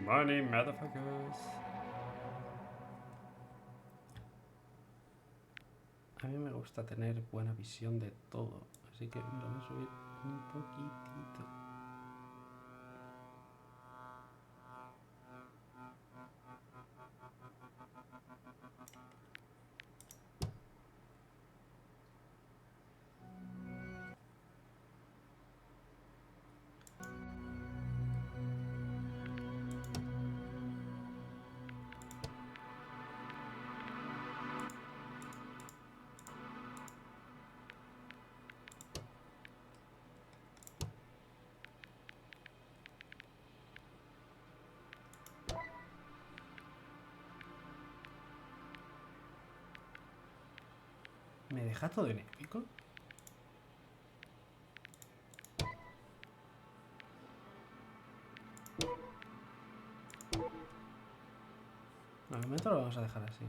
Money, motherfuckers. A mí me gusta tener buena visión de todo, así que lo voy a subir un poquitito. ¿Me deja todo en épico? Al momento lo vamos a dejar así.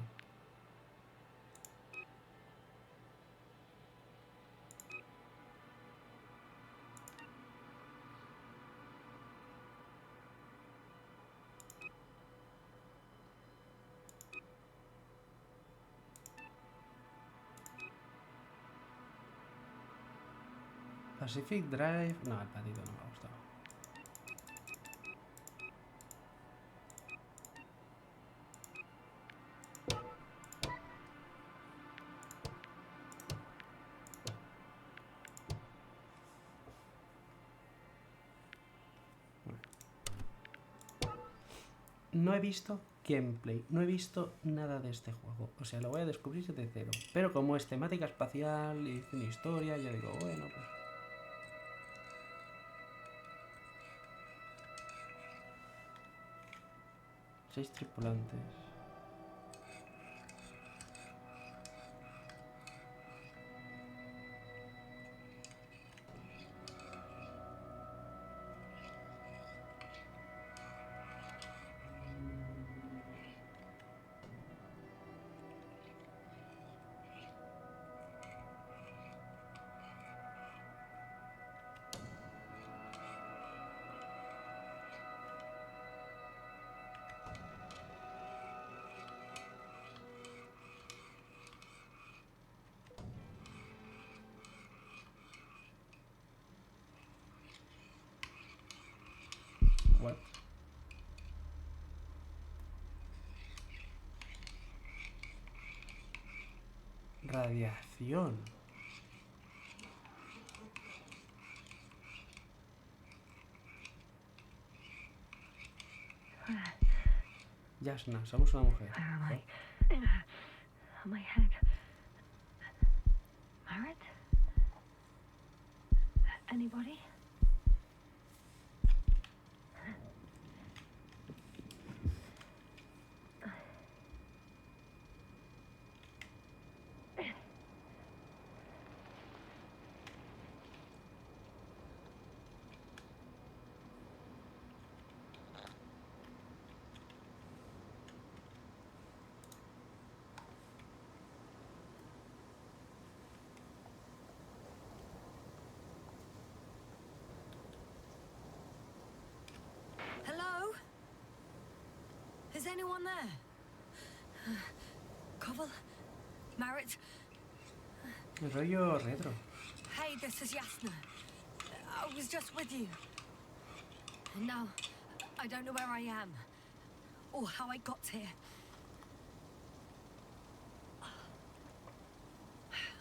Pacific Drive... No, el patito no me ha gustado. No he visto gameplay, no he visto nada de este juego. O sea, lo voy a descubrir desde cero. Pero como es temática espacial y tiene historia, ya digo, bueno, pues... 6 tripulantes. What? Radiación. Yasna, somos una mujer. Where am I? On my head. Marit? Anybody? Hello? Is anyone there? Koval? Marit? El rollo retro. Hey, this is Yasna. I was just with you. And now, I don't know where I am. Or how I got here.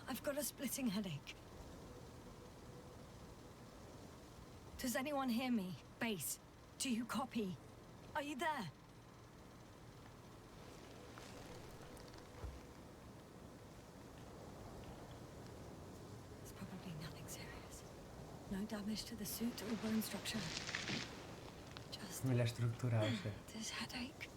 I've got a splitting headache. Does anyone hear me? Base, do you copy? Are you there? It's probably nothing serious. No damage to the suit or bone structure. Just La estructura, o sea. this headache.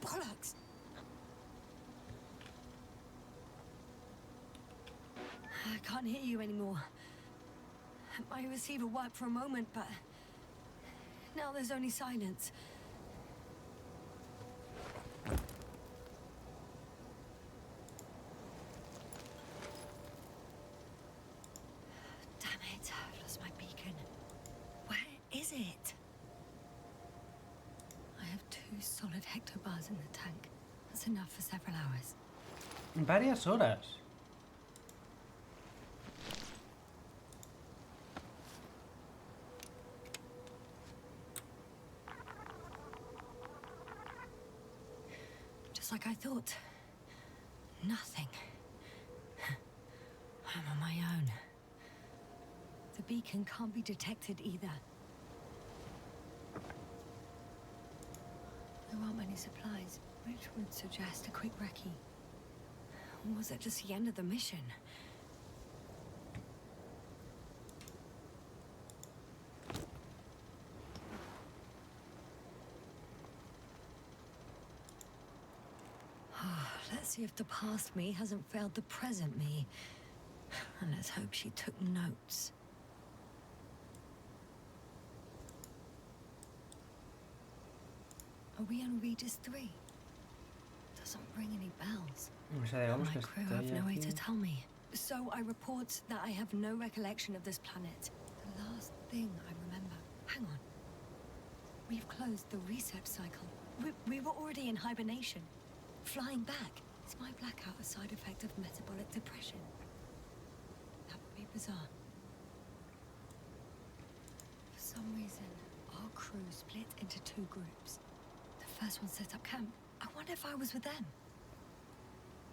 Bollocks! I can't hear you anymore. My receiver worked for a moment, but now there's only silence. Damn it, I've lost my beacon. Where is it? I have 2 solid hectobars in the tank. That's enough for several hours. Varias horas. Just like I thought. Nothing. I'm on my own. The beacon can't be detected either. There aren't many supplies, which would suggest a quick recce. Or was it just the end of the mission? Let's see if the past me hasn't failed the present me. And let's hope she took notes. Are we on Regis 3? Doesn't ring any bells. O sea, digamos My que crew estoy have no way aquí. to tell me. So I report that I have no recollection of this planet. The last thing I remember. Hang on. We've closed the research cycle. We were already in hibernation. Flying back. Is my blackout a side effect of metabolic depression? That would be bizarre. For some reason, our crew split into 2 groups. The first one set up camp. I wonder if I was with them.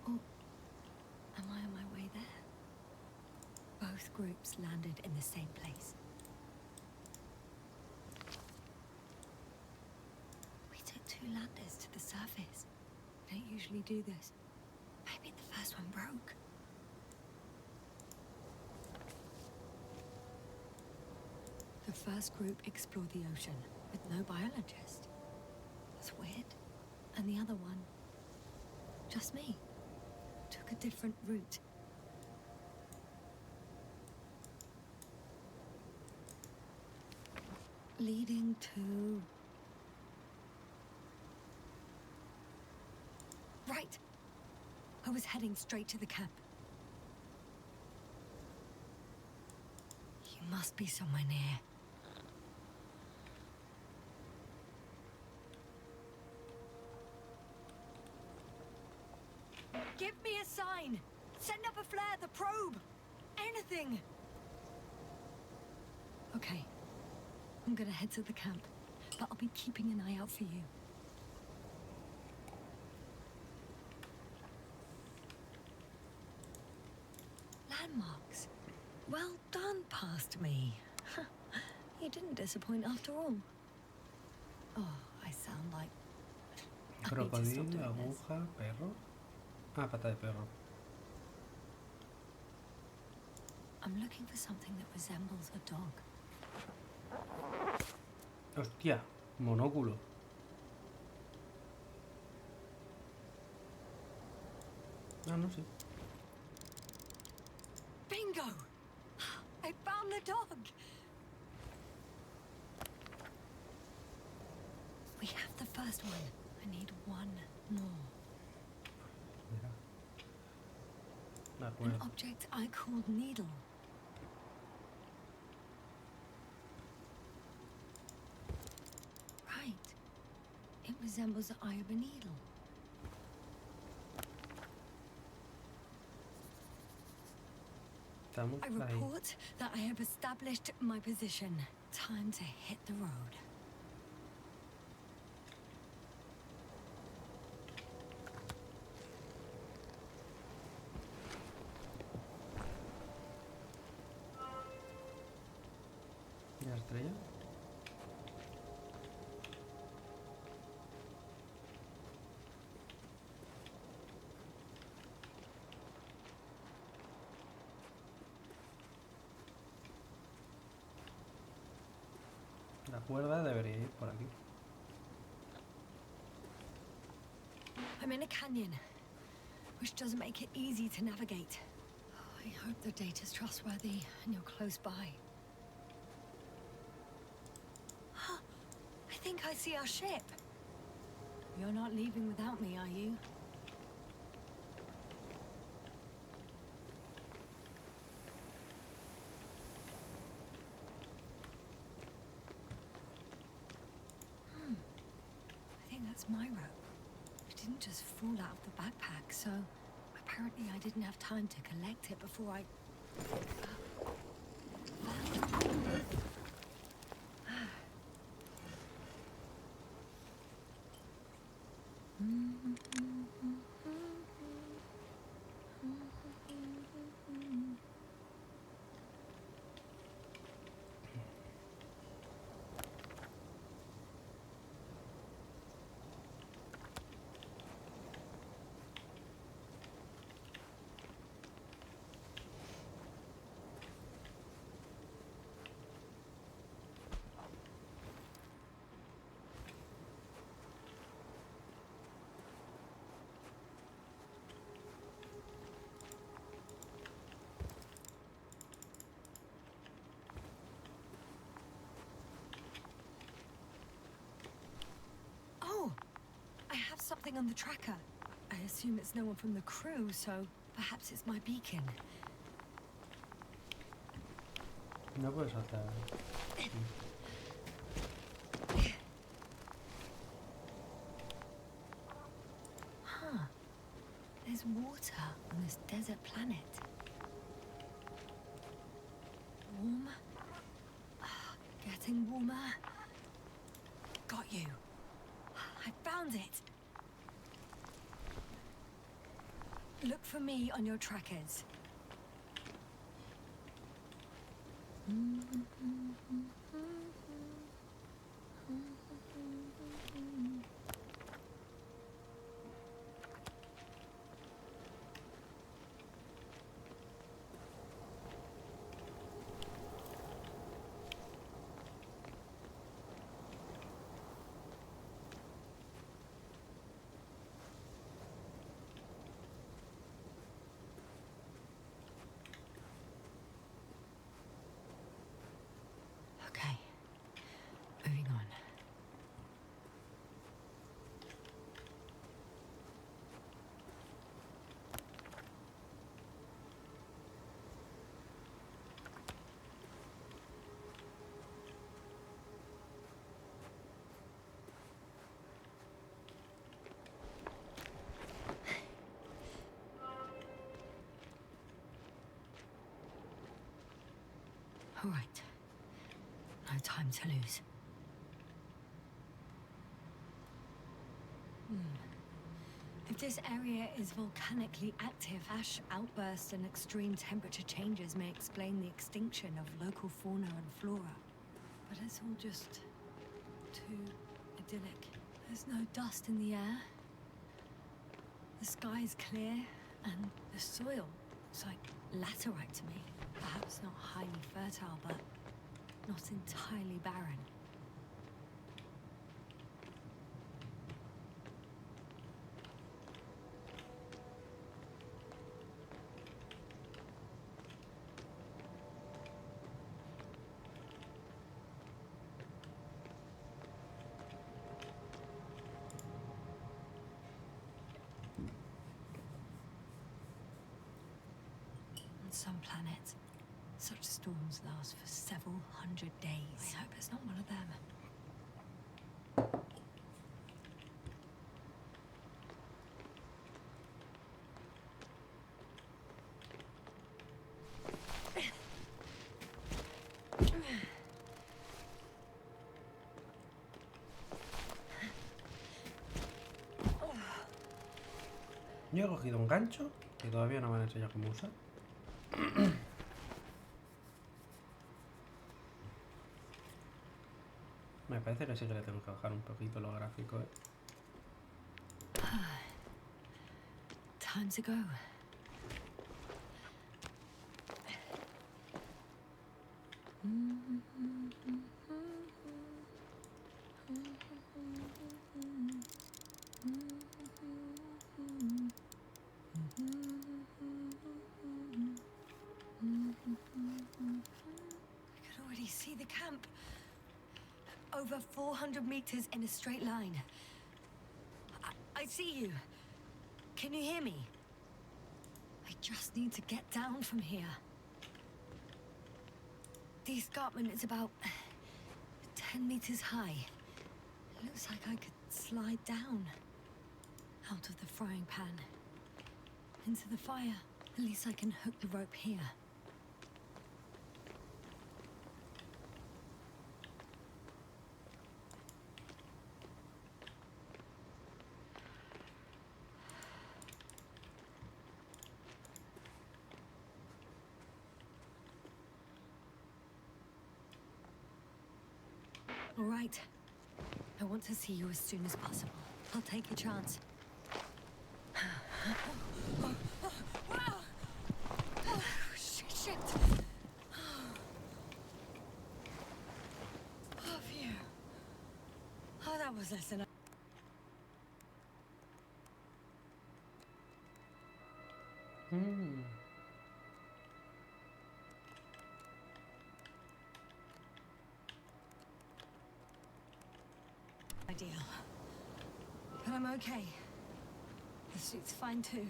Or am I on my way there? Both groups landed in the same place. We took 2 landers to the surface. We don't usually do this. Maybe the first one broke. The first group explored the ocean with no biologist. That's weird. And the other one, just me, took a different route. Leading to... Right. I was heading straight to the camp. You must be somewhere near. Give me a sign! Send up a flare, the probe! Anything! Okay. I'm gonna head to the camp, but I'll be keeping an eye out for you. Landmarks. Well done, past me. You didn't disappoint after all. Oh, I sound like... I need to stop Crocodilo, doing this. aguja, perro. Ah, pata de perro. I'm looking for something that resembles a dog. Hostia, monóculo. Ah, no sé. Bingo! I found the dog! We have the first one. I need 1 more. Mira. De An acuerdo. object I called needle. Right. It resembles the eye of a needle. Estamos I ahí. report that I have established my position. Time to hit the road. ¿Y la estrella? La cuerda debería ir por aquí. I'm in a canyon, which doesn't make it easy to navigate. I hope the data's trustworthy and you're close by. I see our ship. You're not leaving without me, are you? I think that's my rope. It didn't just fall out of the backpack, so apparently I didn't have time to collect it before I... Oh, I have something on the tracker. I assume it's no one from the crew, so perhaps it's my beacon. No puedes saltar. Huh. There's water on this desert planet. Warm. Getting warmer. Got you. I found it. Look for me on your trackers. Okay, moving on. All right. No time to lose. If this area is volcanically active, ash outbursts and extreme temperature changes may explain the extinction of local fauna and flora. But it's all just too idyllic. There's no dust in the air. The sky's clear, and the soil looks like laterite to me. Perhaps not highly fertile, but not entirely barren. On some planets, such storms last for several hundred days. I hope it's not one of them. Yo he cogido un gancho que todavía no me han enseñado cómo usar. Me parece que sí que le tengo que bajar un poquito los gráficos, ¿eh? Time to go. I could already see the camp. over 400 meters in a straight line. I see you. Can you hear me? I just need to get down from here. The escarpment is about 10 meters high. It looks like I could slide down. Out of the frying pan. Into the fire. At least I can hook the rope here. All right. I want to see you as soon as possible. I'll take a chance. Shit. Oh, phew. Oh, that was less than a... Ideal. But I'm okay. The suit's fine too.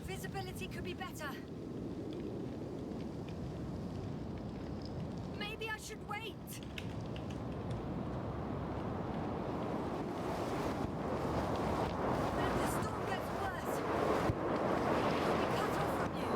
Visibility could be better. Maybe I should wait. But if the storm gets worse, I'll be cut off from you.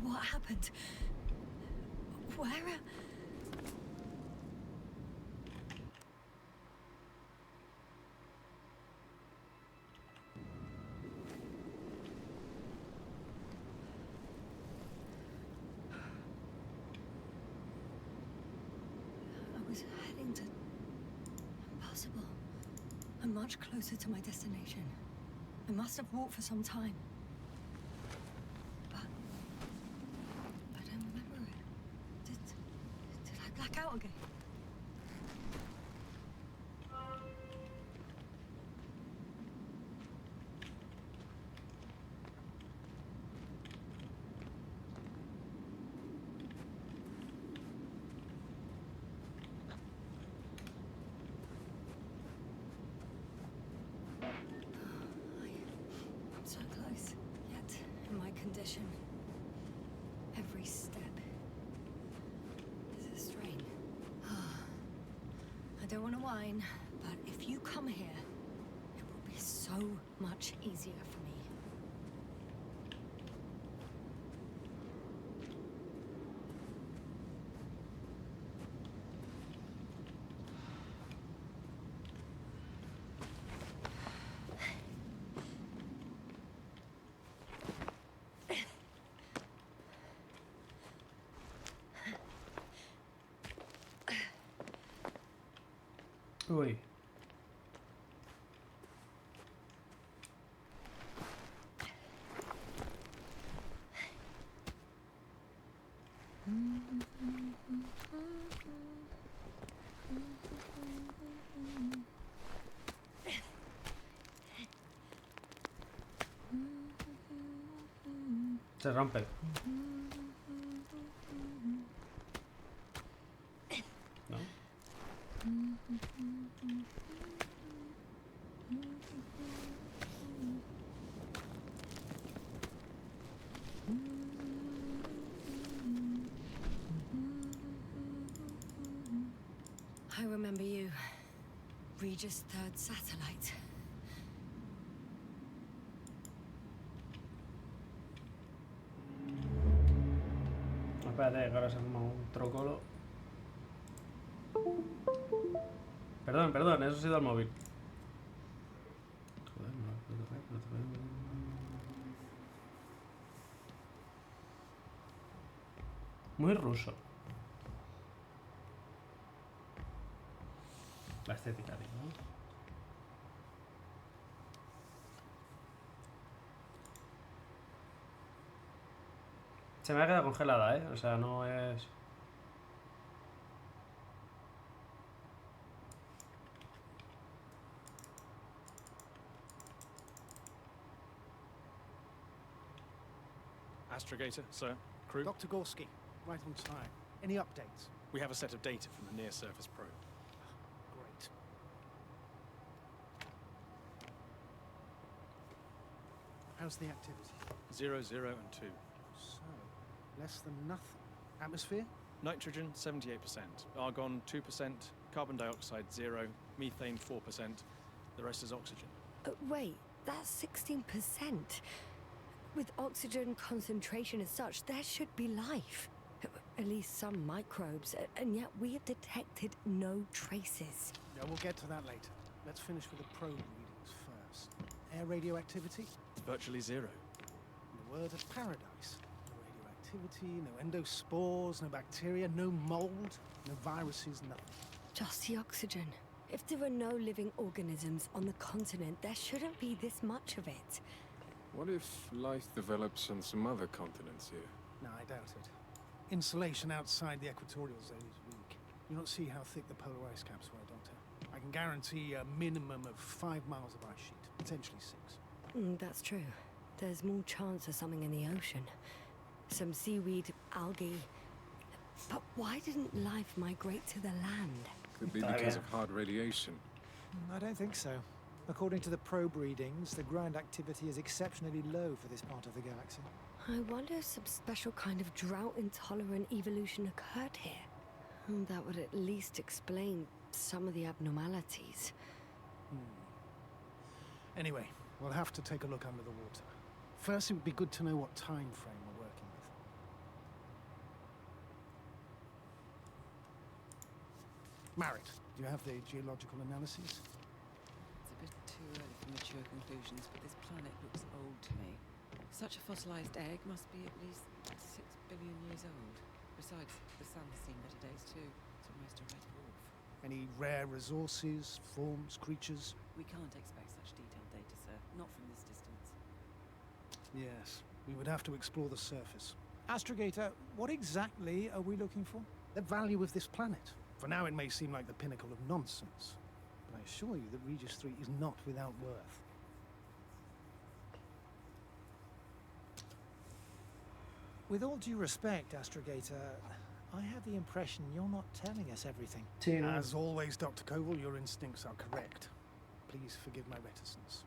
What happened? Where? I was heading to... Impossible. I'm much closer to my destination. I must have walked for some time. I don't remember it. Did I black out again? I'm so close, yet in my condition. Every step is a strain. I don't want to whine, but if you come here, it will be so much easier for me. Uy. Se rompe. ¿No? I remember you. Regis' third satellite. Espérate, que ahora se fuma un trocolo. Perdón, eso ha sido el móvil. Muy ruso. La estética, digo, ¿no? Se me ha quedado congelada, ¿eh? O sea, no es... Astrogator, sir. Crew? Dr. Gorski, right on time. Any updates? We have a set of data from the near-surface probe. Great. How's the activity? 0, 0, and 2. So, less than nothing. Atmosphere? Nitrogen, 78%. Argon, 2%. Carbon dioxide, 0. Methane, 4%. The rest is oxygen. Wait, that's 16%. With oxygen concentration as such, there should be life. At least some microbes, and yet we have detected no traces. Yeah, we'll get to that later. Let's finish with the probe readings first. Air radioactivity? Virtually 0. In the word of paradise. No radioactivity, no endospores, no bacteria, no mold, no viruses, nothing. Just the oxygen. If there are no living organisms on the continent, there shouldn't be this much of it. What if life develops on some other continents here? No, I doubt it. Insulation outside the equatorial zone is weak. You don't see how thick the polar ice caps were, Doctor. I can guarantee a minimum of 5 miles of ice sheet, potentially 6. That's true. There's more chance of something in the ocean. Some seaweed, algae. But why didn't life migrate to the land? Could be because of hard radiation. I don't think so. According to the probe readings, the ground activity is exceptionally low for this part of the galaxy. I wonder if some special kind of drought-intolerant evolution occurred here. That would at least explain some of the abnormalities. Anyway, we'll have to take a look under the water. First, it would be good to know what time frame we're working with. Marit, do you have the geological analyses? It's a bit too early for mature conclusions, but this planet looks old to me. Such a fossilized egg must be at least 6 billion years old. Besides, the sun's seen better days too. It's almost a red dwarf. Any rare resources, forms, creatures? We can't expect such detailed data, sir. Not from this distance. Yes, we would have to explore the surface. Astrogator, what exactly are we looking for? The value of this planet. For now, it may seem like the pinnacle of nonsense, but I assure you that Regis 3 is not without worth. With all due respect, Astrogator, I have the impression you're not telling us everything. As always, Dr. Koval, your instincts are correct. Please forgive my reticence.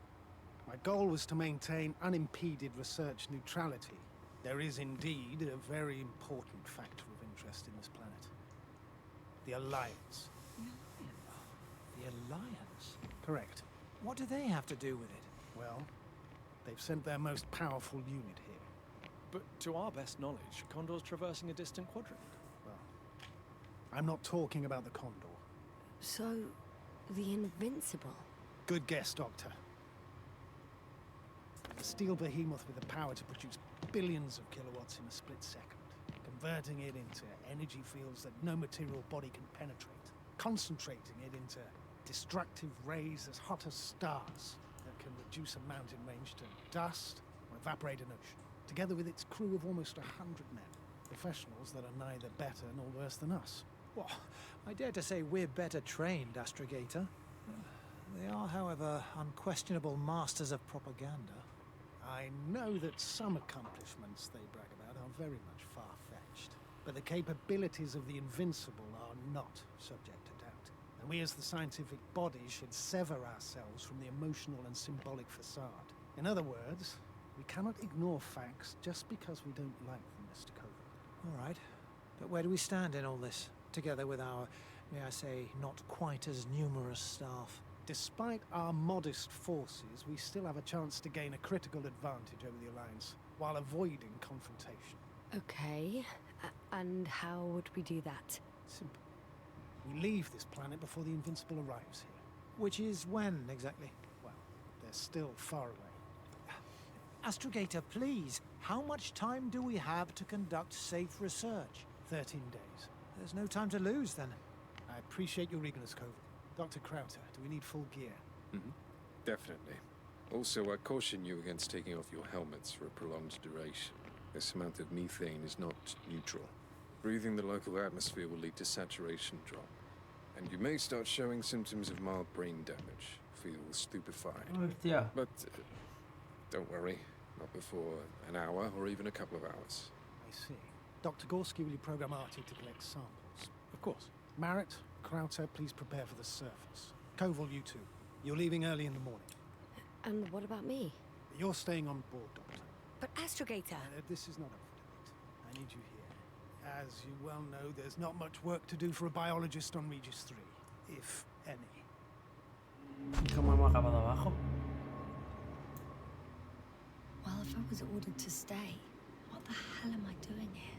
My goal was to maintain unimpeded research neutrality. There is indeed a very important factor of interest in this planet. The Alliance. The Alliance? Correct. What do they have to do with it? Well, they've sent their most powerful unit here. But to our best knowledge, Condor's traversing a distant quadrant. Well, I'm not talking about the Condor. So, the Invincible. Good guess, Doctor. A steel behemoth with the power to produce billions of kilowatts in a split second, converting it into energy fields that no material body can penetrate, concentrating it into destructive rays as hot as stars that can reduce a mountain range to dust or evaporate an ocean, together with its crew of almost 100 men, professionals that are neither better nor worse than us. Well, I dare to say we're better trained, Astrogator. They are, however, unquestionable masters of propaganda. I know that some accomplishments they brag about are very much far-fetched, but the capabilities of the Invincible are not subject to doubt. And we as the scientific body should sever ourselves from the emotional and symbolic facade. In other words, we cannot ignore facts just because we don't like them, Mr. Koval. All right. But where do we stand in all this, together with our may I say, not quite as numerous staff. Despite our modest forces, we still have a chance to gain a critical advantage over the Alliance, while avoiding confrontation. Okay. And how would we do that? Simple. We leave this planet before the Invincible arrives here. Which is when, exactly? Well, they're still far away. Astrogator, please, how much time do we have to conduct safe research? 13 days. There's no time to lose, then. I appreciate your eagerness, Cove. Dr. Krauter, do we need full gear? Definitely. Also, I caution you against taking off your helmets for a prolonged duration. This amount of methane is not neutral. Breathing the local atmosphere will lead to saturation drop. And you may start showing symptoms of mild brain damage. Feel stupefied. Hostia. But don't worry. Not before an hour or even a couple of hours. I see. Dr. Gorski, will you program Artie to collect samples? Of course. Marrett, Krauter, please prepare for the surface. Koval, you two. You're leaving early in the morning. And what about me? You're staying on board, Doctor. But Astrogator... This is not up for debate. I need you here. As you well know, there's not much work to do for a biologist on Regis 3, if any. ¿Cómo hemos acabado abajo? Well, if I was ordered to stay, what the hell am I doing here?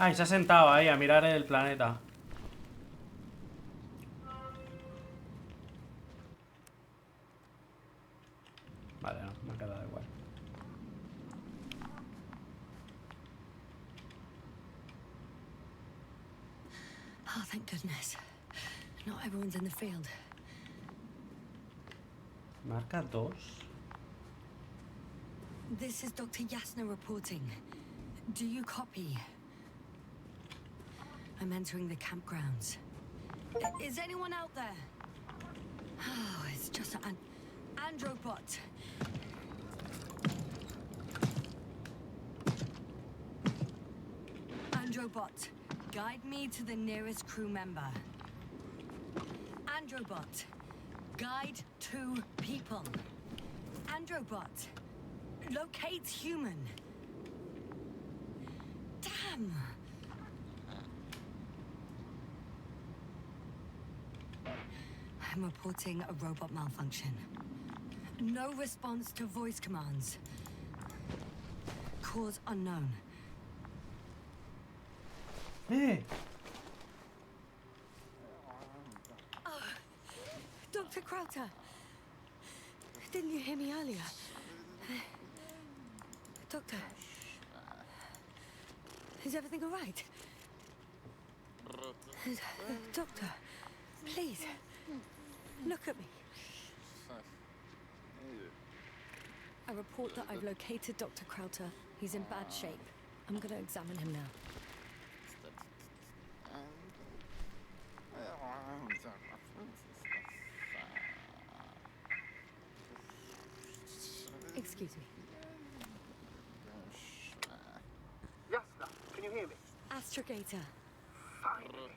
Ay, se ha sentado ahí a mirar el planeta. Vale, no, me ha quedado igual. Oh, thank goodness. Not everyone's in the field. Marca 2. This is Dr. Yasna reporting. Do you copy? I'm entering the campgrounds. Is anyone out there? Oh, it's just an androbot. Androbot, guide me to the nearest crew member. Androbot, guide 2 people. Androbot, locate human. Damn! I'm reporting a robot malfunction. No response to voice commands. Cause unknown. Dr. Krauter, didn't you hear me earlier? Doctor, is everything all right? Doctor, please, look at me. I report that I've located Dr. Krauter. He's in bad shape. I'm going to examine him now. Excuse me. Yasna, can you hear me? Astrogator. Finally.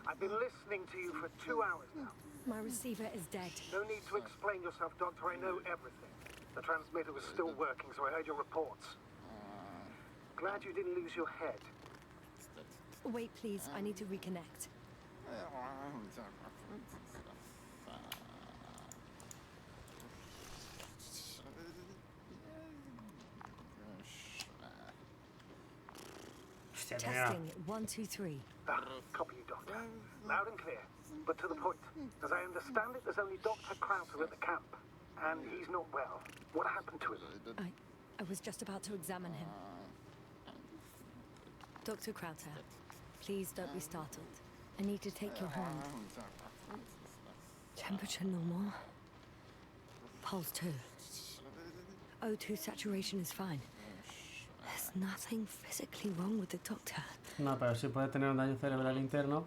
I've been listening to you for 2 hours now. My receiver is dead. No need to explain yourself, Doctor. I know everything. The transmitter was still working, so I heard your reports. Glad you didn't lose your head. Wait, please. I need to reconnect. Testing 1, 2, 3. Copy you, Doctor. Loud and clear, but to the point. As I understand it, there's only Dr. Krauter at the camp, and he's not well. What happened to him? I was just about to examine him. Dr. Krauter, please don't be startled. I need to take your hand. Temperature normal. Pulse 2. O2 saturation is fine. There's nothing physically wrong with the doctor. No, pero sí puede tener un daño cerebral interno.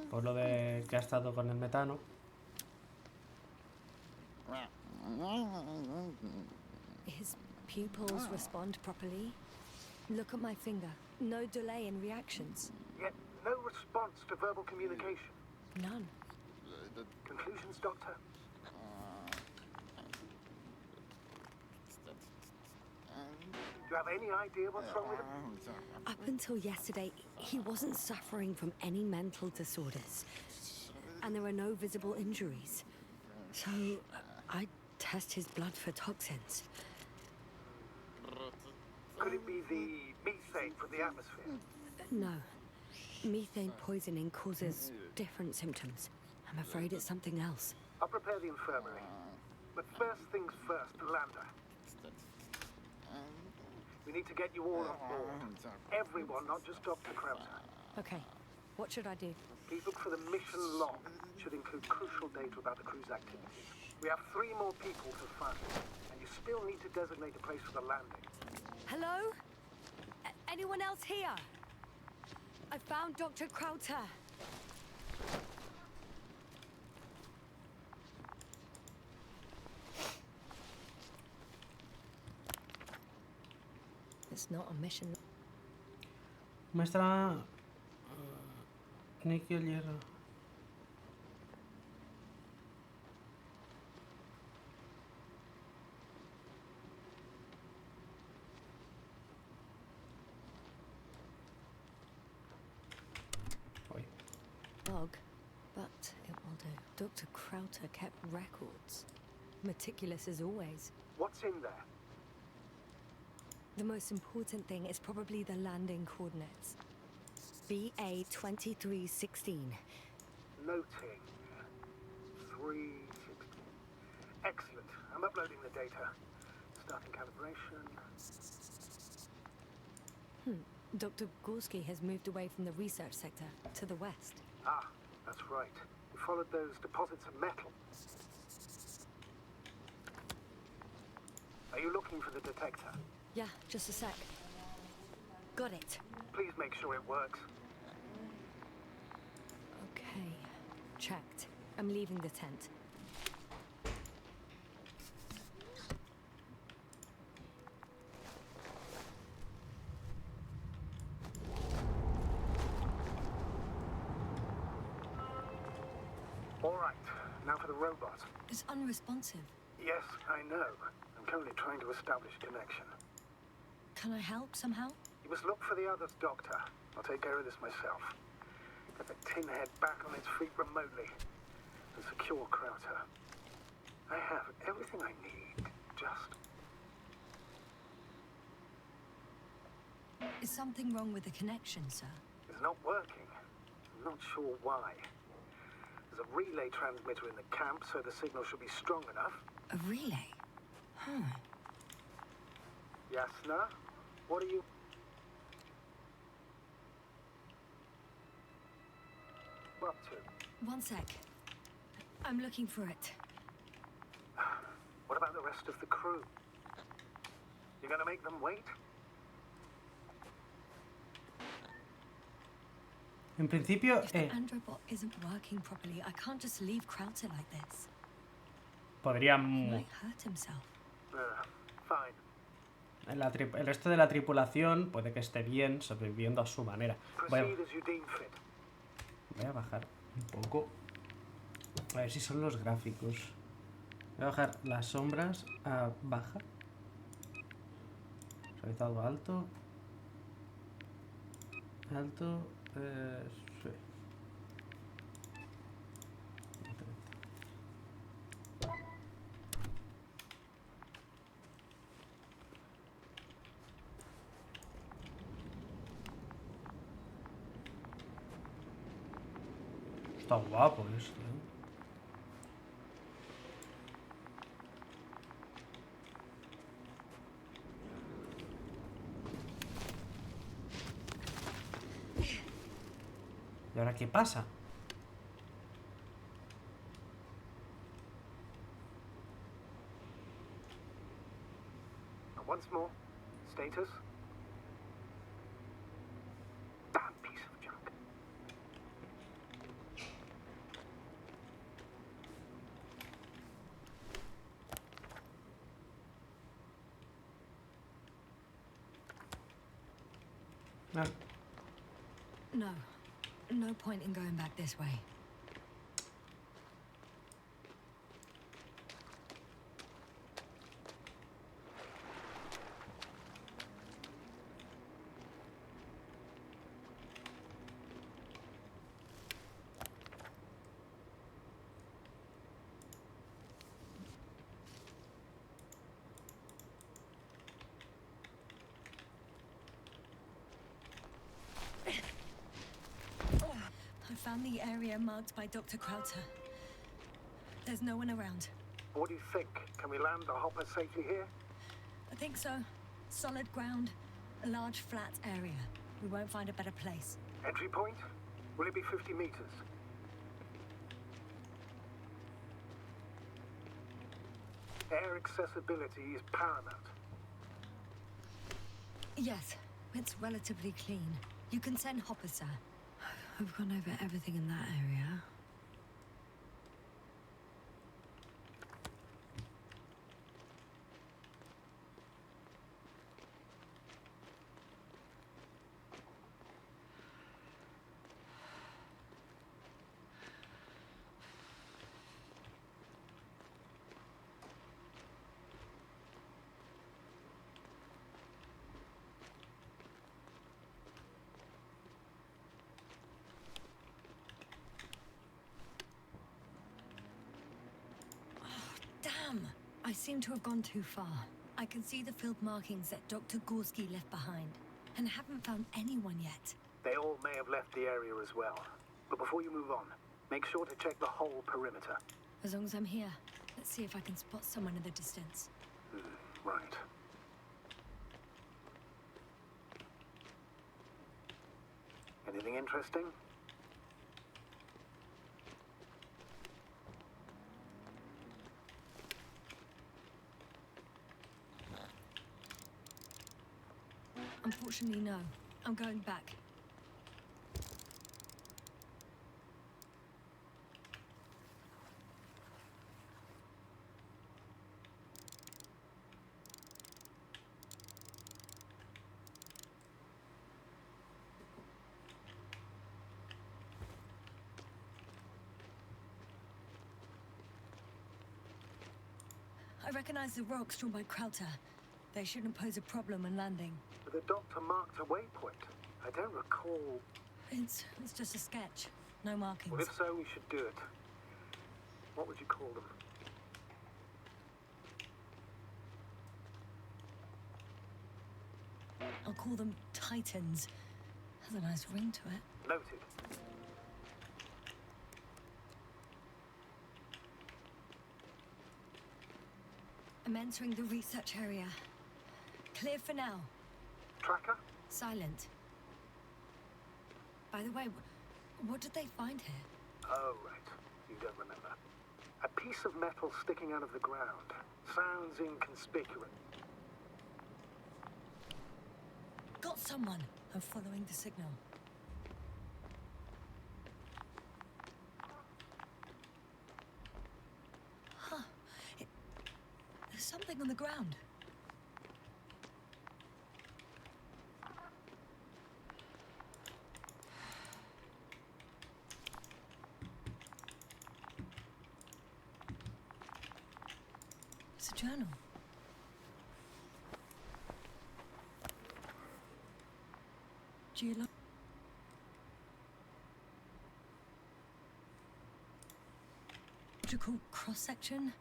Por lo de que ha estado con el metano. His pupils respond properly. Look at my finger. No delay in reactions. Yet no response to verbal communication. None. Conclusions, Doctor? Do you have any idea what's wrong with him? Up until yesterday, he wasn't suffering from any mental disorders. And there are no visible injuries. So, I test his blood for toxins. Could it be the methane from the atmosphere? No. Methane poisoning causes different symptoms. I'm afraid it's something else. I'll prepare the infirmary. But first things first, Lander. We need to get you all on board. Everyone, not just Dr. Krauser. Okay. What should I do? Please look for the mission log. Should include crucial data about the crew's activities. We have 3 more people to find, and you still need to designate a place for the landing. Hello? Anyone else here? I found Dr. Krauter. It's not a mission. Muestra níquel, hierro. Bug, but it will do. Dr. Krauter kept records. Meticulous as always. What's in there? The most important thing is probably the landing coordinates. BA 2316. Noting. 316. Excellent. I'm uploading the data. Starting calibration. Dr. Gorski has moved away from the research sector to the west. Ah, that's right. We followed those deposits of metal. Are you looking for the detector? Yeah, just a sec. Got it. Please make sure it works. Okay. Checked. I'm leaving the tent. All right. Now for the robot. It's unresponsive. Yes, I know. I'm currently trying to establish connection. Can I help somehow? You must look for the others, Doctor. I'll take care of this myself. Get the tin head back on its feet remotely and secure Krauter. I have everything I need. Just... Is something wrong with the connection, sir? It's not working. I'm not sure why. There's a relay transmitter in the camp, so the signal should be strong enough. A relay? Huh. Yasna, what are you... up to? One sec. I'm looking for it. What about the rest of the crew? You're gonna make them wait? En principio, If the Androbot isn't working properly, I can't just leave Krauter like this. He podríamos... might hurt himself. Fine. El resto de la tripulación puede que esté bien, sobreviviendo a su manera. Proceed as you deem fit. Voy a bajar un poco. A ver si son los gráficos. Voy a bajar las sombras a baja. Suavizado alto. Alto. Sí. Está guapo esto, ¿eh? ¿Y ahora qué pasa? Once more. Status? Damn piece of junk. Ah, No. No point in going back this way. found the area marked by Dr. Krauter. There's no one around. What do you think? Can we land the hopper safely here? I think so. Solid ground, a large flat area. We won't find a better place. Entry point? Will it be 50 meters? Air accessibility is paramount. Yes, it's relatively clean. You can send hoppers, sir. I've gone over everything in that area. Damn! I seem to have gone too far. I can see the field markings that Dr. Gorski left behind, and haven't found anyone yet. They all may have left the area as well. But before you move on, make sure to check the whole perimeter. As long as I'm here, let's see if I can spot someone in the distance. Right. Anything interesting? Unfortunately, no. I'm going back. I recognize the rocks drawn by Krauter. They shouldn't pose a problem when landing. The doctor marked a waypoint. I don't recall... It's just a sketch. No markings. Well, if so, we should do it. What would you call them? I'll call them Titans. Has a nice ring to it. Noted. I'm entering the research area. Clear for now. Tracker? Silent. By the way, what did they find here? Oh, right. You don't remember. A piece of metal sticking out of the ground. Sounds inconspicuous. Got someone. I'm following the signal. Huh. There's something on the ground. It's a journal. Geological cross-section,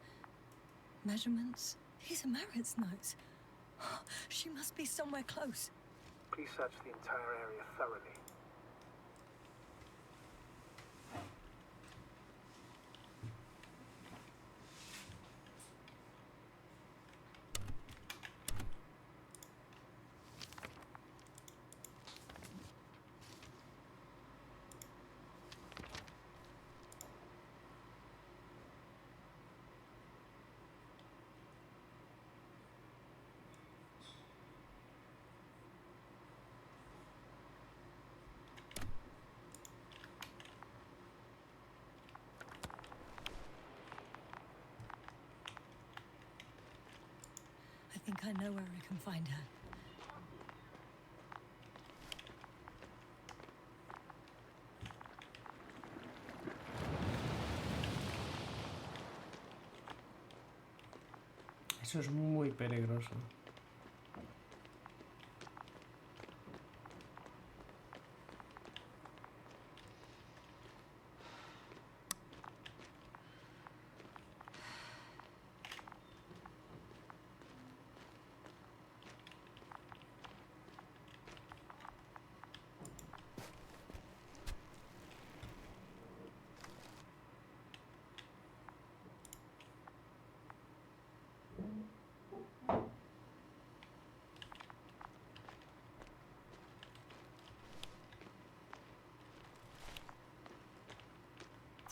measurements. These are Marit's notes. She must be somewhere close. Please search the entire area thoroughly. I think I know where I can find her. Eso es muy peligroso.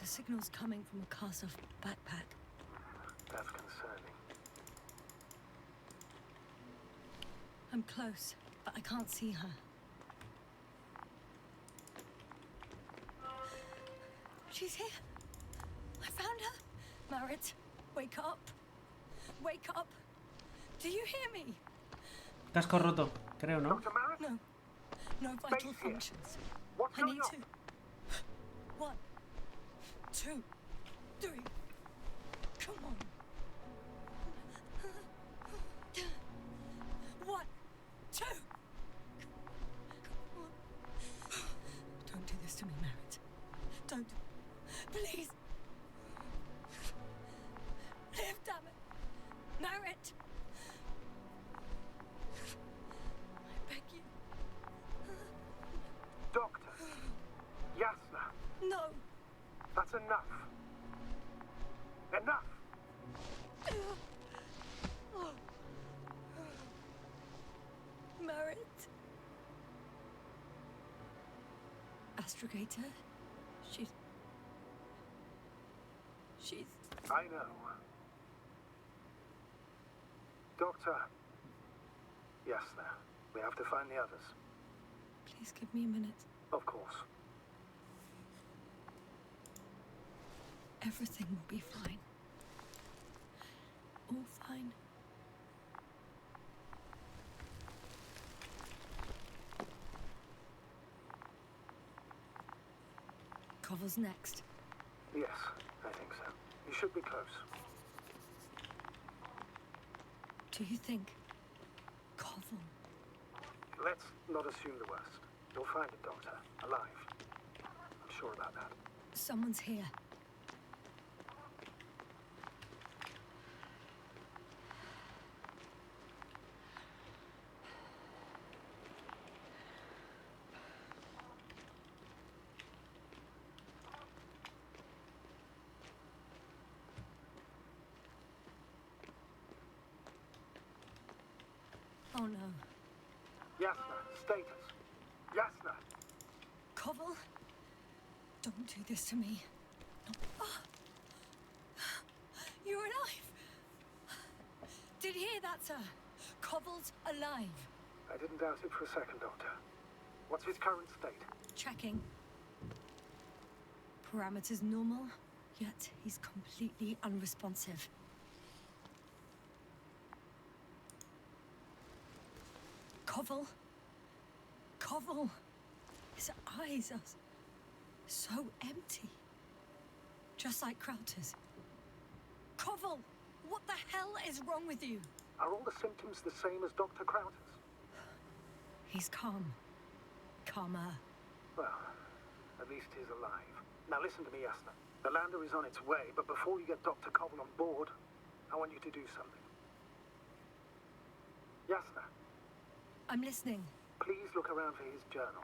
The signal's coming from a cast-off backpack. That's concerning. I'm close, but I can't see her. She's here. I found her. Merritt, wake up. Wake up. Do you hear me? Casco roto, creo, ¿no? Dr. Merritt? No. No vital Face here. functions. What's I going need on? to. 1, 2, 3. Come on. 1, 2. Come on. Don't do this to me, Merritt. Don't. Please. Live, damn it. Merritt. I beg you. Doctor. Yasna. No. That's enough. Enough! Merritt. Astrogator. She's... I know. Doctor. Yasna. We have to find the others. Please give me a minute. Of course. Everything will be fine. All fine. Koval's next. Yes, I think so. You should be close. Do you think Koval? Let's not assume the worst. You'll find it, Doctor. Alive. I'm sure about that. Someone's here. Oh no. Yasna, status. Yasna! Koval? Don't do this to me. No. Ah. You're alive! Did you hear that, sir? Koval's alive. I didn't doubt it for a second, Doctor. What's his current state? Checking. Parameters normal, yet he's completely unresponsive. Koval? Koval? His eyes are so empty. Just like Krauter's. Koval! What the hell is wrong with you? Are all the symptoms the same as Dr. Krauter's? He's calm. Calmer. Well, at least he's alive. Now listen to me, Yasna. The lander is on its way, but before you get Dr. Koval on board, I want you to do something. Yasna, I'm listening. please look around for his journal.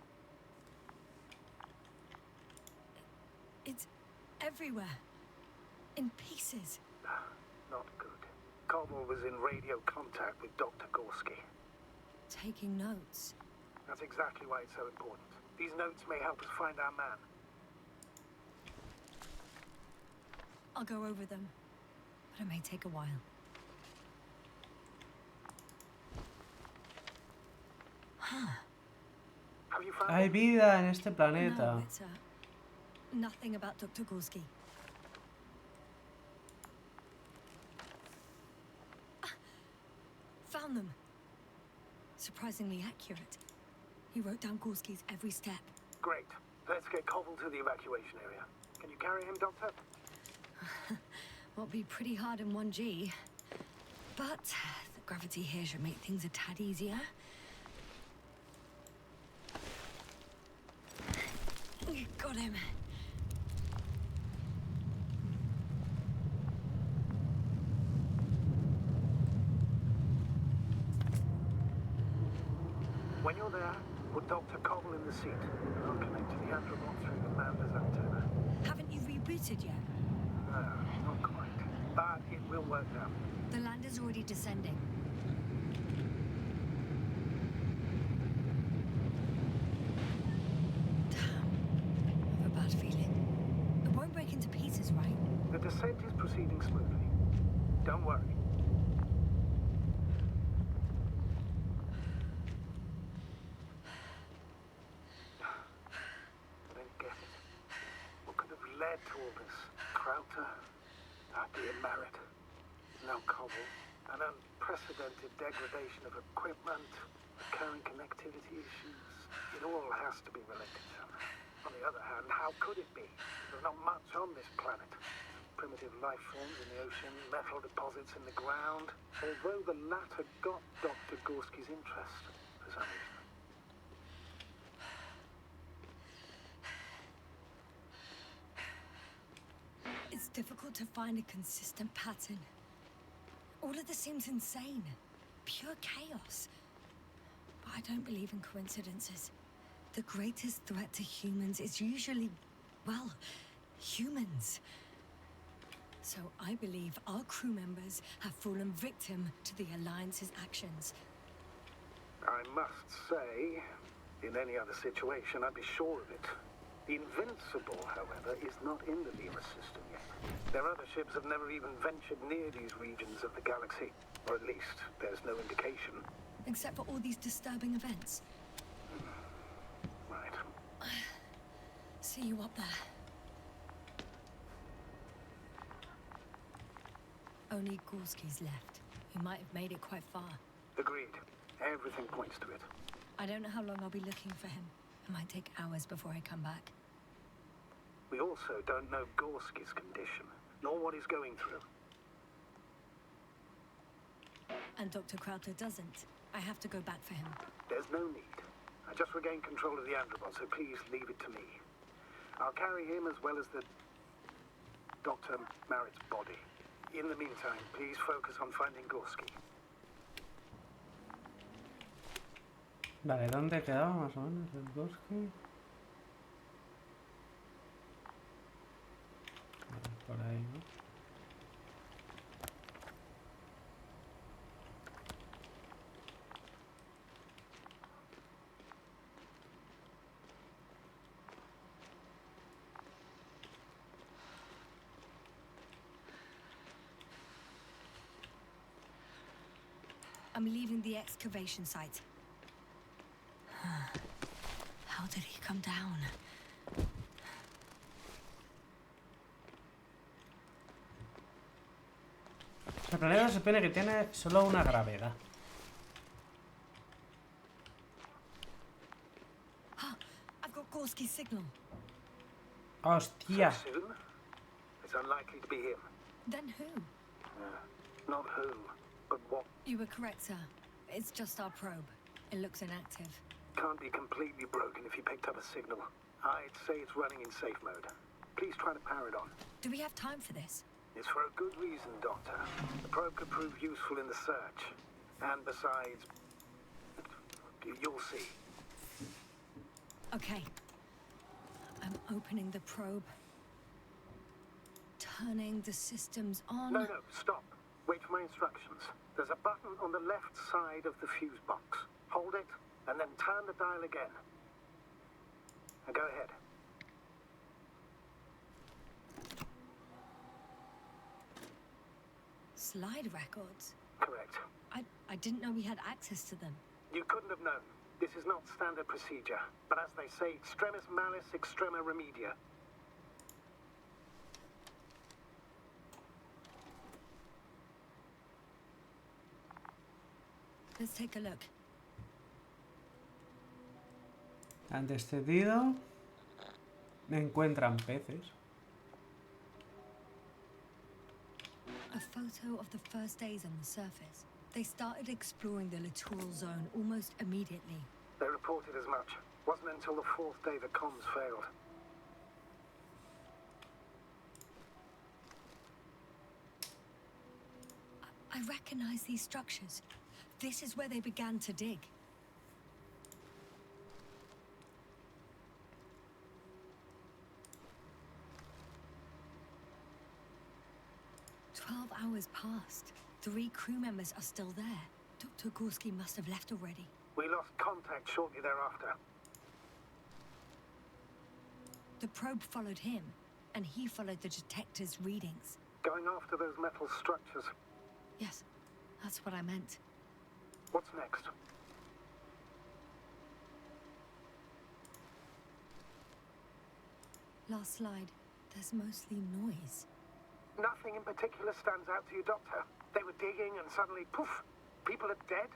It's everywhere. In pieces. Not good. Koval was in radio contact with Dr. Gorski. Taking notes. That's exactly why it's so important. These notes may help us find our man. I'll go over them. But it may take a while. Have you found Hay him? vida en este No, planeta. it's nothing about Dr. Gorski. Found them. Surprisingly accurate. He wrote down Gorski's every step. Great. Let's get Koval to the evacuation area. Can you carry him, Doctor? Will be pretty hard in 1G. But the gravity here should make things a tad easier. Got him. When you're there, put Dr. Koval in the seat, and I'll connect to the Androbot through the lander's antenna. Haven't you rebooted yet? No, not quite. But it will work now. The lander's already descending. Damn. I have a bad feeling. It won't break into pieces. Don't worry. I don't get it. What could have led to all this? Krauter, dear Merritt, now Cobble, an unprecedented degradation of equipment, recurring connectivity issues. It all has to be related somehow. On the other hand, how could it be? There's not much on this planet. Primitive life forms in the ocean, metal deposits in the ground. Although the latter got Dr. Gorski's interest for some reason. It's difficult to find a consistent pattern. All of this seems insane. Pure chaos. But I don't believe in coincidences. The greatest threat to humans is usually, well, humans. So I believe our crew members have fallen victim to the Alliance's actions. I must say, in any other situation, I'd be sure of it. The Invincible, however, is not in the Lima system yet. Their other ships have never even ventured near these regions of the galaxy. Or at least, there's no indication. Except for all these disturbing events. Right. See you up there. Only Gorski's left. He might have made it quite far. Agreed. Everything points to it. I don't know how long I'll be looking for him. It might take hours before I come back. We also don't know Gorski's condition, nor what he's going through. And Dr. Krauter doesn't. I have to go back for him. There's no need. I just regained control of the androbot, so please leave it to me. I'll carry him as well as the Dr. Merritt's body. In the meantime, please focus on finding Gorski. Vale, ¿dónde quedaba más o menos el Gorski? Vale, por ahí, ¿no? I'm leaving the excavation site. How did he come down? El planeta se supone que tiene solo una gravedad. I've got Gorski's signal. ¡Hostia! So soon? It's unlikely to be him. Then who? Not who, but what. You were correct, sir. It's just our probe. It looks inactive. Can't be completely broken if you picked up a signal. I'd say it's running in safe mode. Please try to power it on. Do we have time for this? It's for a good reason, Doctor. The probe could prove useful in the search. And besides, you'll see. Okay. I'm opening the probe. Turning the systems on. No, stop. Wait for my instructions. There's a button on the left side of the fuse box. Hold it, and then turn the dial again. Now go ahead. Slide records? Correct. I didn't know we had access to them. You couldn't have known. This is not standard procedure. But as they say, extremis malis, extrema remedia. Let's take a look. Antecedido. Encuentran peces. A photo of the first days on the surface. They started exploring the littoral zone almost immediately. They reported as much. Wasn't until the fourth day the comms failed. I recognize these structures. This is where they began to dig. Hours passed. 3 crew members are still there. Dr. Gorski must have left already. We lost contact shortly thereafter. The probe followed him, and he followed the detector's readings. Going after those metal structures, Yes, that's what I meant. What's next? Last slide. There's mostly noise. Nothing in particular stands out to you, Doctor? They were digging and suddenly, poof, people are dead?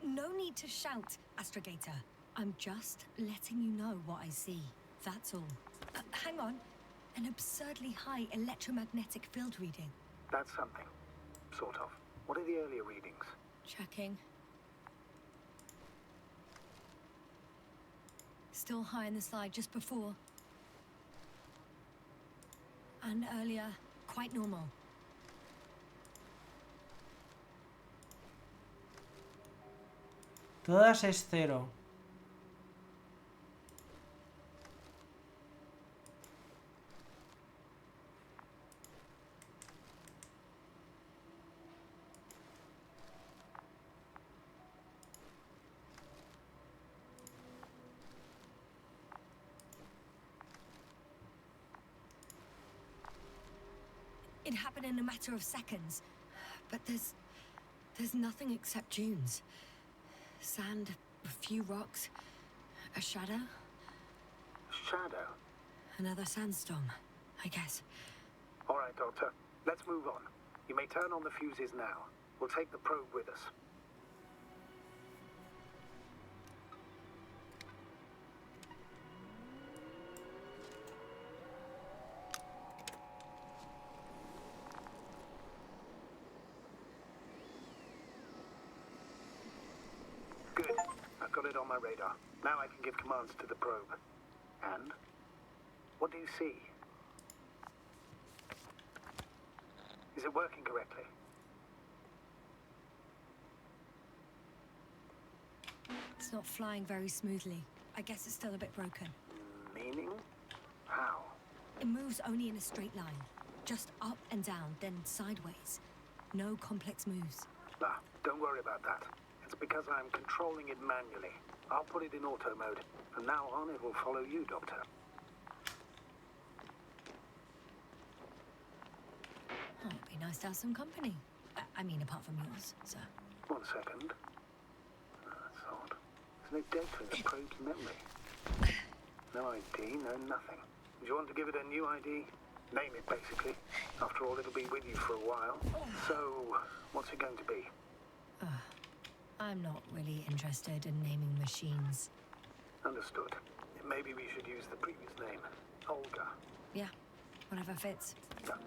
No need to shout, Astrogator. I'm just letting you know what I see. That's all. Hang on. An absurdly high electromagnetic field reading. That's something. Sort of. What are the earlier readings? Checking. Still high in the slide just before. And earlier, quite normal. Todas es 0. It happened in a matter of seconds. But there's nothing except dunes. Sand, a few rocks, a shadow. Shadow? Another sandstorm, I guess. All right, Doctor. Let's move on. You may turn on the fuses now. We'll take the probe with us. Good. I've got it on my radar. Now I can give commands to the probe. And? What do you see? Is it working correctly? It's not flying very smoothly. I guess it's still a bit broken. Meaning? How? It moves only in a straight line. Just up and down, then sideways. No complex moves. Nah, don't worry about that. It's because I'm controlling it manually. I'll put it in auto mode. From now on, it will follow you, Doctor. Oh, it'd be nice to have some company. I mean, apart from yours, sir. 1 second. That's odd. There's no data in the probe's memory. No ID, no nothing. Do you want to give it a new ID? Name it, basically. After all, it'll be with you for a while. So, what's it going to be? I'm not really interested in naming machines. Understood. Maybe we should use the previous name. Olga. Yeah, whatever fits. Done.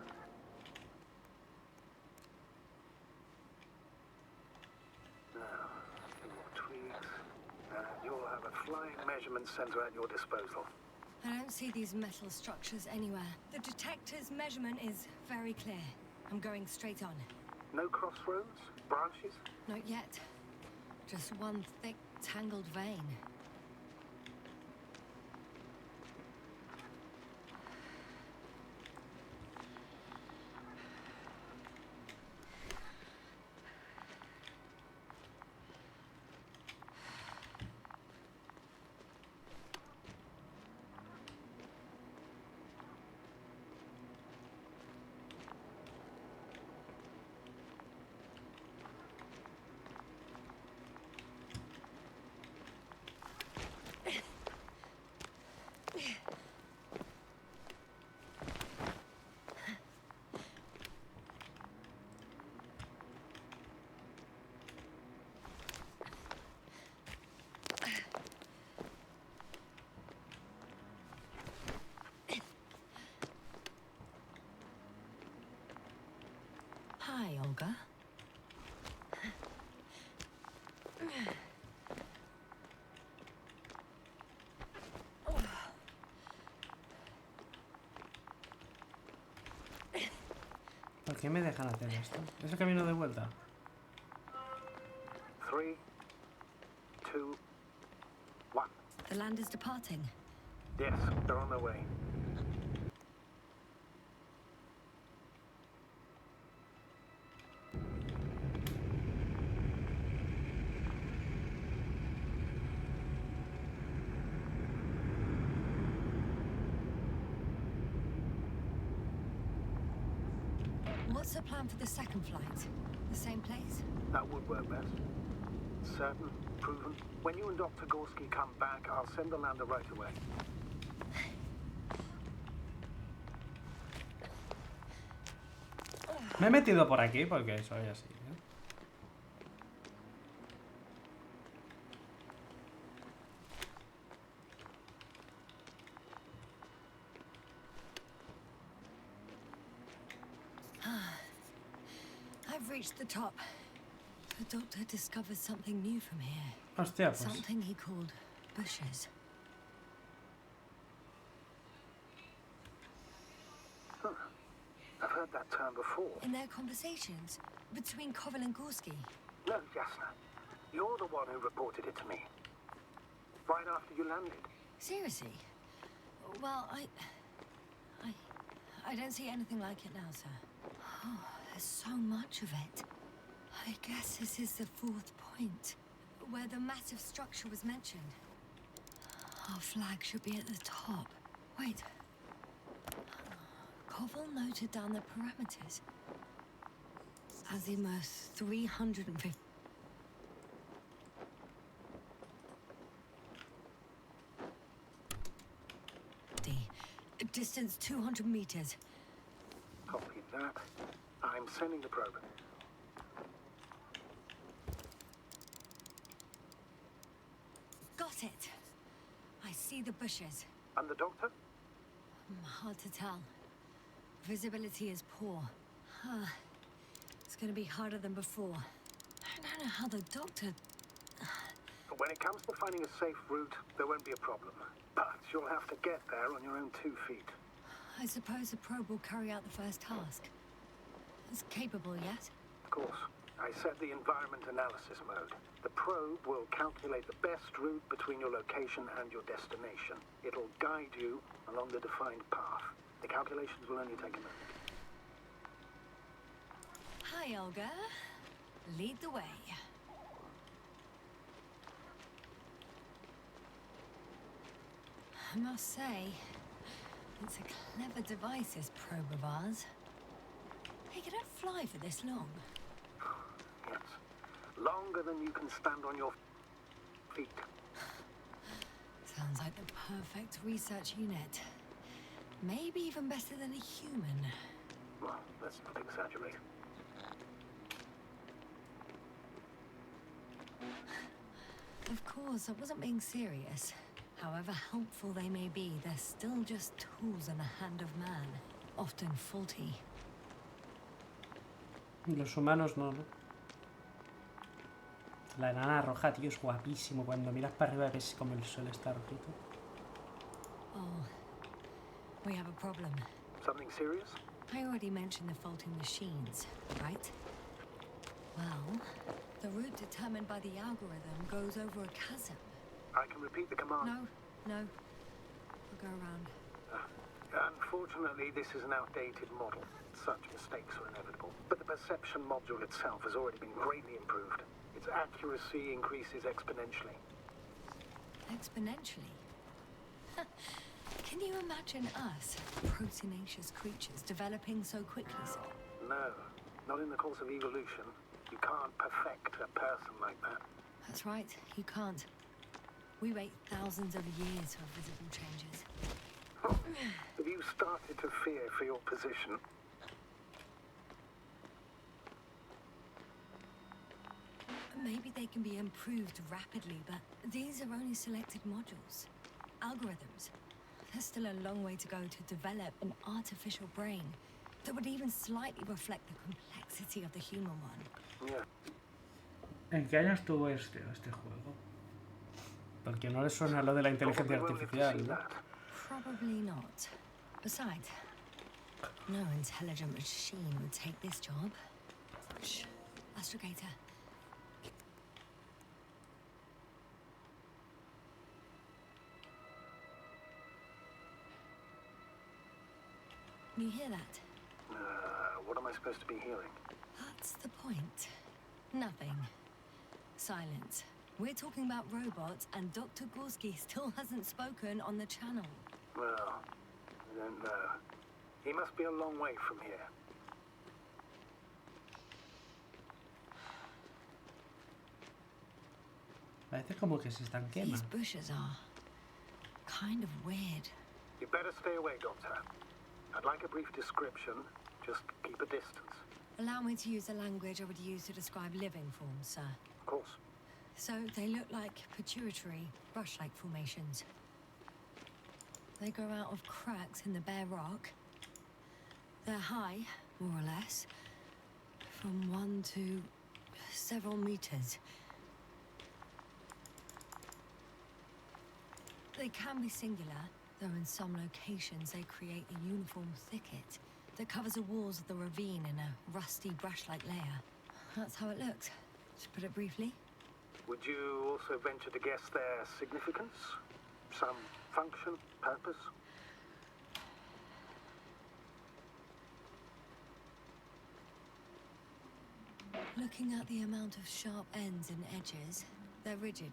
Now, a few more tweaks. And you'll have a flying measurement center at your disposal. I don't see these metal structures anywhere. The detector's measurement is very clear. I'm going straight on. No crossroads? Branches? Not yet. Just one thick, tangled vein. Hi, Olga. ¿Por qué me dejan hacer esto? ¿Es el camino de vuelta? 3, 2, 1. The land is departing. Yes, they're on their way. What's the plan for the second flight? The same place? That would work best. Certain, proven. When you and Dr. Gorski come back, I'll send the lander right away. Me he metido por aquí porque soy así, ¿eh? I've reached the top. The doctor discovered something new from here. Hostia, pues. Something he called bushes. Huh. I've heard that term before. In their conversations between Koval and Gorski. No, Jasna. You're the one who reported it to me. Right after you landed. Seriously? Well, I don't see anything like it now, sir. Oh, there's so much of it. I guess this is the fourth point, where the massive structure was mentioned. Our flag should be at the top. Wait. Koval noted down the parameters. Azimuth 350. Distance 200 meters. Copy that. I'm sending the probe. Got it. I see the bushes. And the doctor? Hard to tell. Visibility is poor. It's gonna be harder than before. I don't know how the doctor... When it comes to finding a safe route, there won't be a problem. But you'll have to get there on your own 2 feet. I suppose the probe will carry out the first task. It's capable yet? Of course. I set the environment analysis mode. The probe will calculate the best route between your location and your destination. It'll guide you along the defined path. The calculations will only take a moment. Hi, Olga. Lead the way. I must say, it's a clever device, this probe of ours. Hey, can it fly for this long? Yes. Longer than you can stand on your feet. Sounds like the perfect research unit. Maybe even better than a human. Well, let's not exaggerate. Of course, I wasn't being serious. However helpful they may be, they're still just tools in the hand of man, often faulty. Los humanos no, ¿no? La enana roja, tío, es guapísimo. Cuando miras para arriba ves como el sol está rojito. Oh, we have a problem. Something serious? I already mentioned the faulty machines, right? Well, the route determined by the algorithm goes over a chasm. I can repeat the command. No. We'll go around. Unfortunately, this is an outdated model. Such mistakes are inevitable. But the perception module itself has already been greatly improved. Its accuracy increases exponentially. Exponentially? Can you imagine us, proteinaceous creatures, developing so quickly, sir? No, not in the course of evolution. You can't perfect a person like that. That's right, you can't. We wait thousands of years for visible changes. Have you started to fear for your position? Maybe they can be improved rapidly, but these are only selected modules. Algorithms. There's still a long way to go to develop an artificial brain that would even slightly reflect the complexity of the human one. Yeah. ¿En qué año estuvo este juego? Porque no le suena lo de la inteligencia artificial, ¿no? Probably not. Besides, no intelligent machine would take this job. Shh. Astrogator. You hear that? What am I supposed to be hearing? That's the point. Nothing. Silence. We're talking about robots, and Dr. Gorski still hasn't spoken on the channel. Well, I don't know. He must be a long way from here. Parece como que se estanquema. These bushes are kind of weird. You better stay away, Doctor. I'd like a brief description. Just keep a distance. Allow me to use the language I would use to describe living forms, sir. Of course. So they look like pituitary, brush-like formations. They grow out of cracks in the bare rock. They're high, more or less, from 1 to several meters. They can be singular, though in some locations they create a uniform thicket that covers the walls of the ravine in a rusty brush-like layer. That's how it looks, to put it briefly. Would you also venture to guess their significance? Some function, purpose? Looking at the amount of sharp ends and edges, they're rigid.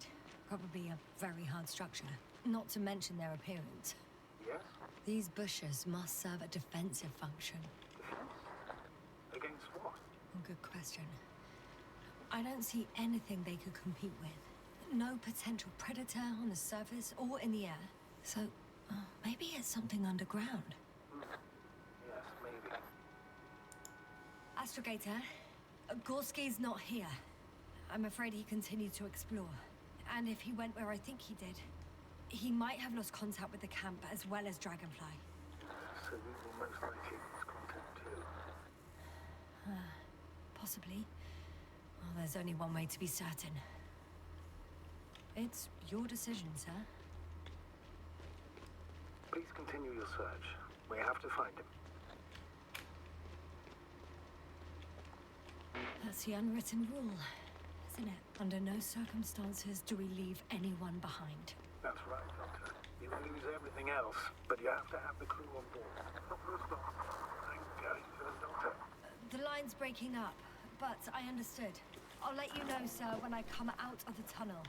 Probably a very hard structure. Not to mention their appearance. Yes? These bushes must serve a defensive function. Defense? Against what? Good question. I don't see anything they could compete with. No potential predator on the surface or in the air. So, maybe it's something underground. Yes, maybe. Astrogator, Gorski's not here. I'm afraid he continued to explore. And if he went where I think he did, he might have lost contact with the camp as well as Dragonfly. So we will most likely lose contact too. Possibly. Well, there's only one way to be certain. It's your decision, sir. Please continue your search. We have to find him. That's the unwritten rule, isn't it? Under no circumstances do we leave anyone behind. That's right, Doctor. You lose everything else, but you have to have the crew on board. Not for a start. I'm going for the Doctor. The line's breaking up, but I understood. I'll let you know, sir, when I come out of the tunnel.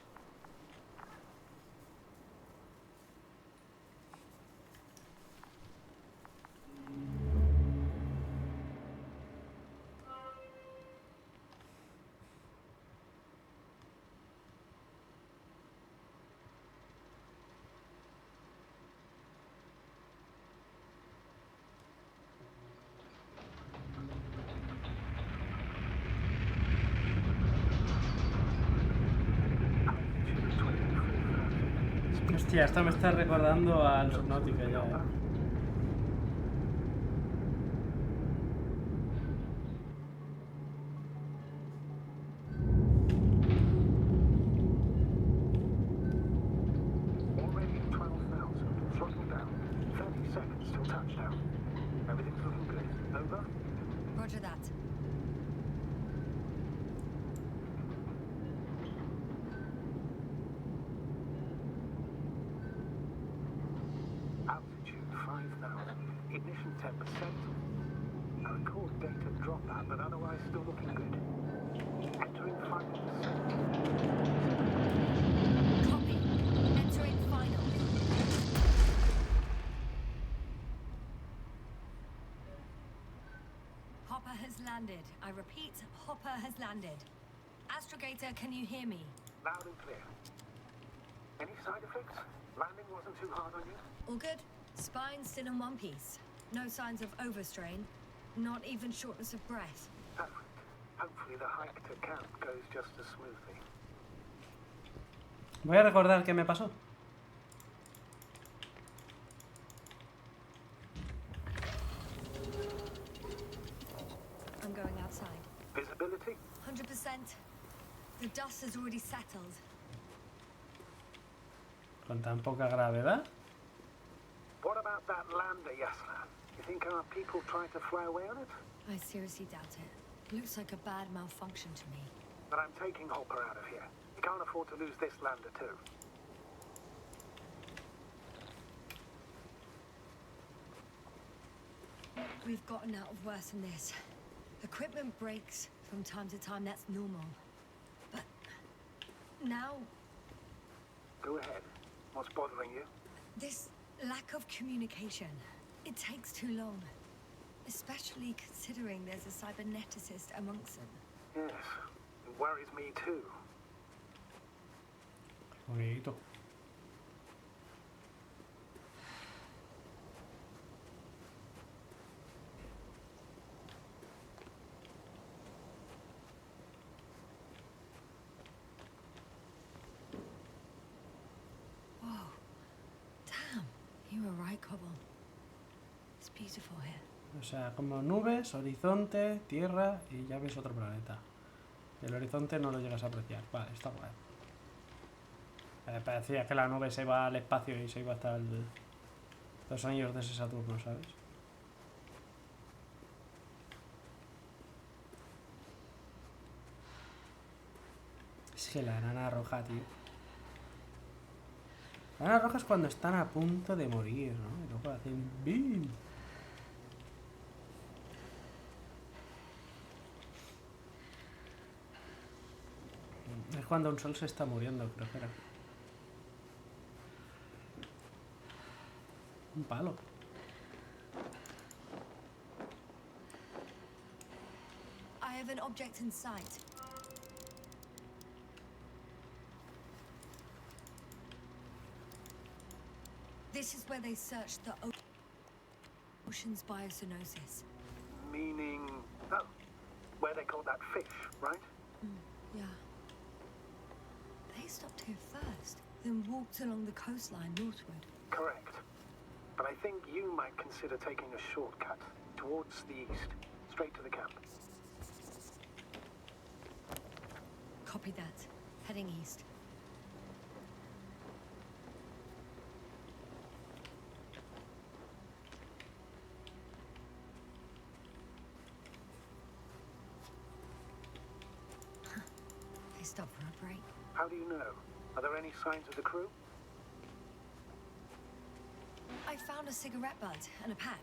Hostia, esto me está recordando al Subnautica ya, ¿eh? Already at 12,000. Throttle down. 30 seconds till touchdown. Everything's looking good. Over? Roger that. Altitude 5,000. Ignition 10%. I record data dropout, but otherwise still looking good. Entering final descent. Copy. Entering final. Hopper has landed. I repeat, Hopper has landed. Astrogator, can you hear me? Loud and clear. Any side effects? Landing wasn't too hard on you? All good. Spine still in one piece. No signs of overstrain. Not even shortness of breath. Perfect. Hopefully the hike to camp goes just as smoothly. Voy a recordar qué me pasó. I'm going outside. Visibility? 100%. The dust has already settled. Con tan poca gravedad. What about that lander, Yasna? You think our people tried to fly away on it? I seriously doubt it. Looks like a bad malfunction to me. But I'm taking Hopper out of here. We can't afford to lose this lander too. We've gotten out of worse than this. Equipment breaks from time to time, that's normal. But now, Go ahead. What's bothering you? this lack of communication, it takes too long. Especially considering there's a cyberneticist amongst them. Yes. It worries me too. Bonito. Whoa. Damn. You were right, Cobble. It's beautiful here. O sea, como nubes, horizonte, tierra y ya ves otro planeta. El horizonte no lo llegas a apreciar. Vale, está guay. Parecía que la nube se iba al espacio y se iba hasta los anillos de ese Saturno, ¿sabes? Es que la enana roja, tío. La enana roja es cuando están a punto de morir, ¿no? Y luego hacen ¡bim! Es cuando un sol se está muriendo, creo que era. Un palo. I have an object in sight. This is where they searched the ocean's biocenosis. Meaning, oh, where they caught that fish, right? Yeah. They stopped here first, then walked along the coastline northward. Correct. But I think you might consider taking a shortcut towards the east, straight to the camp. Copy that. Heading east. They stopped for a break. How do you know? Are there any signs of the crew? I found a cigarette butt and a pack.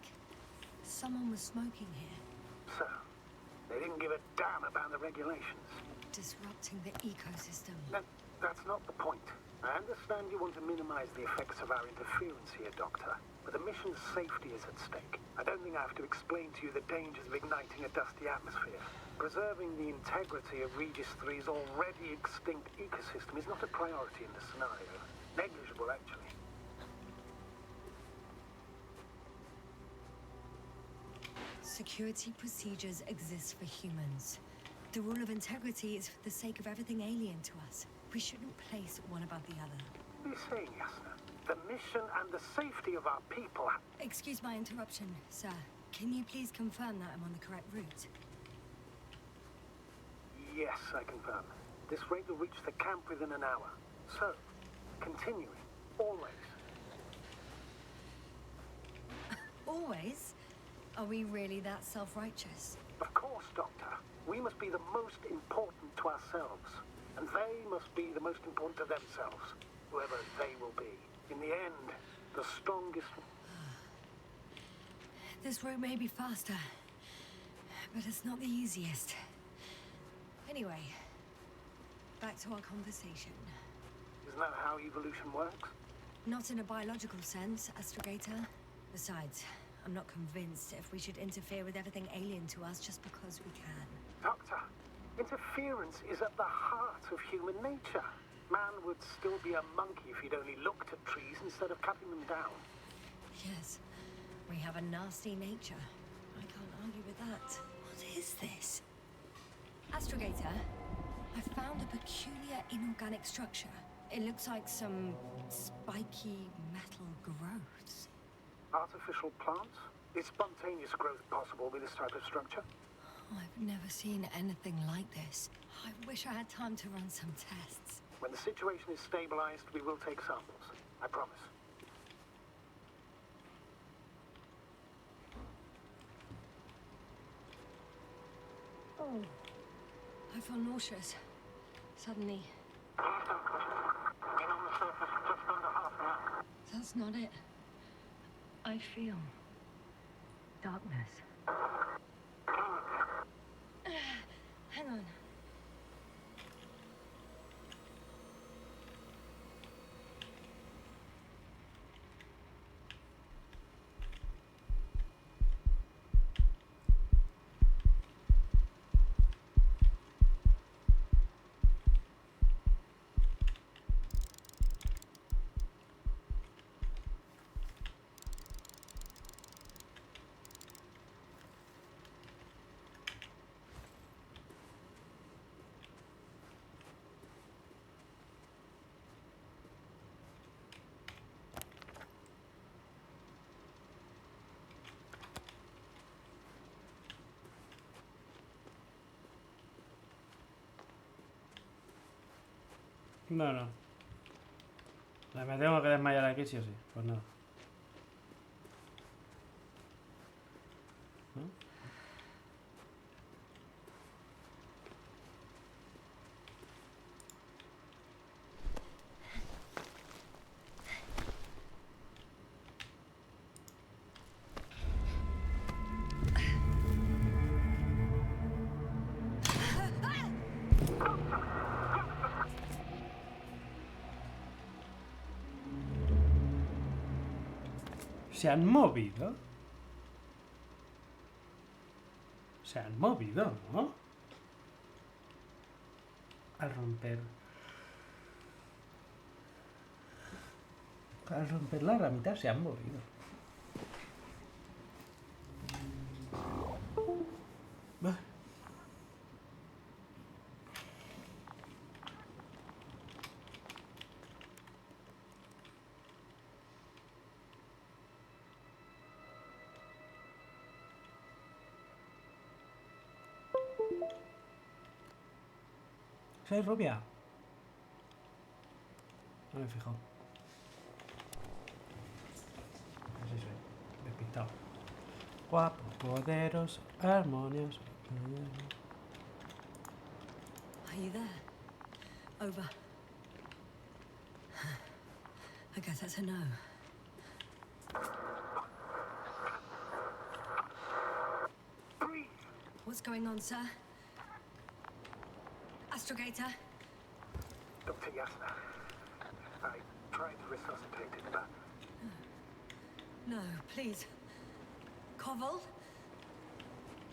Someone was smoking here, So, they didn't give a damn about the regulations. disrupting the ecosystem. That's not the point. I understand you want to minimize the effects of our interference here, Doctor, but the mission's safety is at stake. I don't think I have to explain to you the dangers of igniting a dusty atmosphere. Preserving the integrity of Regis 3's already extinct ecosystem is not a priority in this scenario. Negligible, actually. Security procedures exist for humans. The rule of integrity is for the sake of everything alien to us. We shouldn't place one above the other. What are you saying, Yasna? The mission and the safety of our people. Excuse my interruption, sir. Can you please confirm that I'm on the correct route? Yes, I confirm. This rate will reach the camp within an hour. So, continuing, always. Always? Are we really that self-righteous? Of course, Doctor. We must be the most important to ourselves. And they must be the most important to themselves. Whoever they will be. In the end, the strongest... This route may be faster, but it's not the easiest. Anyway, back to our conversation. Isn't that how evolution works? Not in a biological sense, Astrogator. Besides, I'm not convinced if we should interfere with everything alien to us just because we can. Doctor, interference is at the heart of human nature. Man would still be a monkey if he'd only looked at trees instead of cutting them down. Yes, we have a nasty nature. I can't argue with that. What is this? Astrogator, I found a peculiar inorganic structure. It looks like some spiky metal growths. Artificial plants? Is spontaneous growth possible with this type of structure? I've never seen anything like this. I wish I had time to run some tests. When the situation is stabilized, we will take samples. I promise. Oh. I feel nauseous. Suddenly. Been on the surface just under half an hour. That's not it. I feel darkness. Hang on. No, no. Me tengo que desmayar aquí, sí o sí. Pues nada. ¿No? Se han movido. Se han movido, ¿no? Al romper. Al romperla a la mitad se han movido. Bah. ¿Soy rubia? No me he fijado. Así soy. Despistado. Guapo, poderoso, armonioso. Are you there? Over. I guess that's a no. What's going on, sir? Astrogator? Dr. Yasna. I tried to resuscitate it, but No, please. Koval?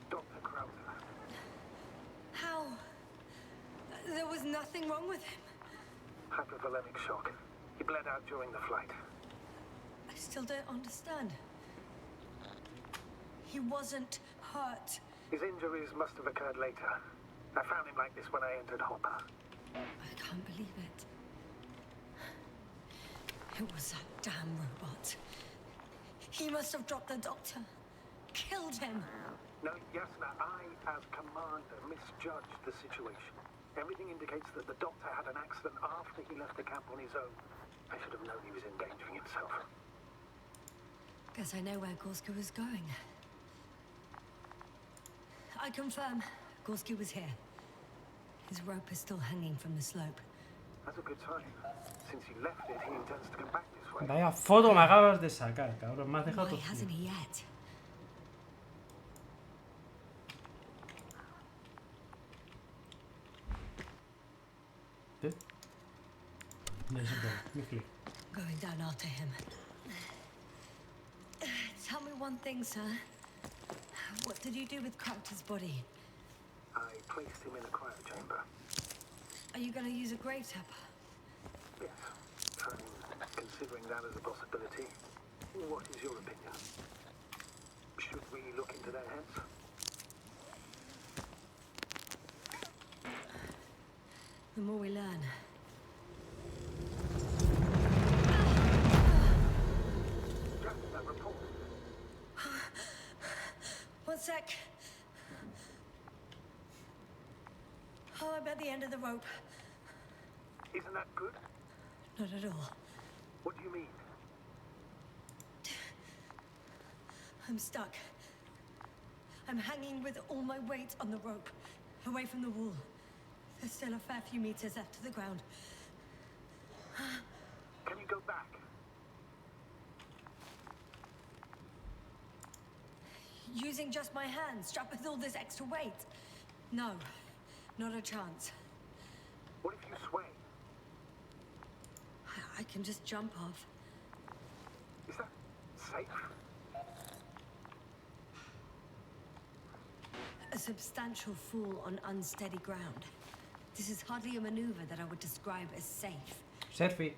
Dr. Krauser. How? There was nothing wrong with him. Hypovolemic shock. He bled out during the flight. I still don't understand. He wasn't hurt. His injuries must have occurred later. I found him like this when I entered Hopper. I can't believe it. It was that damn robot. He must have dropped the doctor. Killed him. No, Yasna, I, as commander, misjudged the situation. Everything indicates that the doctor had an accident after he left the camp on his own. I should have known he was endangering himself. Guess I know where Gorski was going. I confirm, Gorski was here. His rope is still hanging from the slope. That's a good sign. Since he left it, he intends to come back this way. Vaya foto me acabas de sacar, cabrón. Me has dejado Why todo. hasn't he yet? ¿Eh? No sé qué. Me clic. Going down after him. Tell me one thing, sir. What did you do with Crafter's body? I placed him in a cryo chamber. Are you going to use a grave tapper? Yes. I'm considering that as a possibility. What is your opinion? Should we look into their heads? The more we learn. Just that report. One sec. Oh, I'm at the end of the rope. Isn't that good? Not at all. What do you mean? I'm stuck. I'm hanging with all my weight on the rope, away from the wall. There's still a fair few meters left to the ground. Can you go back? Using just my hands, strapped with all this extra weight? No, not a chance. What if you sway? I can just jump off. Is that safe? A substantial fall on unsteady ground. This is hardly a maneuver that I would describe as safe. Selfie.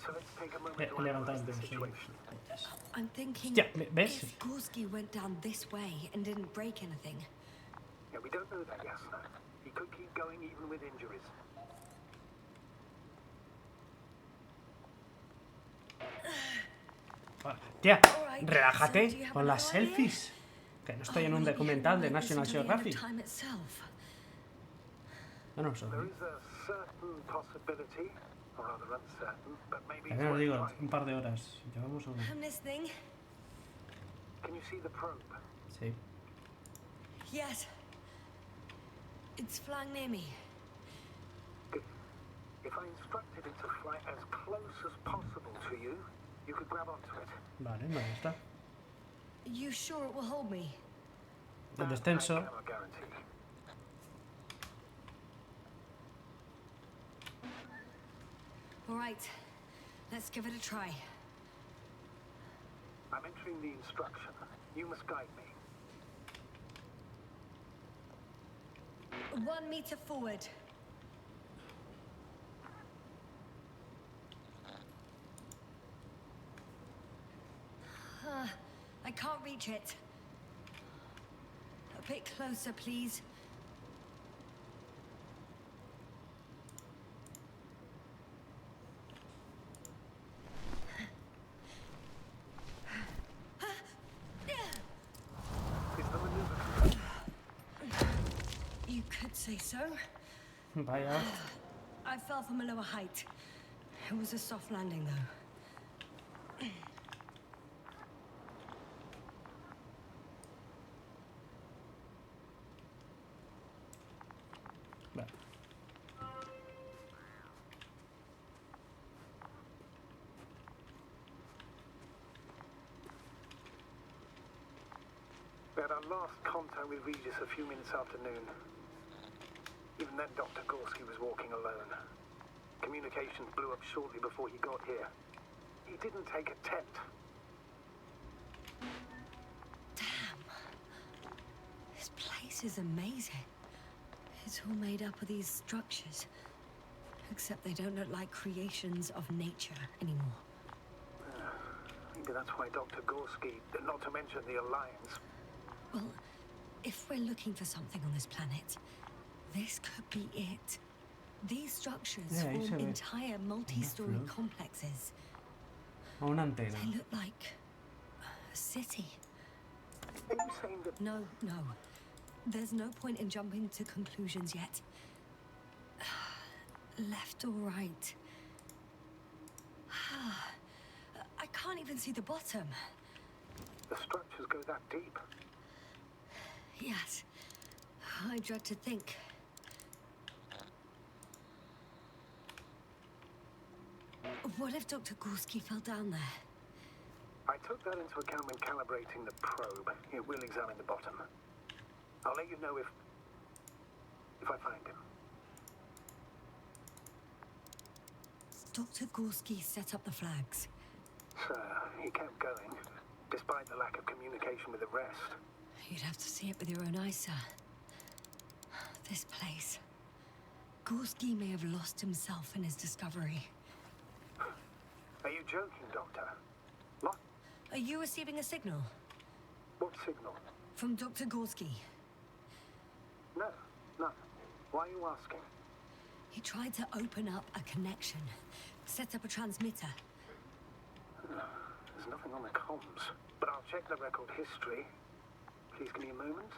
So let's take a moment to Levantando analyze the un situation. I'm thinking Hostia, ¿ves? if Gorski went down this way and didn't break anything. Yeah, we don't know that, Yasna. He could keep going even with injuries. Tía, relájate con las selfies. Que no estoy en un documental de National Geographic. Ah, no sé. There is a certain possibility, or rather uncertain, but maybe Ya it's os worth digo, trying. un par de horas. Llevamos una. I'm listening. Can you see the probe? Sí. Yes. It's flying near me. Good. If I instructed it to fly as close as possible to you, you could grab onto it. Vale, ahí está. You sure it will hold me? El That descenso. I cannot guarantee. All right. Let's give it a try. I'm entering the instruction. You must guide me. 1 meter forward. I can't reach it. A bit closer, please. Is the maneuver complete? You could say so. Vaya. I fell from a lower height. It was a soft landing, though. Vale. We had our last contact with Regis a few minutes after noon. Even then, Dr. Gorski was walking alone. Communications blew up shortly before he got here. He didn't take a tent. Damn. This place is amazing. It's all made up of these structures. Except they don't look like creations of nature anymore. Maybe that's why Dr. Gorski, not to mention the Alliance. Well, if we're looking for something on this planet, this could be it. These structures Yeah, form se ve. entire multi-story Una flor. complexes. O una antena. They look like a city. Are you saying that No, no. There's no point in jumping to conclusions yet. Left or right? I can't even see the bottom. the structures go that deep? Yes. I dread to think. What if Dr. Gorski fell down there? I took that into account when calibrating the probe. It will examine the bottom. I'll let you know if I find him. Dr. Gorski set up the flags. Sir, he kept going, despite the lack of communication with the rest. You'd have to see it with your own eyes, sir. This place. Gorski may have lost himself in his discovery. Are you joking, Doctor? What? Are you receiving a signal? What signal? From Dr. Gorski. No, no. Why are you asking? He tried to open up a connection. Set up a transmitter. There's nothing on the comms, but I'll check the record history. Please give me a moment.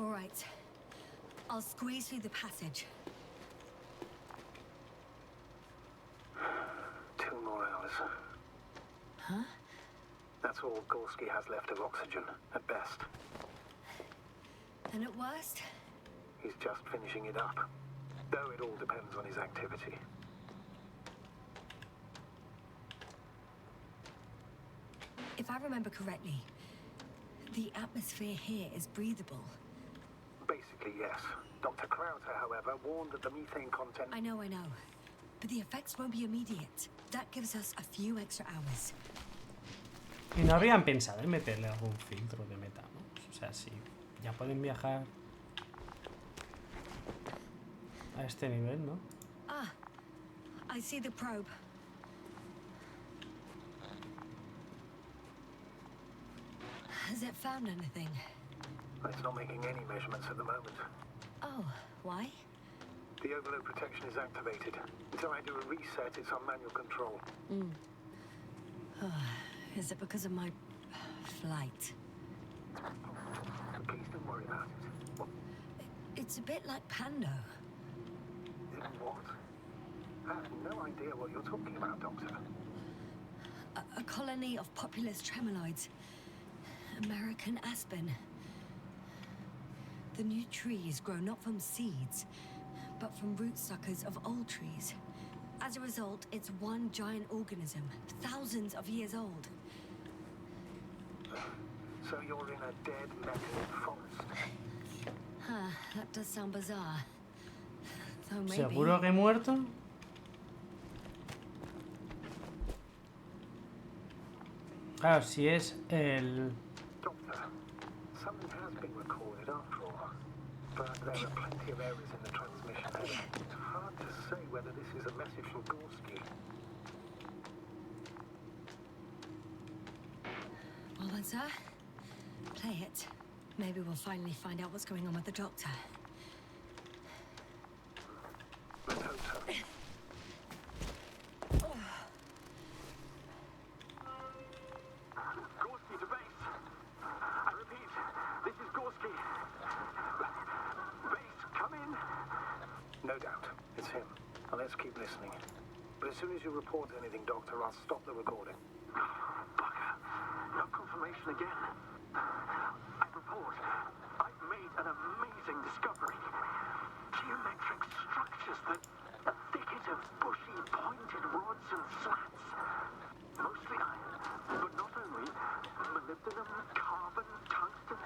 All right. I'll squeeze through the passage. 2 more hours. Huh? That's all Gorski has left of oxygen, at best. And at worst? He's just finishing it up. Though it all depends on his activity. If I remember correctly, the atmosphere here is breathable. Basically, yes. Dr. Krauter, however, warned that the methane content... I know. But the effects won't be immediate. That gives us a few extra hours. Y no habrían pensado en meterle algún filtro de metano. O sea, si ya pueden viajar a este nivel, ¿no? Ah, I see the probe. Has it found anything? It's not making any measurements at the moment. Oh, why? The overload protection is activated. Until I do a reset, it's on manual control. Is it because of my flight? Please don't worry about it. What? It's a bit like Pando. What? I have no idea what you're talking about, Doctor. A colony of populous tremoloids. American aspen. The new trees grow not from seeds, but from rootsuckers of old trees. As a result, it's one giant organism, thousands of years old. So you're in a dead metal forest. Huh, that does sound bizarre. So maybe... ¿Seguro que he muerto? Claro, si es el... Doctor, something has been recorded after all. But there are plenty of errors in the transmission. It's hard to say whether this is a message from Gorski. Well then, sir, play it. Maybe we'll finally find out what's going on with the doctor. Let's hope so. Gorski to base. I repeat, this is Gorski. Base, come in. No doubt, it's him. Now let's keep listening. But as soon as you report anything, Doctor, I'll stop the recording. Bugger. No confirmation again. I report. I've made an amazing discovery. Geometric structures that a thicket of bushy, pointed rods and slats. Mostly iron, but not only. Molybdenum, carbon, tungsten.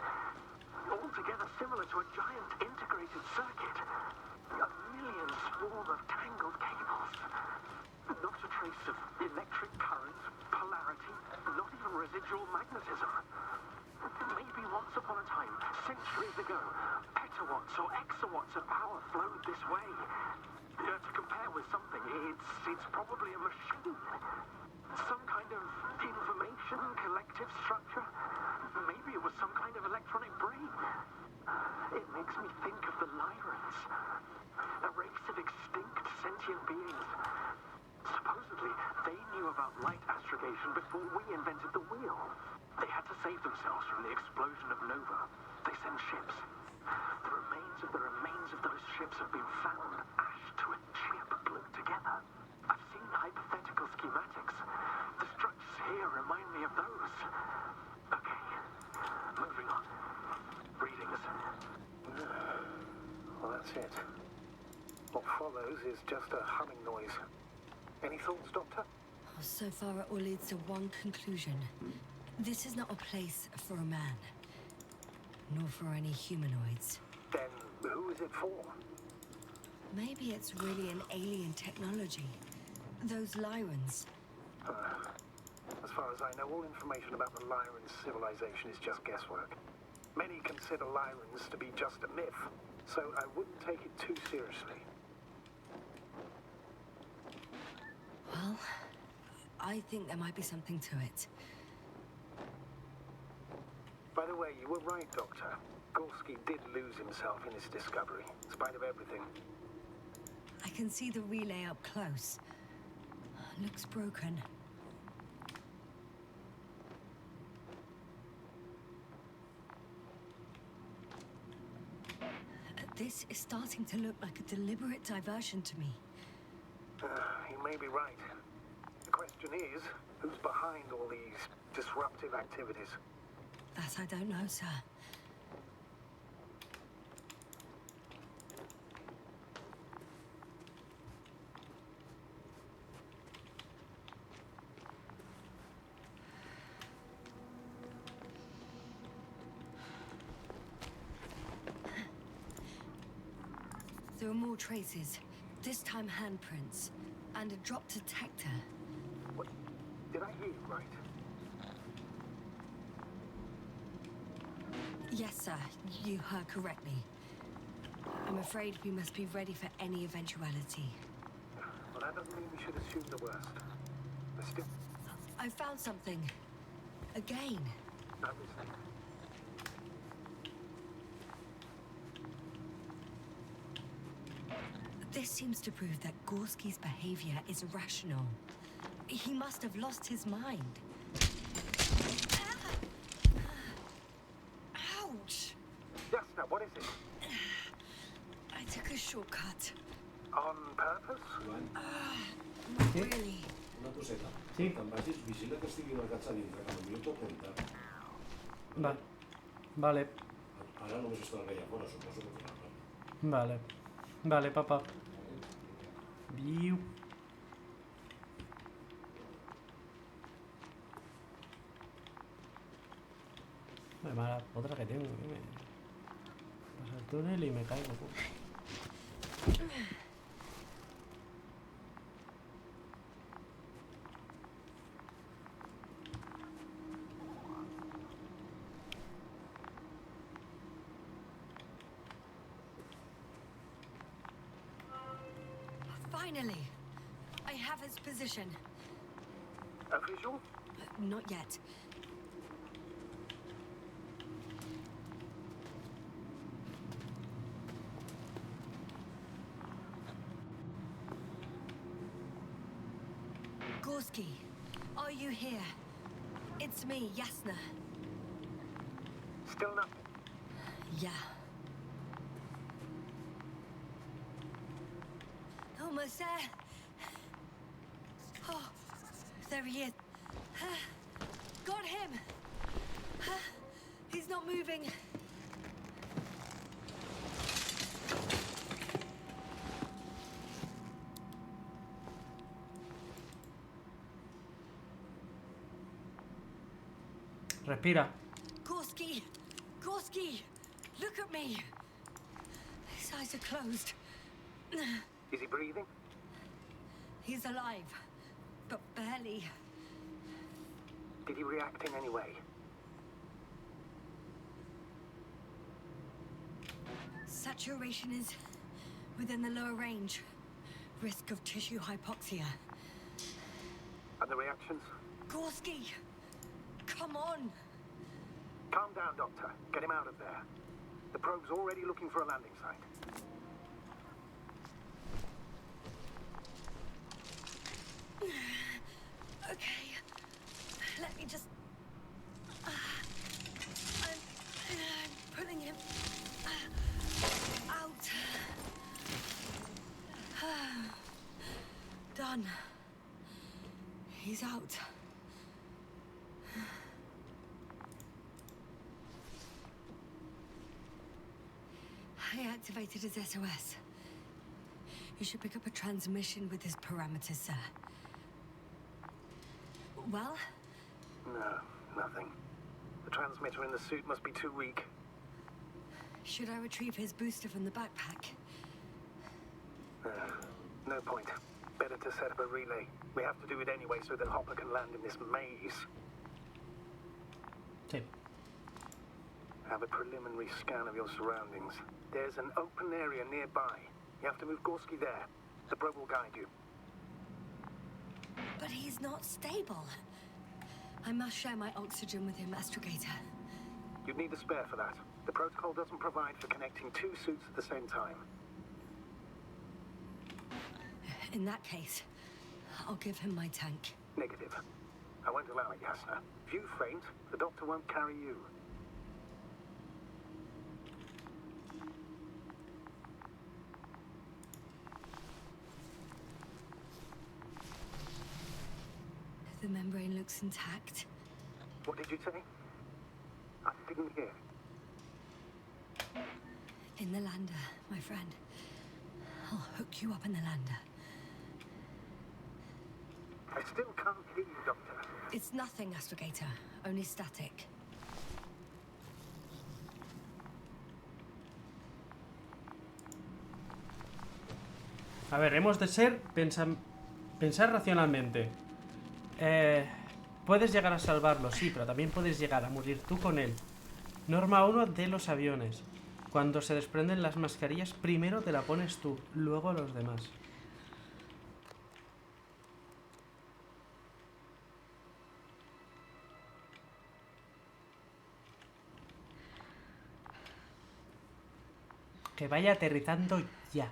Altogether similar to a giant integrated circuit. A million swarm of tangled cables. Not a trace of electric current, polarity, not even residual magnetism. Maybe once upon a time, centuries ago, petawatts or exawatts of power flowed this way. To compare with something, it's probably a machine. Some kind of information collective structure. Maybe it was some kind of electronic brain. It makes me think of the Lyrans. A race of extinct sentient beings. Supposedly, they knew about light astrogation before we invented the wheel. They had to save themselves from the explosion of Nova. They sent ships. The remains of those ships have been found, ashed to a chip glued together. I've seen hypothetical schematics. The structures here remind me of those. Okay, moving on. Readings. Well, that's it. What follows is just a humming noise. Any thoughts, Doctor? So far, it all leads to one conclusion. This is not a place for a man, nor for any humanoids. Then who is it for? Maybe it's really an alien technology. Those Lyrans. As far as I know, all information about the Lyran civilization is just guesswork. Many consider Lyrans to be just a myth, so I wouldn't take it too seriously. Well, I think there might be something to it. By the way, you were right, Doctor. Gorski did lose himself in his discovery, in spite of everything. I can see the relay up close. Looks broken. This is starting to look like a deliberate diversion to me. You may be right. The question is, who's behind all these disruptive activities? That I don't know, sir. There are more traces, this time handprints, and a drop detector. What? Did I hear you right? Yes, sir, you heard correctly. I'm afraid we must be ready for any eventuality. Well, that doesn't mean we should assume the worst. But still, I found something. Again. not listening. This seems to prove that Gorski's behavior is rational. He must have lost his mind. Ouch! Jasna, what is it? I took a shortcut. On purpose? Not really. Una coseta. Sí. Te'n vagis, vigila que estigui la catxa dintre, que potser pot entrar. Vale. Ara només estarà allà fora, suposo que tornarà. Vale. Vale, papá. Viu. Vale, mala otra que tengo. Pasa el túnel y me caigo. Finally, I have his position. A visual? Not yet. Gorski, are you here? It's me, Jasna. Still nothing. Yeah. Almost there. Oh, there he is. Got him. He's not moving. Respira. Gorski! Gorski! Look at me! His eyes are closed. Is he breathing? He's alive, but barely. Did he react in any way? Saturation is within the lower range. Risk of tissue hypoxia. And the reactions? Gorski! Come on! Calm down, Doctor. Get him out of there. The probe's already looking for a landing site. Okay. Let me just... I'm pulling him out. Done. He's out. I activated his SOS. You should pick up a transmission with his parameters, sir. Well? No, nothing. The transmitter in the suit must be too weak. Should I retrieve his booster from the backpack? No point. Better to set up a relay. We have to do it anyway so that Hopper can land in this maze. Sí. Have a preliminary scan of your surroundings. There's an open area nearby. You have to move Gorski there. The probe will guide you. But he's not stable. I must share my oxygen with him, Astrogator. You'd need a spare for that. The protocol doesn't provide for connecting two suits at the same time. In that case, I'll give him my tank. Negative. I won't allow it, Jasna. If you faint, the doctor won't carry you. The membrane looks intact. What did you say? I didn't hear. In the lander, my friend. I'll hook you up in the lander. I still can't hear you, Doctor. It's nothing, Astrogator. Only static. A ver, hemos de ser... Pensar racionalmente. Puedes llegar a salvarlo, sí, pero también puedes llegar a morir tú con él. Norma 1 de los aviones. Cuando se desprenden las mascarillas, primero te la pones tú, luego los demás. Que vaya aterrizando ya.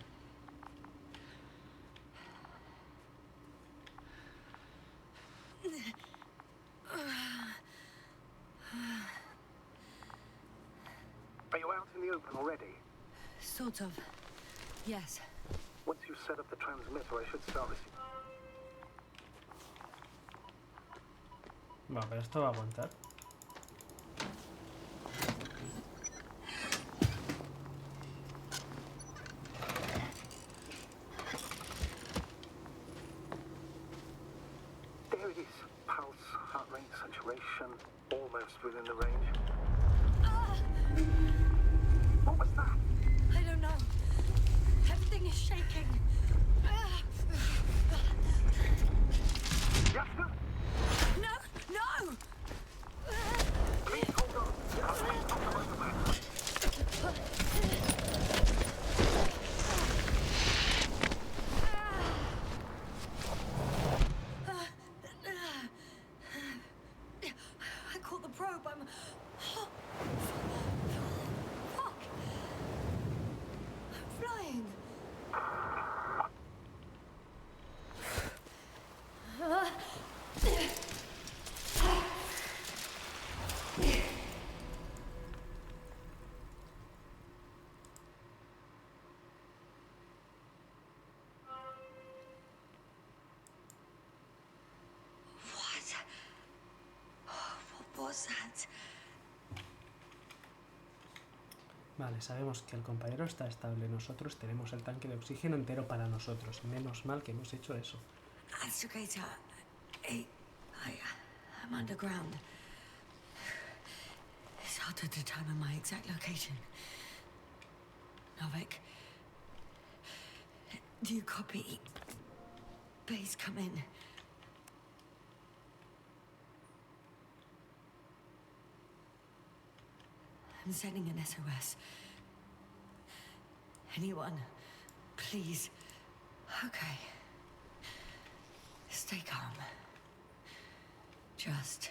So out in the open already? Sort of. Yes. Once you set up the transmitter, I should start receiving. Va, pero esto va a aguantar. There it is. Pulse, heart rate, saturation, almost within the range. What was that? I don't know. Everything is shaking. Jasper? No! No! Please hold on. Please stop the motorbike. I caught the probe. I'm... Fuck. I'm flying. What was that? Vale, sabemos que el compañero está estable. Nosotros tenemos el tanque de oxígeno entero para nosotros. Menos mal que hemos hecho eso. Astrogator, I'm underground. It's hard to determine my exact location. Novik, do you copy? Base, come in. I'm sending an SOS. Anyone, please. Okay. Stay calm. Just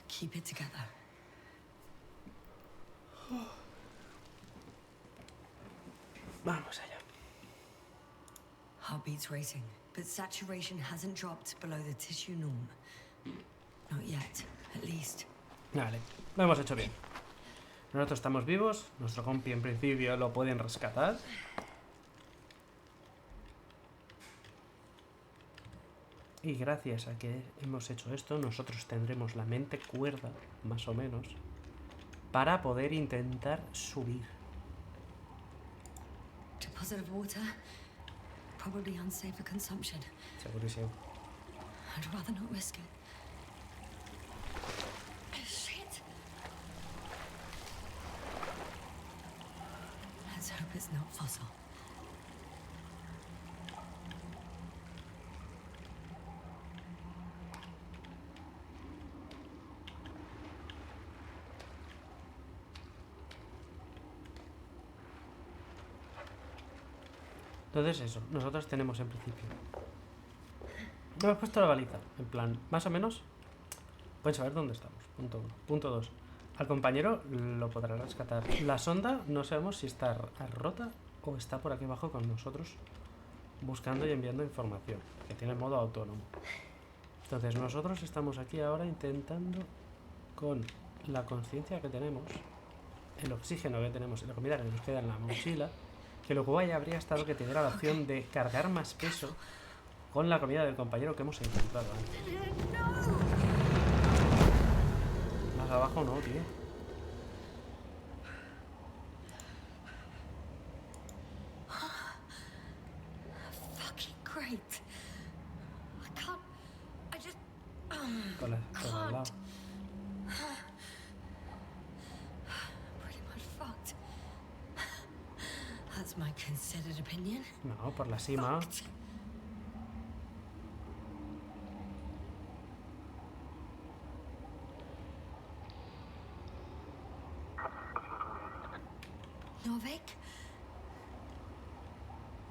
keep it together. Vamos allá. Heartbeat's racing, but saturation hasn't dropped below the tissue norm. Not yet, at least. Vale, lo hemos hecho bien. Nosotros estamos vivos. Nuestro compi en principio lo pueden rescatar. Y gracias a que hemos hecho esto, nosotros tendremos la mente cuerda, más o menos, para poder intentar subir. Deposit of water, probably unsafe for consumption. Segurísimo. I'd rather not risk it. Shit! Let's hope it's not fossil. Entonces eso, nosotros tenemos en principio. No hemos puesto la baliza, en plan, más o menos, pueden saber dónde estamos. Punto 1. Punto 2. Al compañero lo podrá rescatar. La sonda no sabemos si está rota o está por aquí abajo con nosotros, buscando y enviando información, que tiene modo autónomo. Entonces nosotros estamos aquí ahora intentando, con la conciencia que tenemos, el oxígeno que tenemos y la comida que nos queda en la mochila, que lo guay habría estado que te diera la opción de cargar más peso con la comida del compañero que hemos encontrado antes. Más abajo no, tío. Fucking great. I can't. I just. Por al lado. Pretty much fucked. That's my considered opinion. No, por la cima. Fucked. Novik?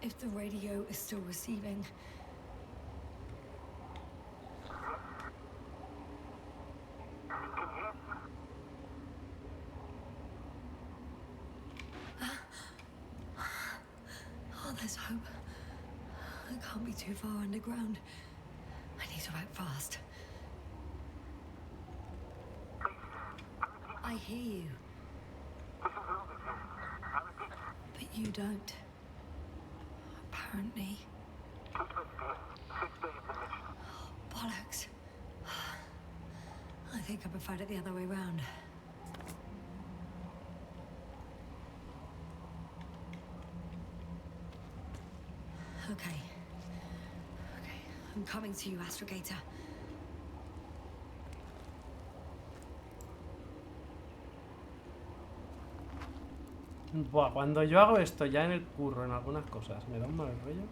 If the radio is still receiving. Oh, there's hope. I can't be too far underground. I need to act fast. I I hear you. This is Elvis. I repeat, But you don't. Apparently. 2:20 p.m. 6 days of mission. Bollocks. I think I preferred it the other way round. Okay. I'm coming to you, Astrogator. Buah, cuando yo hago esto ya en el curro, en algunas cosas, me da un mal rollo.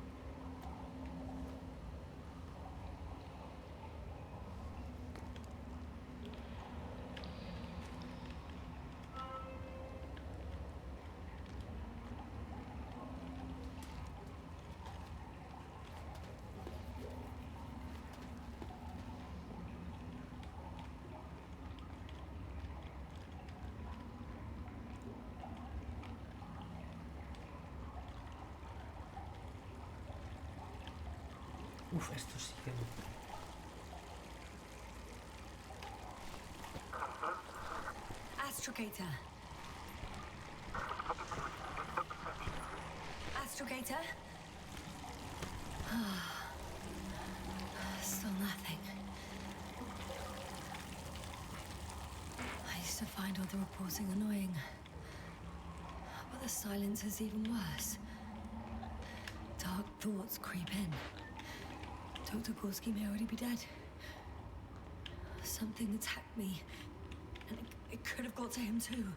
Uf, esto sí que... Astrogator. Astrogator? Still nothing. I used to find all the reporting annoying. But the silence is even worse. Dark thoughts creep in. Dr. Gorski may already be dead. Something attacked me. And it could have got to him too.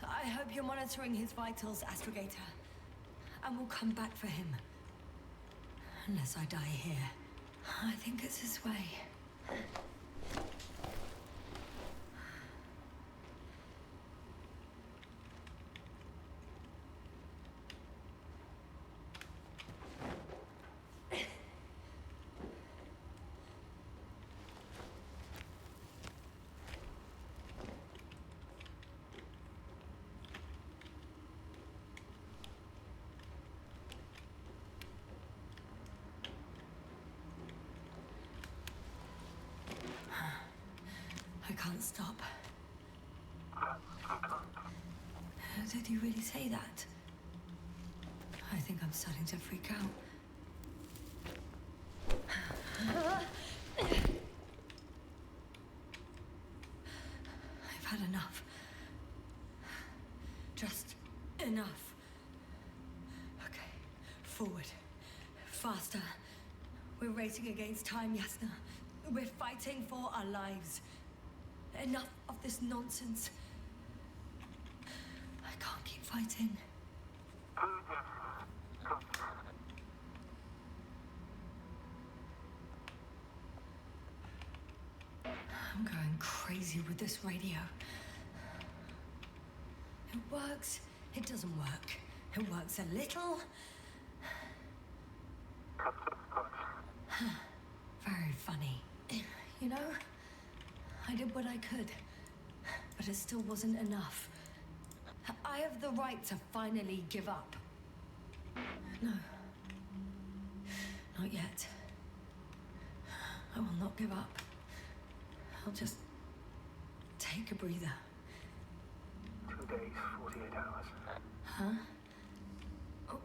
I hope you're monitoring his vitals, Astrogator. And we'll come back for him. Unless I die here. I think it's his way. I can't stop. Did you really say that? I think I'm starting to freak out. I've had enough. Just enough. Okay, forward. Faster. We're racing against time, Yasna. We're fighting for our lives. Enough of this nonsense. I can't keep fighting. I'm going crazy with this radio. It works. It doesn't work. It works a little. Very funny. You know, I did what I could, but it still wasn't enough. I have the right to finally give up. No. Not yet. I will not give up. I'll just take a breather. 2 days, 48 hours. Huh?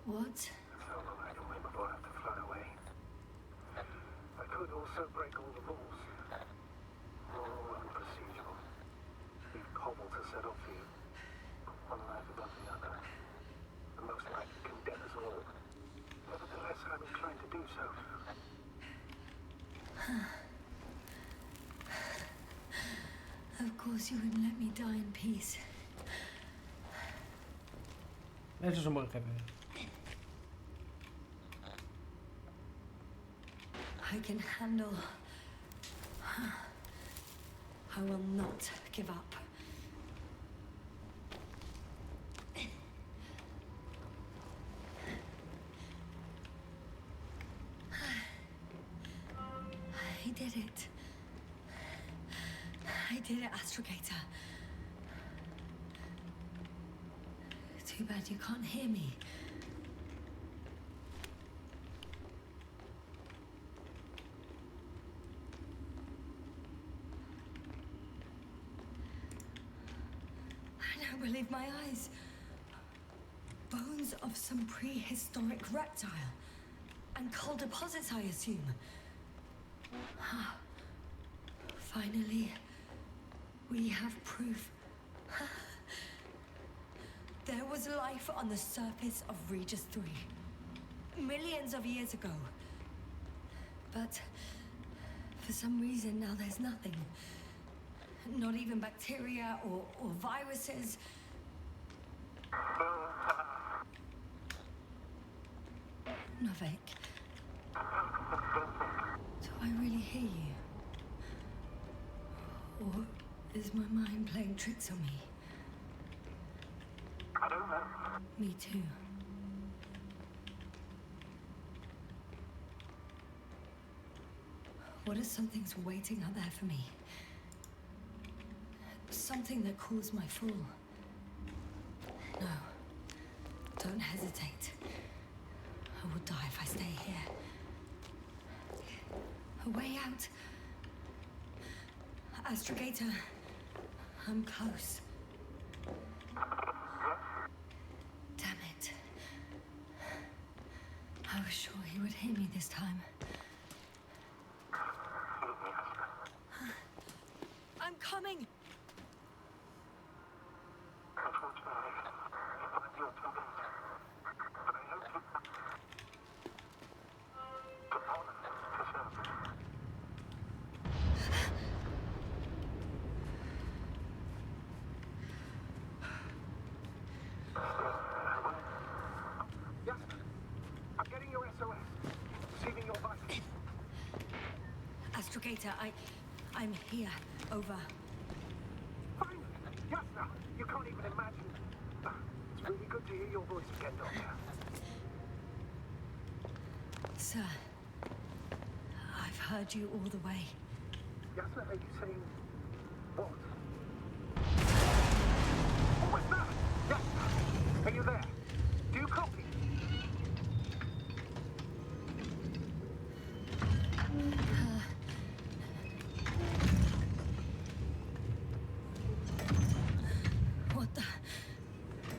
What? So long I can wait before I have to fly away. I could also break all the rules. All unprocedural. Leave cobble to set up for you. One life above the other. The most likely condemn us all. Nevertheless, I'm inclined to do so. Of course you wouldn't let me die in peace. Eso es un buen jefe. I can handle. I will not give up. I did it. I did it, Astrogator. Too bad you can't hear me. I don't believe my eyes. Bones of some prehistoric reptile. And coal deposits, I assume. Ah. Finally, we have proof. There was life on the surface of Regis 3. Millions of years ago. But for some reason now there's nothing. Not even bacteria or viruses. Novik. Do I really hear you? Or is my mind playing tricks on me? I don't know. Me too. What if something's waiting out there for me? Something that cools my fall. No. Don't hesitate. I will die if I stay here. A way out. Astrogator. I'm close. Damn it. I was sure he would hear me this time. I'm coming! Yes, I'm getting your SOS. Receiving your vitals. Astrogator, I'm here. Over. Fine. Yes, sir. You can't even imagine. It's really good to hear your voice again, Doctor. Sir, I've heard you all the way. Yes, sir. Are you saying what? What was that? Yes, sir. Are you there? Do you copy?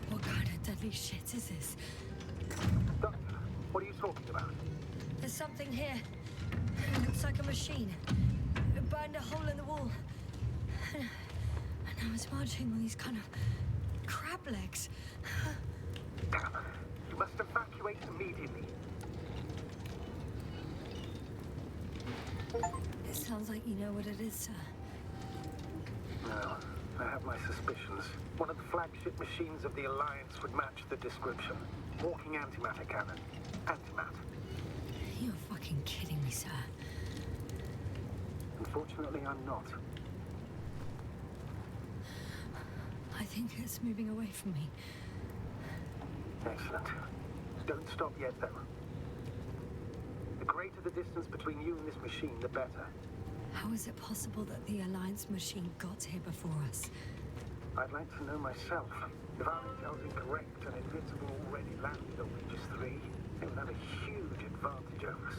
What kind of deadly shit is this? Doctor, what are you talking about? There's something here. It looks like a machine. It burned a hole in the wall. And now it's marching on these kind of crab legs. You must evacuate immediately. It sounds like you know what it is, sir. No, I have my suspicions. One of the flagship machines of the Alliance would match the description. Walking antimatter cannon. Antimat. You're fucking kidding me, sir. Unfortunately, I'm not. I think it's moving away from me. Excellent. Don't stop yet, though. The greater the distance between you and this machine, the better. How is it possible that the Alliance machine got here before us? I'd like to know myself. If our intel's incorrect and Invincible already landed on Regis 3, they would have a huge advantage over us.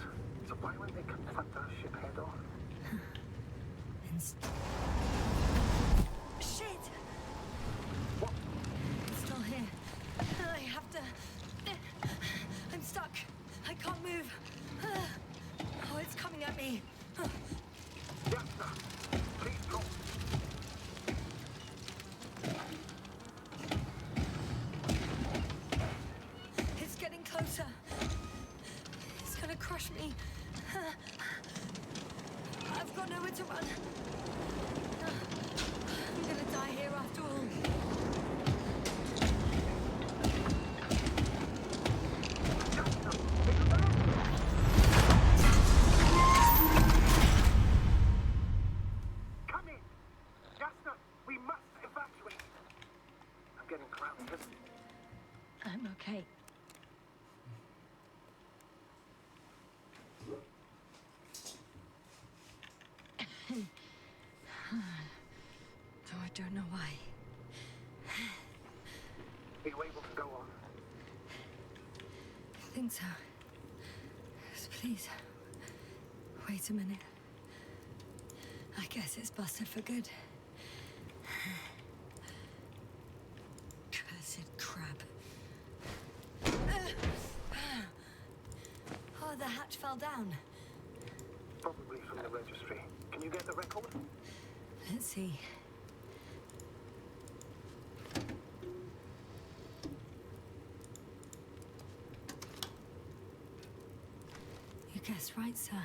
So why won't they confront our ship head on? Shit! What? It's still here. I have to... I'm stuck. I can't move. Oh, it's coming at me. Yes, sir. Please drop. It's getting closer. It's gonna crush me. I've got nowhere to run. I'm gonna die here after all. Come in. Jasper, we must evacuate. I'm getting crowded. I'm okay. Though I don't know why. Are you able to go on? I think so. Just please. Wait a minute. I guess it's busted for good. hatch fell down. Probably from the registry. Can you get the record? Let's see. You guessed right, sir.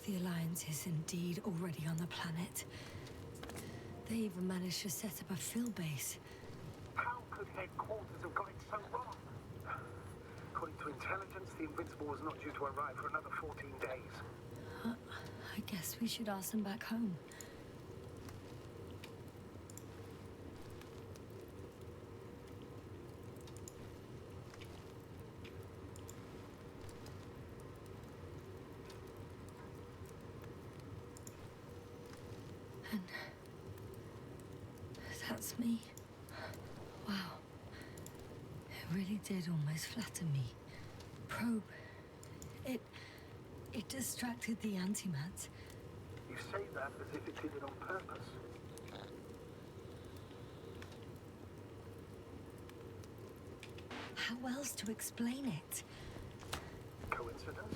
The Alliance is indeed already on the planet. They even managed to set up a field base. How could headquarters have got it so wrong? According to intelligence, the Invincible was not due to arrive for another 14 days. I guess we should ask them back home. And that's me. Wow. It really did almost flatten me. Probe. It distracted the antimat. You say that as if it did it on purpose. How else to explain it? Coincidence?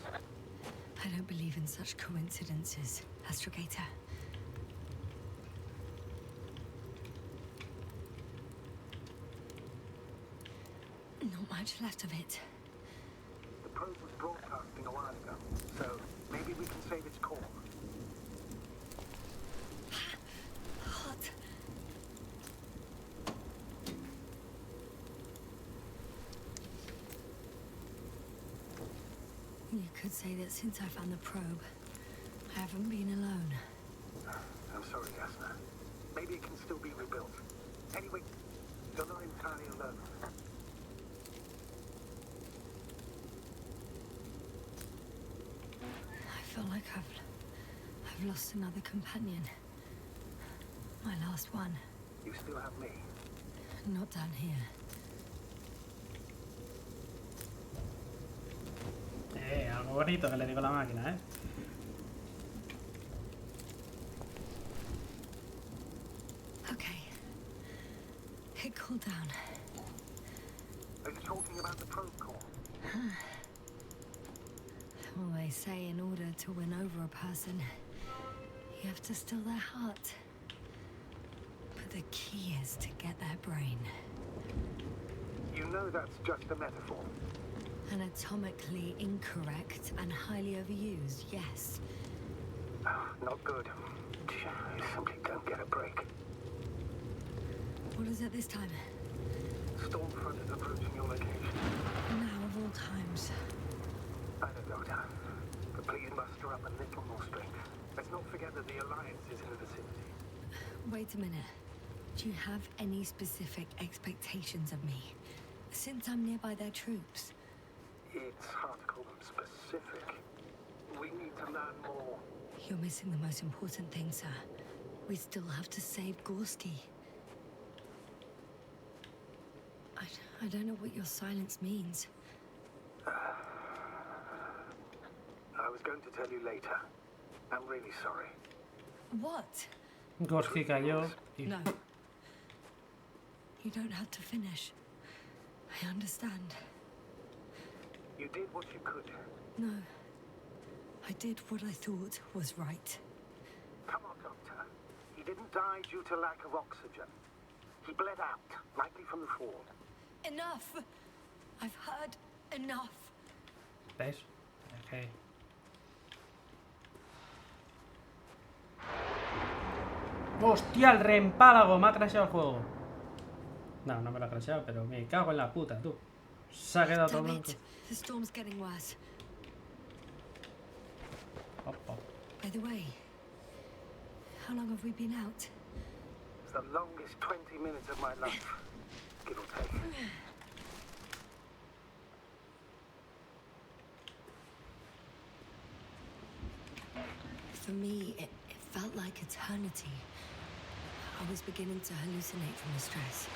I don't believe in such coincidences, Astrogator. Not much left of it. The probe was broadcasting a while ago, so maybe we can save its core. Hot. You could say that since I found the probe, I haven't been alone. I'm sorry, Yasna. Maybe it can still be rebuilt. Anyway, you're not entirely alone. I feel like I've lost another companion. My last one. You still have me. Not down here. Algo bonito que le digo a la máquina, ¿eh? Okay. It cooled down. Are you talking about the probe core? Well, they say in order to win over a person, you have to steal their heart. But the key is to get their brain. You know that's just a metaphor. Anatomically incorrect and highly overused, yes. Not good. You simply don't get a break. What is it this time? Stormfront is approaching your location. Now of all times. I know, Doctor. But please muster up a little more strength. Let's not forget that the Alliance is in the vicinity. Wait a minute. Do you have any specific expectations of me? Since I'm nearby their troops. It's hard to call them specific. We need to learn more. You're missing the most important thing, sir. We still have to save Gorski. I don't know what your silence means. I was going to tell you later. I'm really sorry. What? Gorski cayó. No. You don't have to finish. I understand. You did what you could. No. I did what I thought was right. Come on, Doctor. He didn't die due to lack of oxygen. He bled out, likely from the fall. Enough! I've heard enough. ¿Ves? Okay. ¡Hostia, el reempálago! Me ha crasheado el juego. No, no me lo ha crasheado, pero me cago en la puta, tú. Se ha quedado todo Damn blanco. it. The storm's getting worse. By the way, how long have we been out? It's the longest 20 minutes of my life. Give or take. For me, it felt like eternity. I was beginning to hallucinate from the stress.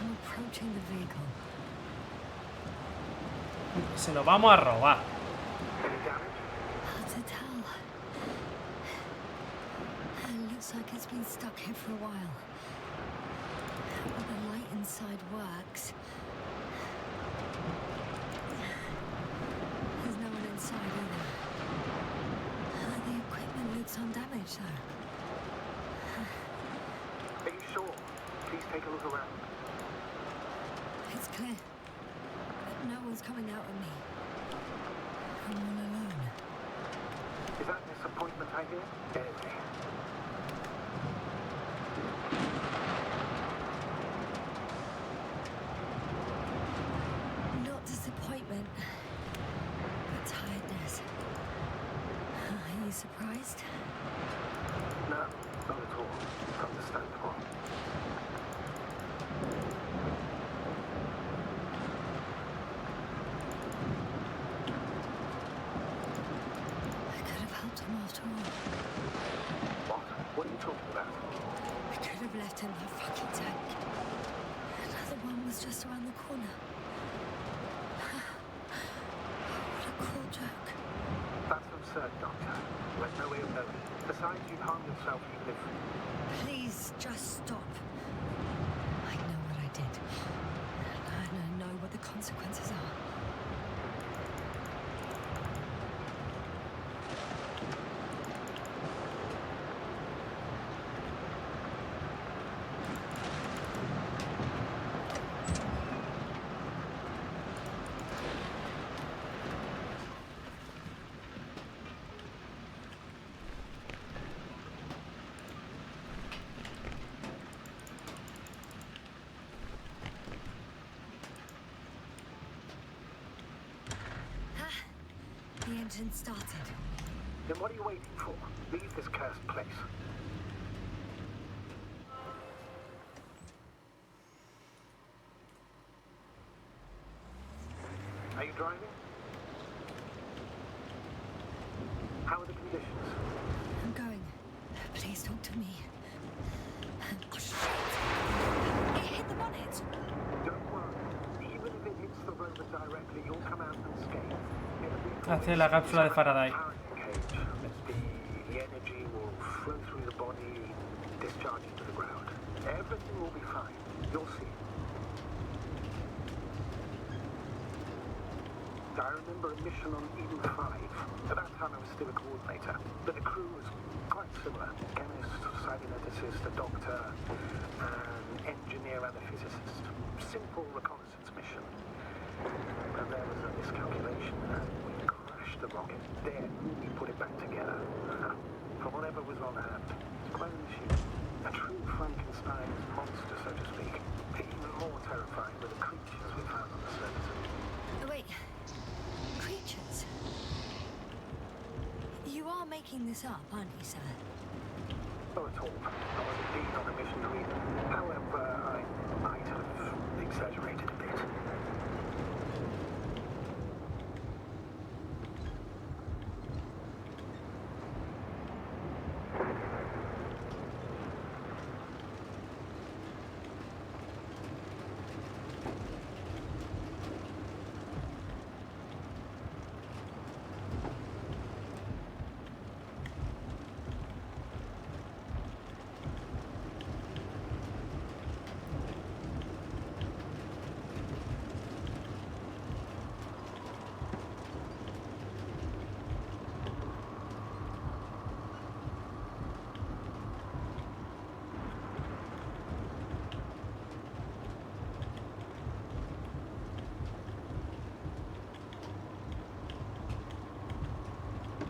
I'm approaching the vehicle. Se lo vamos a robar. Hard to tell. It looks like it's been stuck here for a while. But the light inside works. There's no one inside either. The equipment looks undamaged, though. Are you sure? Please take a look around. It's clear. But no one's coming out at me. I'm all alone. Is that disappointment I hear? Deadly. Not disappointment, but tiredness. Are you surprised? No, not at all. It's understandable. I could have helped him after all. What? What are you talking about? I could have left him that fucking tank. Another one was just around the corner. What a cruel joke. That's absurd, Doctor. There's no way of knowing. Besides, you'd harm yourself even if... Please, just stop. I know what I did. And I know what the consequences are. The engine started. Then what are you waiting for? Leave this cursed place. Are you driving? How are the conditions? I'm going. Please talk to me. Oh, shit! It hit the bonnet! Don't worry. Even if it hits the rover directly, you'll come out unscathed. Hace la cápsula de Faraday. The energy will flow through the body, discharging to the ground. Everything will be fine. You'll see. I remember a mission on Eden 5. At that time I was still a coordinator, but the crew was quite similar. Chemist, cyberneticist, a doctor, an engineer and a physicist. Simple reconnaissance mission. And there was a miscalculation and we crashed the rocket. Then we put it back together. From whatever was on hand. It's quite a machine. A true Frankenstein's monster, so to speak. Even more terrifying were the creatures we found on the surface. Oh, wait. Creatures? You are making this up, aren't you, sir? Not at all. I was indeed on a mission to read them. However, I might have exaggerated a bit.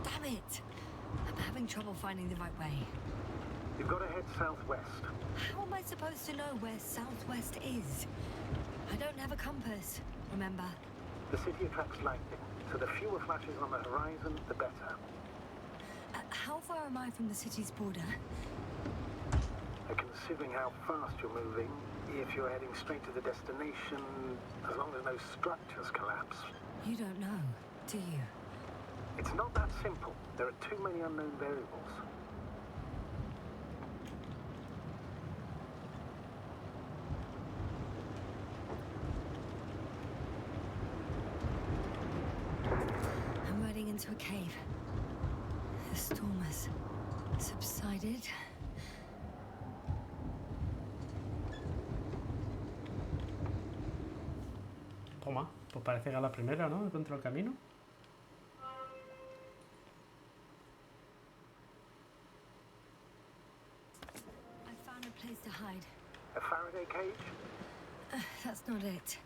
Damn it! I'm having trouble finding the right way. You've got to head southwest. How am I supposed to know where southwest is? I don't have a compass, remember? The city attracts lightning, so the fewer flashes on the horizon, the better. How far am I from the city's border? Considering how fast you're moving, if you're heading straight to the destination, as long as no structures collapse. You don't know, do you? It's not that simple. There are too many unknown variables. I'm riding into a cave. The storm has subsided. Toma, pues parece que a la primera, ¿no? Encuentro el camino. I found a place to hide. A Faraday cage? That's not it.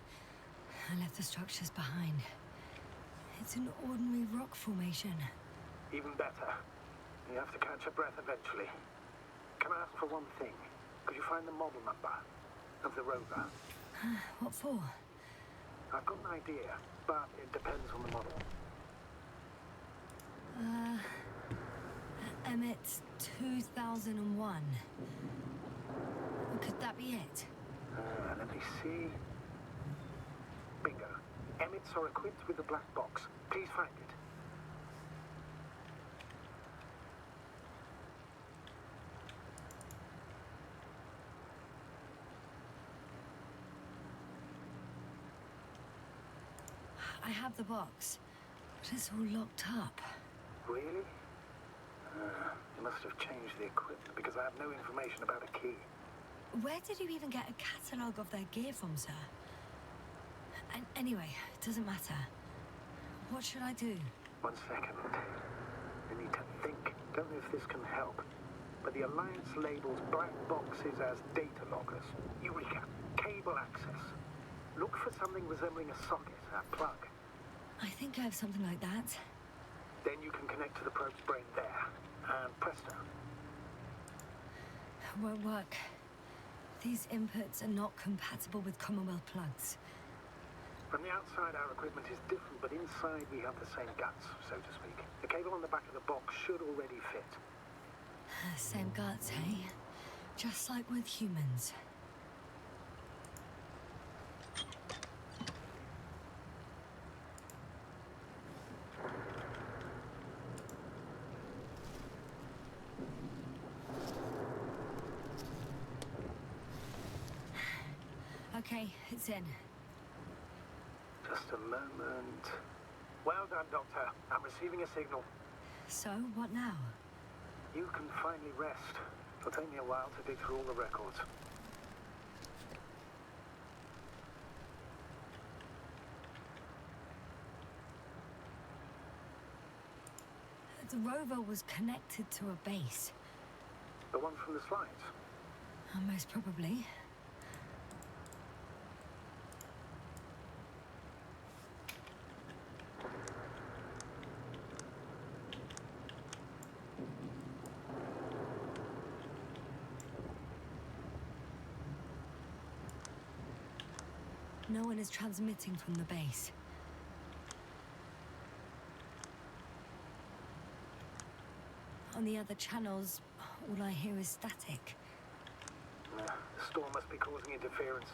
I left the structures behind. It's an ordinary rock formation. Even better. You have to catch your breath eventually. Can I ask for one thing? Could you find the model number of the rover? What for? I've got an idea, but it depends on the model. Emmett's 2001. Could that be it? Let me see. Bingo. Emmets are equipped with the black box. Please find it. I have the box, but it's all locked up. Really? You must have changed the equipment because I have no information about a key. Where did you even get a catalogue of their gear from, sir? And anyway, it doesn't matter. What should I do? 1 second. I need to think. Don't know if this can help. But the Alliance labels black boxes as data loggers. Eureka. Cable access. Look for something resembling a socket, a plug. I think I have something like that. Then you can connect to the probe's brain there. And presto. Won't work. These inputs are not compatible with Commonwealth plugs. From the outside, our equipment is different, but inside we have the same guts, so to speak. The cable on the back of the box should already fit. Same guts, eh? Just like with humans. Okay, it's in. Just a moment. Well done, Doctor. I'm receiving a signal. So, what now? You can finally rest. It'll take me a while to dig through all the records. The rover was connected to a base. The one from the slides? Most probably. No one is transmitting from the base. On the other channels, all I hear is static. The storm must be causing interference.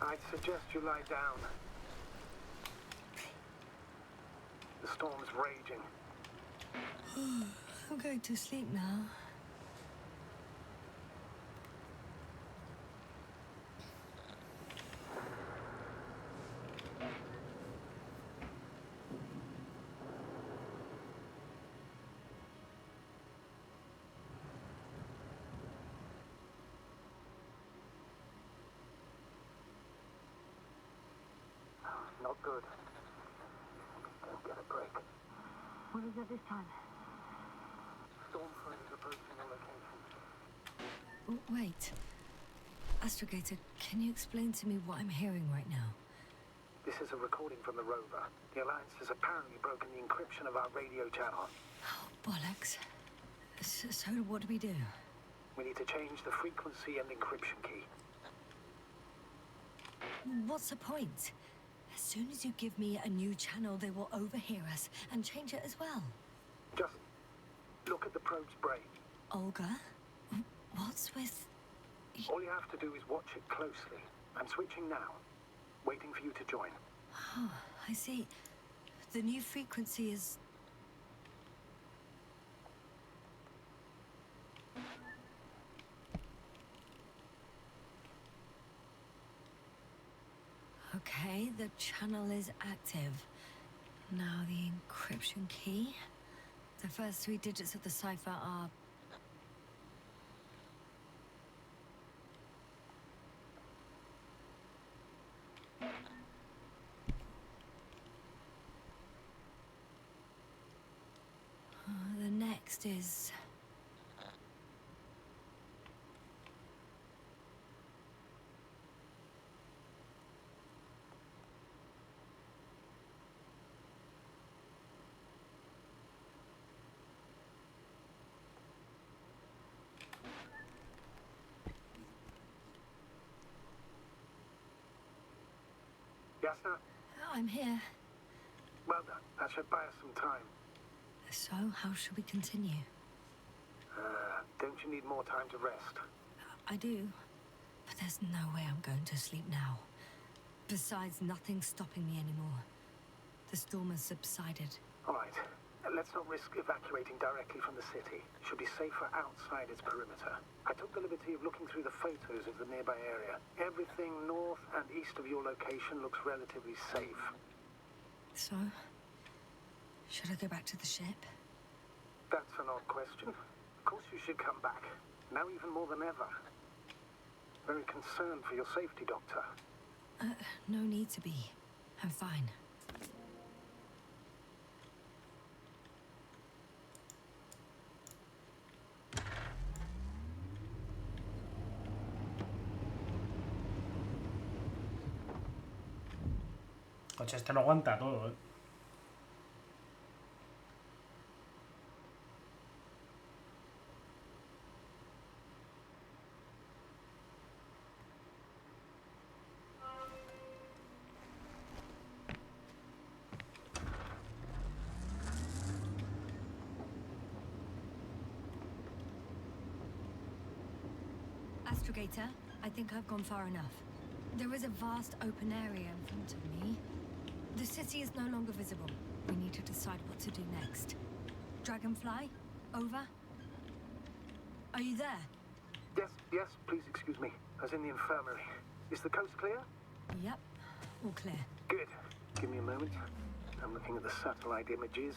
I'd suggest you lie down. The storm's raging. I'm going to sleep now. Not good. Don't get a break. What is it this time? Storm front is approaching the location. Oh, wait. Astrogator, can you explain to me what I'm hearing right now? This is a recording from the rover. The Alliance has apparently broken the encryption of our radio channel. Oh, bollocks. So what do we do? We need to change the frequency and encryption key. What's the point? As soon as you give me a new channel, they will overhear us and change it as well. Just look at the probe's brain. Olga? What's with... All you have to do is watch it closely. I'm switching now. Waiting for you to join. Oh, I see. The new frequency is... Okay, the channel is active. Now the encryption key. The first 3 digits of the cipher are... next is... Yes, sir? I'm here. Well done. That should buy us some time. So, how should we continue? Don't you need more time to rest? I do. But there's no way I'm going to sleep now. Besides, nothing's stopping me anymore. The storm has subsided. All right. Let's not risk evacuating directly from the city. Should be safer outside its perimeter. I took the liberty of looking through the photos of the nearby area. Everything north and east of your location looks relatively safe. So, should I go back to the ship? That's an odd question. Of course you should come back. Now even more than ever. Very concerned for your safety, Doctor. No need to be. I'm fine. Coche, este lo aguanta todo, ¿eh? Astrogator, I think I've gone far enough. There is a vast open area in front of me. The city is no longer visible. We need to decide what to do next. Dragonfly, over? Are you there? Yes, please excuse me. I was in the infirmary. Is the coast clear? Yep, all clear. Good. Give me a moment. I'm looking at the satellite images.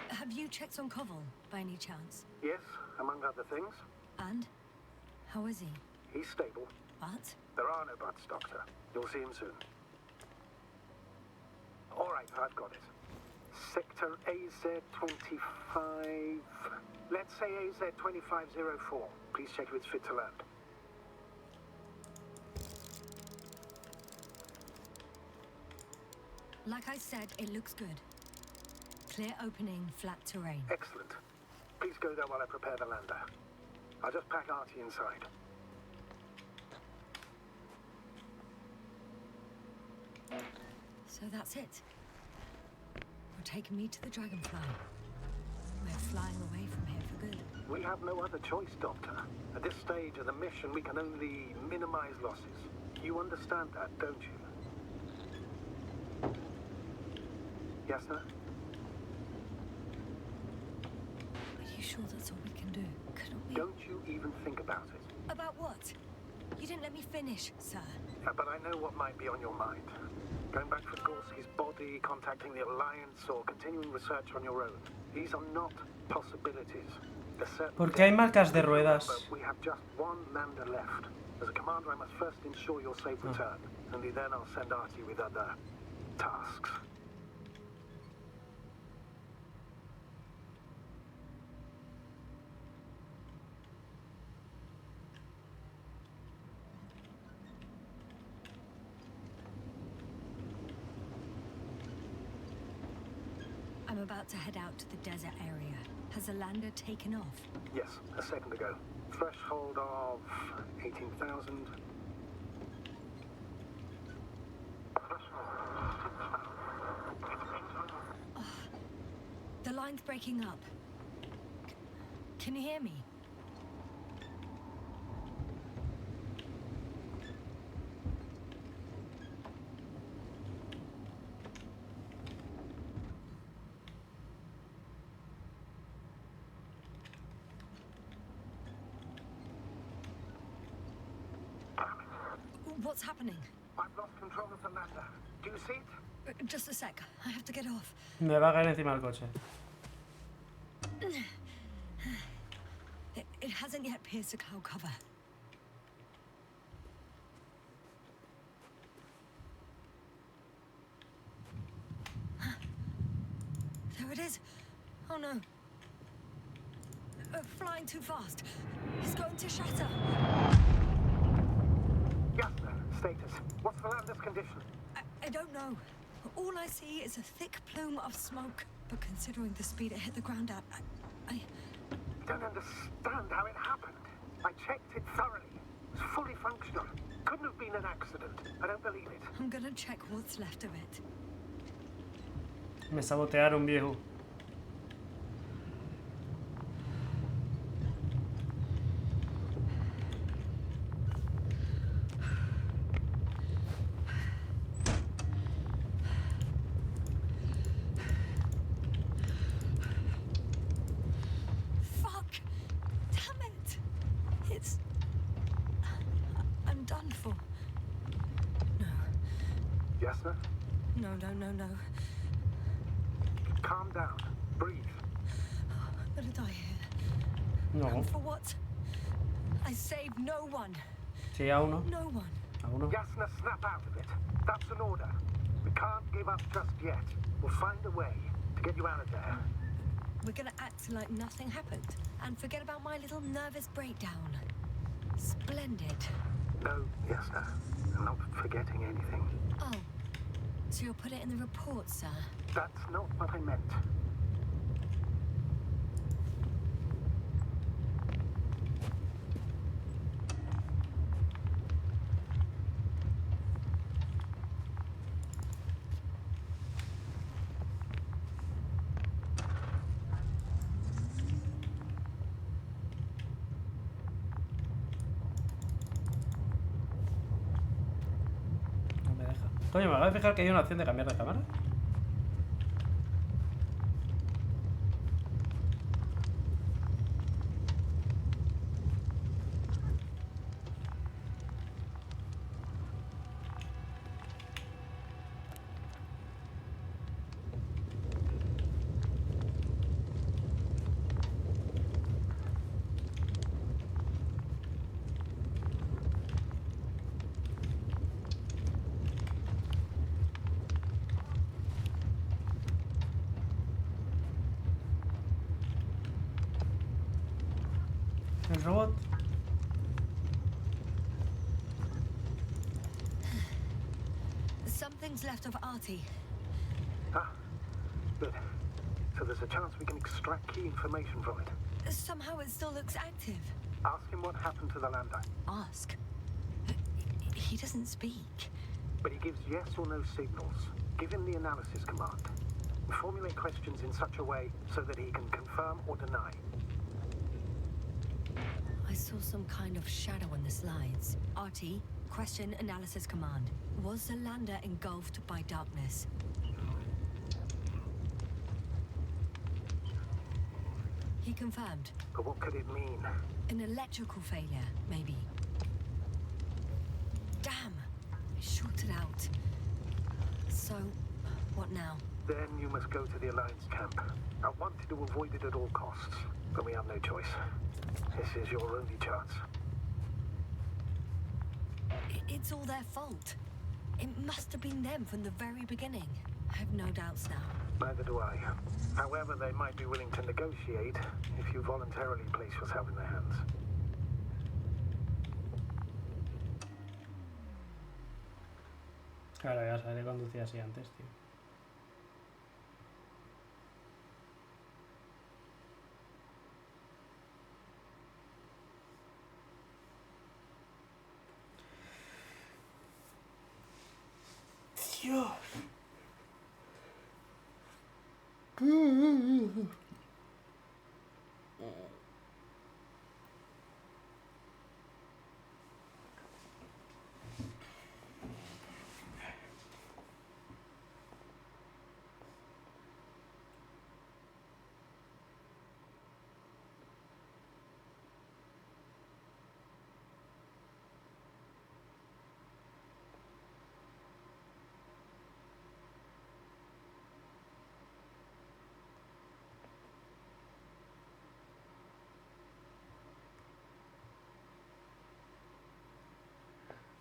Have you checked on Koval, by any chance? Yes, among other things. And? How is he? He's stable. But? There are no buts, Doctor. You'll see him soon. All right, I've got it. Sector AZ-25... Let's say AZ-2504. Please check if it's fit to land. Like I said, it looks good. Clear opening, flat terrain. Excellent. Please go there while I prepare the lander. I'll just pack Artie inside. So that's it. You're taking me to the Dragonfly. We're flying away from here for good. We have no other choice, Doctor. At this stage of the mission, we can only minimize losses. You understand that, don't you? Yes, sir? Are you sure that's all we can do? Couldn't we... Don't you even think about it. About what? You didn't let me finish, sir. But I know what might be on your mind. Going back for Gorski's body, contacting the Alliance, or continuing research on your own. These are not possibilities. ¿Por qué hay marcas de ruedas? We have just one lander left. As a commander, I must first ensure your safe return. Only then I'll send Artie with other tasks. I'm about to head out to the desert area. Has the lander taken off? Yes, a second ago. Threshold of 18,000. Oh, the line's breaking up. Can you hear me? What's happening? I've lost control of the lander. Do you see it? Just a sec. I have to get off. Me va a caer encima del coche. It hasn't yet pierced the cloud cover. There it is. Oh no. Flying too fast. It's going to shatter. Jasper, status. What's the lander's condition? I don't know. All I see is a thick plume of smoke. But considering the speed it hit the ground at, I don't understand how it happened. I checked it thoroughly. It was fully functional. Couldn't have been an accident. I don't believe it. I'm gonna check what's left of it. Me sabotearon, viejo. No. Calm down. Breathe. I'm gonna die here. No. And for what? I saved no one. Sí, a uno. No one. A uno. Jasna, snap out of it. That's an order. We can't give up just yet. We'll find a way to get you out of there. We're gonna act like nothing happened and forget about my little nervous breakdown. Splendid. No, Jasna. I'm not forgetting anything. Oh. So you'll put it in the report, sir? That's not what I meant. No me deja. Coño, me acabo de fijar que hay una opción de cambiar de cámara. El robot. Something's left of Artie. Ah, good. So there's a chance we can extract key information from it. Somehow it still looks active. Ask him what happened to the lander. Ask? He doesn't speak. But he gives yes or no signals. Give him the analysis command. Formulate questions in such a way so that he can confirm or deny. I saw some kind of shadow in the slides. Artie, question analysis command. Was the lander engulfed by darkness? He confirmed. But what could it mean? An electrical failure, maybe. Damn! It shorted out. So, what now? Then you must go to the Alliance camp. I wanted to avoid it at all costs, but we have no choice. This is your only chance. It's all their fault. It must have been them from the very beginning. I have no doubts now. Neither do I. However, they might be willing to negotiate if you voluntarily place yourself in their hands. Claro, ya sabía conducir así antes, tío. Dios.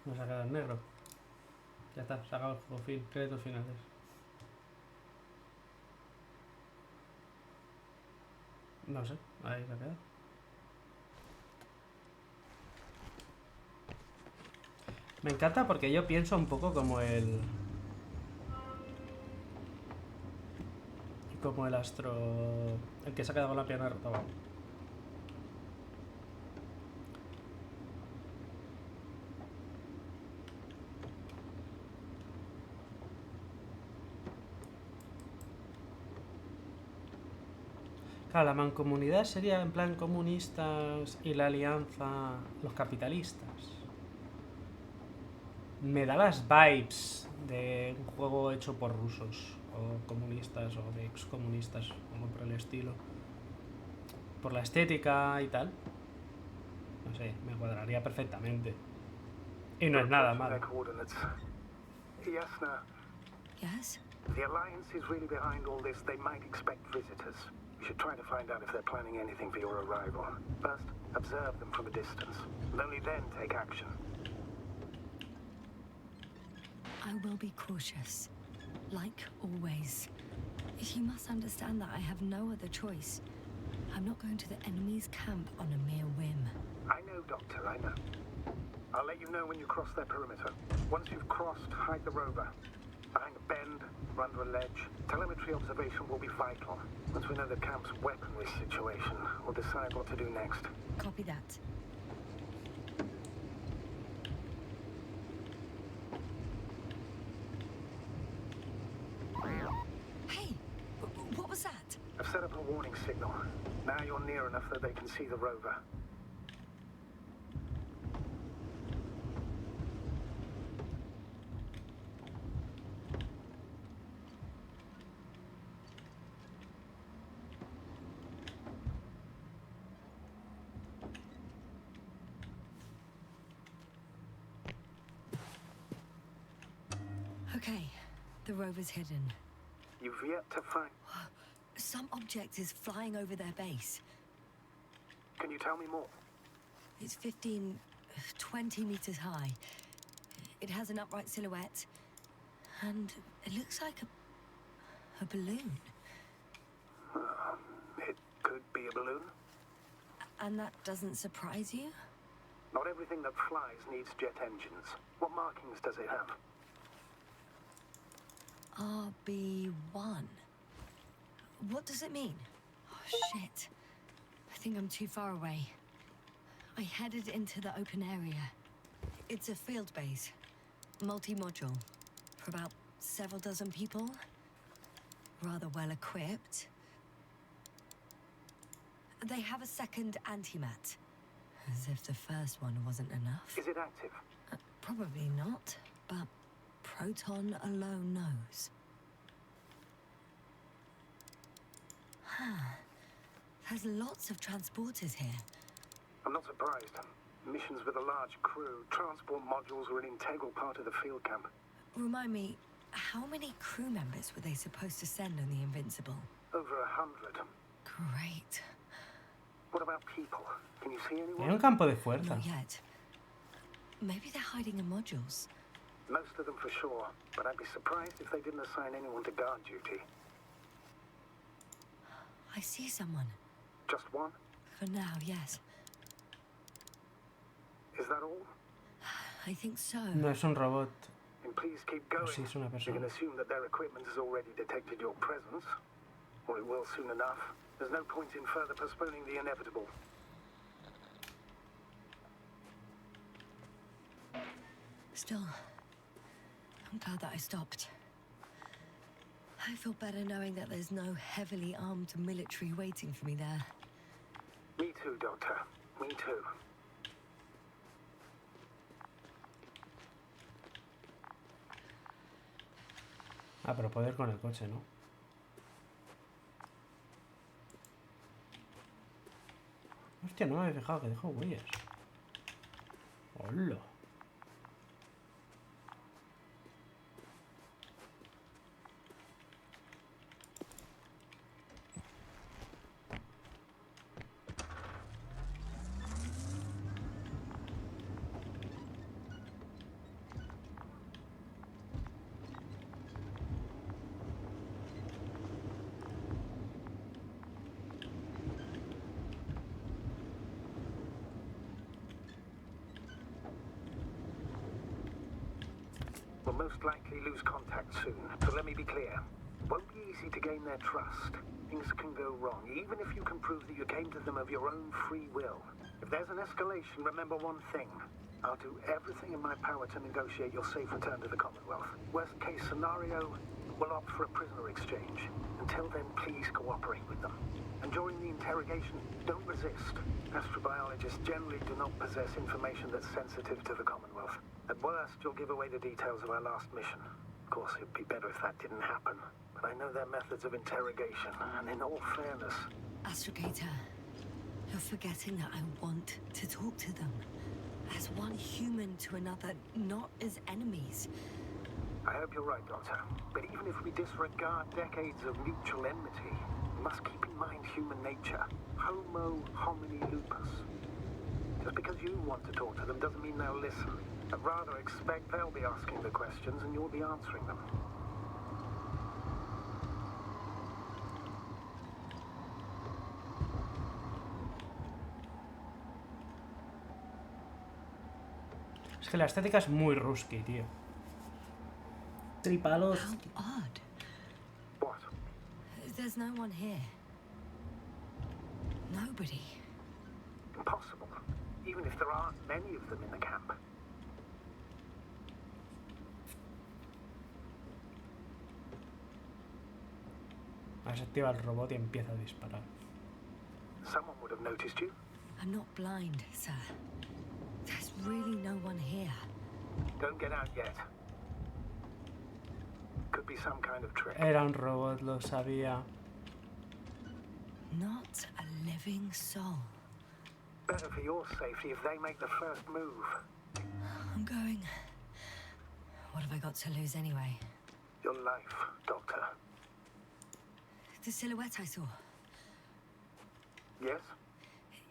Nos ha quedado en negro. Ya está, se ha acabado el juego. Fin, créditos finales. No sé, ahí se queda. Me encanta porque yo pienso un poco como el... Como el astro... El que se ha quedado con la pierna rota, vamos. Claro, la mancomunidad sería en plan comunistas y la alianza los capitalistas. Me da las vibes de un juego hecho por rusos o comunistas o de excomunistas, como por el estilo. Por la estética y tal. No sé, me cuadraría perfectamente. Y no es nada malo. Yes, no. Yes? The Alliance is really behind all this. They might expect visitors. We should try to find out if they're planning anything for your arrival. First, observe them from a distance, and only then take action. I will be cautious. Like always. You must understand that I have no other choice. I'm not going to the enemy's camp on a mere whim. I know, Doctor, I know. I'll let you know when you cross their perimeter. Once you've crossed, hide the rover. Behind a bend, or under a ledge. Telemetry observation will be vital. Once we know the camp's weaponry situation, we'll decide what to do next. Copy that. Hey! What was that? I've set up a warning signal. Now you're near enough that they can see the rover. Okay, the rover's hidden. You've yet to find... Some object is flying over their base. Can you tell me more? It's 15, 20 meters high. It has an upright silhouette. And it looks like a balloon. It could be a balloon. And that doesn't surprise you? Not everything that flies needs jet engines. What markings does it have? RB1. What does it mean? Oh, shit. I think I'm too far away. I headed into the open area. It's a field base. Multi-module. For about several dozen people. Rather well equipped. They have a second antimat. As if the first one wasn't enough. Is it active? Probably not, but Proton alone knows. There's lots of transporters here. I'm not surprised. Missions with a large crew, transport modules are an integral part of the field camp. Remind me, how many crew members were they supposed to send on the Invincible? Over 100. Great. What about people? Can you see Hay anyone? un campo de fuerza. Not yet. Maybe they're hiding in modules. Most of them for sure, but I'd be surprised if they didn't assign anyone to guard duty. I see someone. Just one? For now, yes. Is that all? I think so. No es un robot. Then please keep going. Sí, es una You persona. can assume that their equipment has already detected your presence. Or it will soon enough. There's no point in further postponing the inevitable. Still, I'm glad that I stopped. I feel better knowing that there's no heavily armed military waiting for me there. Me too, Doctor. Me too. Ah, pero puedo ir con el coche, ¿no? Hostia, no me había fijado que dejó huellas. Hola. We'll most likely lose contact soon, so let me be clear. It won't be easy to gain their trust. Things can go wrong, even if you can prove that you came to them of your own free will. If there's an escalation, remember one thing. I'll do everything in my power to negotiate your safe return to the Commonwealth. Worst case scenario, we'll opt for a prisoner exchange. Until then, please cooperate with them. And during the interrogation, don't resist. Astrobiologists generally do not possess information that's sensitive to the Commonwealth. At worst, you'll give away the details of our last mission. Of course, it'd be better if that didn't happen. But I know their methods of interrogation, and in all fairness... Astrogator, you're forgetting that I want to talk to them. As one human to another, not as enemies. I hope you're right, Doctor. But even if we disregard decades of mutual enmity, we must keep in mind human nature. Homo homini lupus. Just because you want to talk to them doesn't mean they'll listen. I'd rather expect they'll be asking the questions and you'll be answering them. Es que la estética es muy rusky, tío. Tripalos. How odd. What? There's no one here. Nobody. Impossible. Even if there aren't many of them in the camp. Ahora se activa el robot y empieza a disparar. Someone would have noticed you. I'm not blind, sir. There's really no one here. Don't get out yet. Could be some kind of trick. Era un robot, lo sabía. Not a living soul. Better for your safety if they make the first move. I'm going. What have I got to lose anyway? Your life, Doctor. The silhouette I saw. Yes?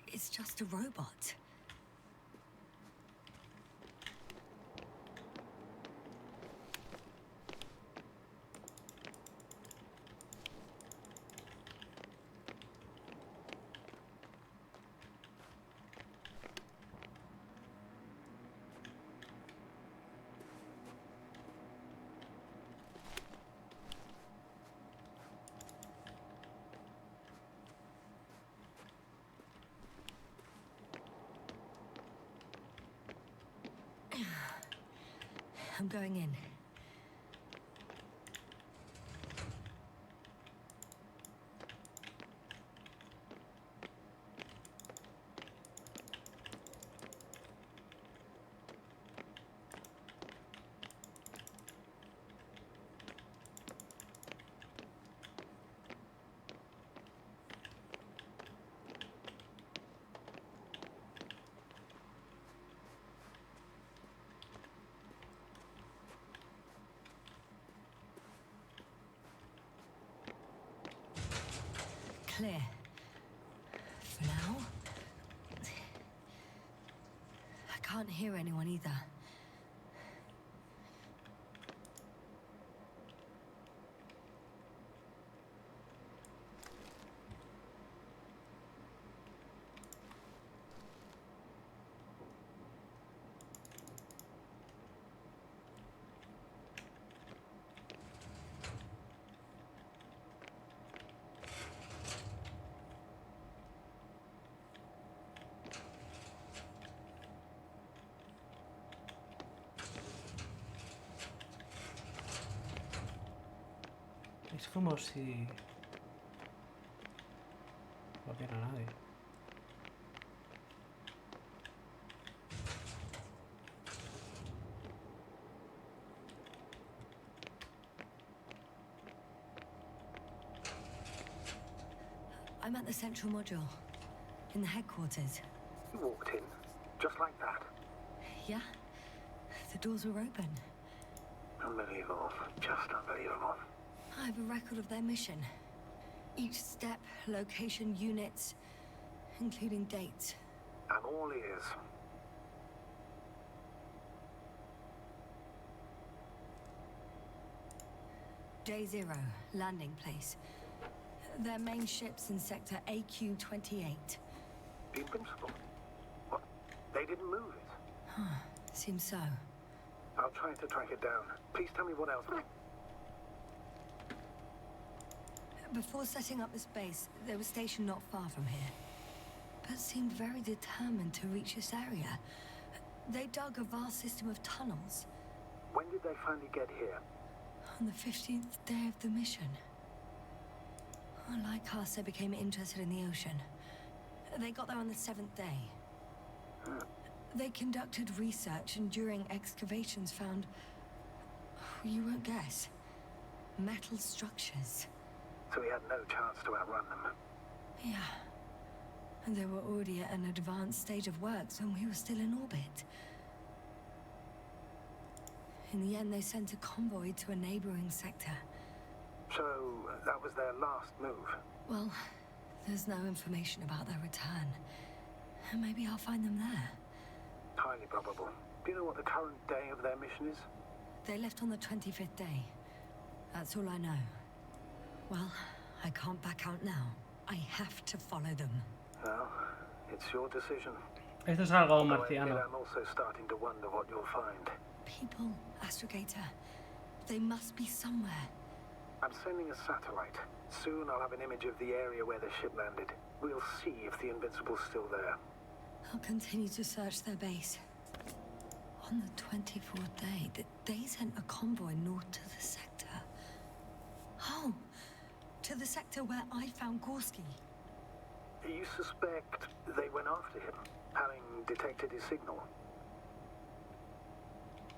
It's just a robot. I'm going in. Clear. For now. I can't hear anyone either. Es como si... no viera nadie. I'm at the central module. In the headquarters. You walked in, just like that. Yeah? The doors were open. Unbelievable. Just unbelievable. I have a record of their mission. Each step, location, units, including dates. I'm all ears. Day 0, landing place. Their main ship's in sector AQ-28. The Invincible? What? They didn't move it? Seems so. I'll try to track it down. Please tell me what else. Before setting up this base, they were stationed not far from here, but seemed very determined to reach this area. They dug a vast system of tunnels. When did they finally get here? On the 15th day of the mission. Like us, they became interested in the ocean. They got there on the 7th day. They conducted research and during excavations found, you won't guess, metal structures. So we had no chance to outrun them. Yeah. And they were already at an advanced stage of works when we were still in orbit. In the end, they sent a convoy to a neighboring sector. So that was their last move. Well, there's no information about their return. Maybe I'll find them there. Highly probable. Do you know what the current day of their mission is? They left on the 25th day. That's all I know. Well, I can't back out now. I have to follow them. Well, it's your decision. Esto es algo Although I admit marciano. I'm also starting to wonder what you'll find. People, Astrogator. They must be somewhere. I'm sending a satellite. Soon I'll have an image of the area where the ship landed. We'll see if the Invincible's still there. I'll continue to search their base. On the 24th day, they sent a convoy north to the sector. Oh, to the sector where I found Gorski. You suspect they went after him, having detected his signal?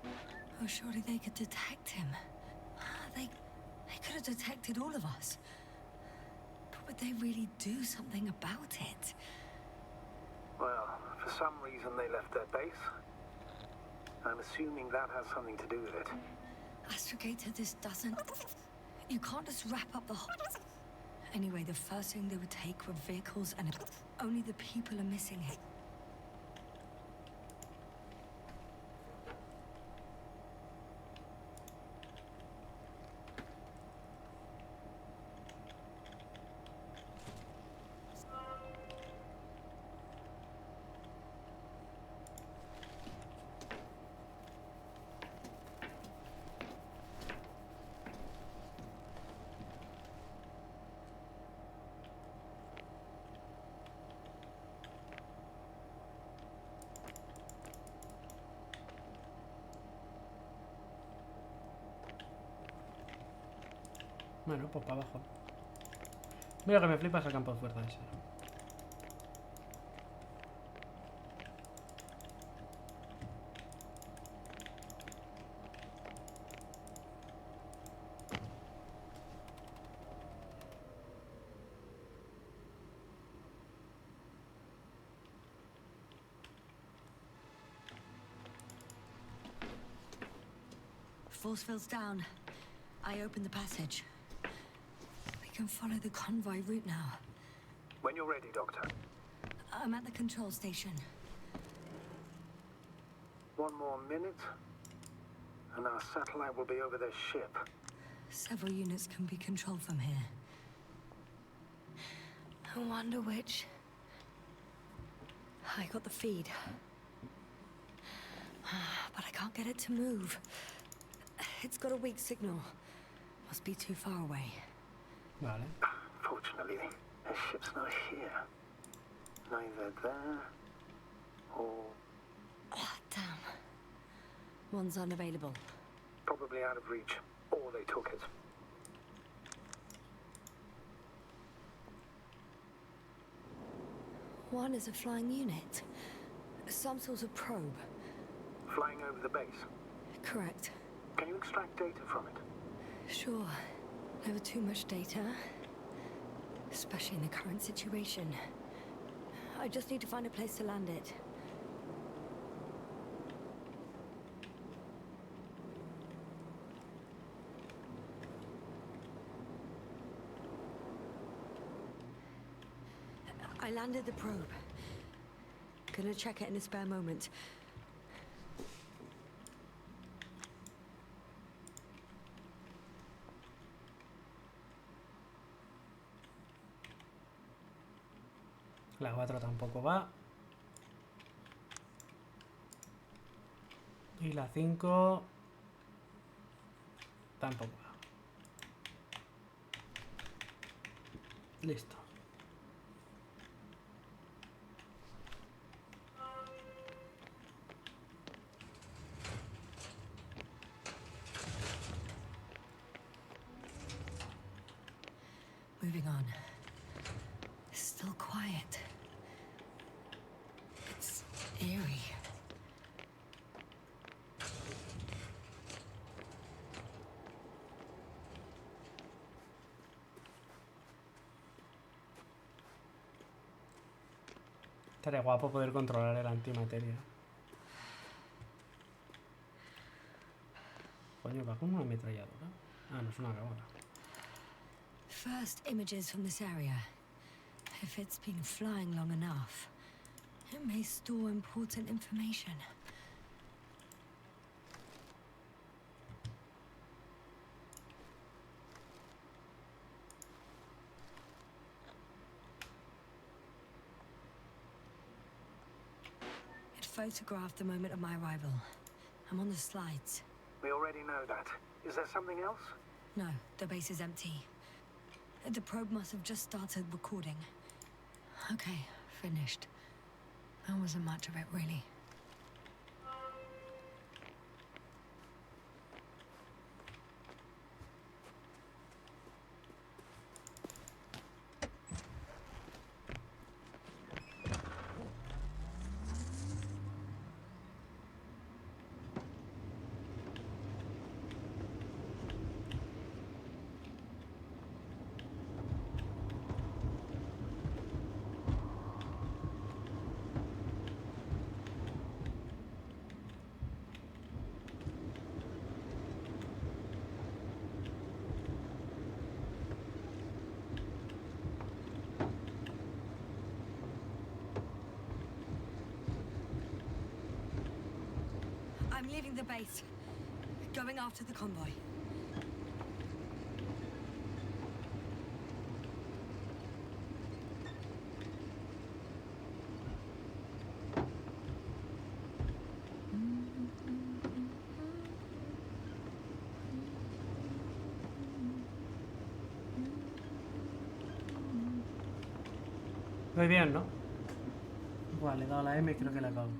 Oh, surely they could detect him. They could have detected all of us. But would they really do something about it? Well, for some reason they left their base. I'm assuming that has something to do with it. Astrogator, this doesn't... You can't just wrap up the whole... Anyway, the first thing they would take were vehicles and... Only the people are missing it. Bueno, pues para abajo. Mira que me flipas el campo de fuerza ese. Force field's down. I opened the passage. We can follow the convoy route now. When you're ready, Doctor. I'm at the control station. One more minute, and our satellite will be over their ship. Several units can be controlled from here. I wonder which... I got the feed. But I can't get it to move. It's got a weak signal. Must be too far away. Vale. Fortunately, their ship's not here. Neither there or... Ah, damn. One's unavailable. Probably out of reach. Or they took it. One is a flying unit. Some sort of probe. Flying over the base. Correct. Can you extract data from it? Sure. Never too much data. Especially in the current situation. I just need to find a place to land it. I landed the probe. Gonna check it in a spare moment. La 4 tampoco va. Y la 5... tampoco. Listo. Moving on. Still quiet. It's eerie. Estaría guapo poder controlar el antimateria. Coño, va con una ametralladora. Ah, no es una cámara. First images from this area. If it's been flying long enough, it may store important information. It photographed the moment of my arrival. I'm on the slides. We already know that. Is there something else? No, the base is empty. The probe must have just started recording. Okay, finished. There wasn't much of it, really. I'm leaving the base. Going after the convoy. Muy bien, ¿no? Igual, le he dado la M y creo que la acabo.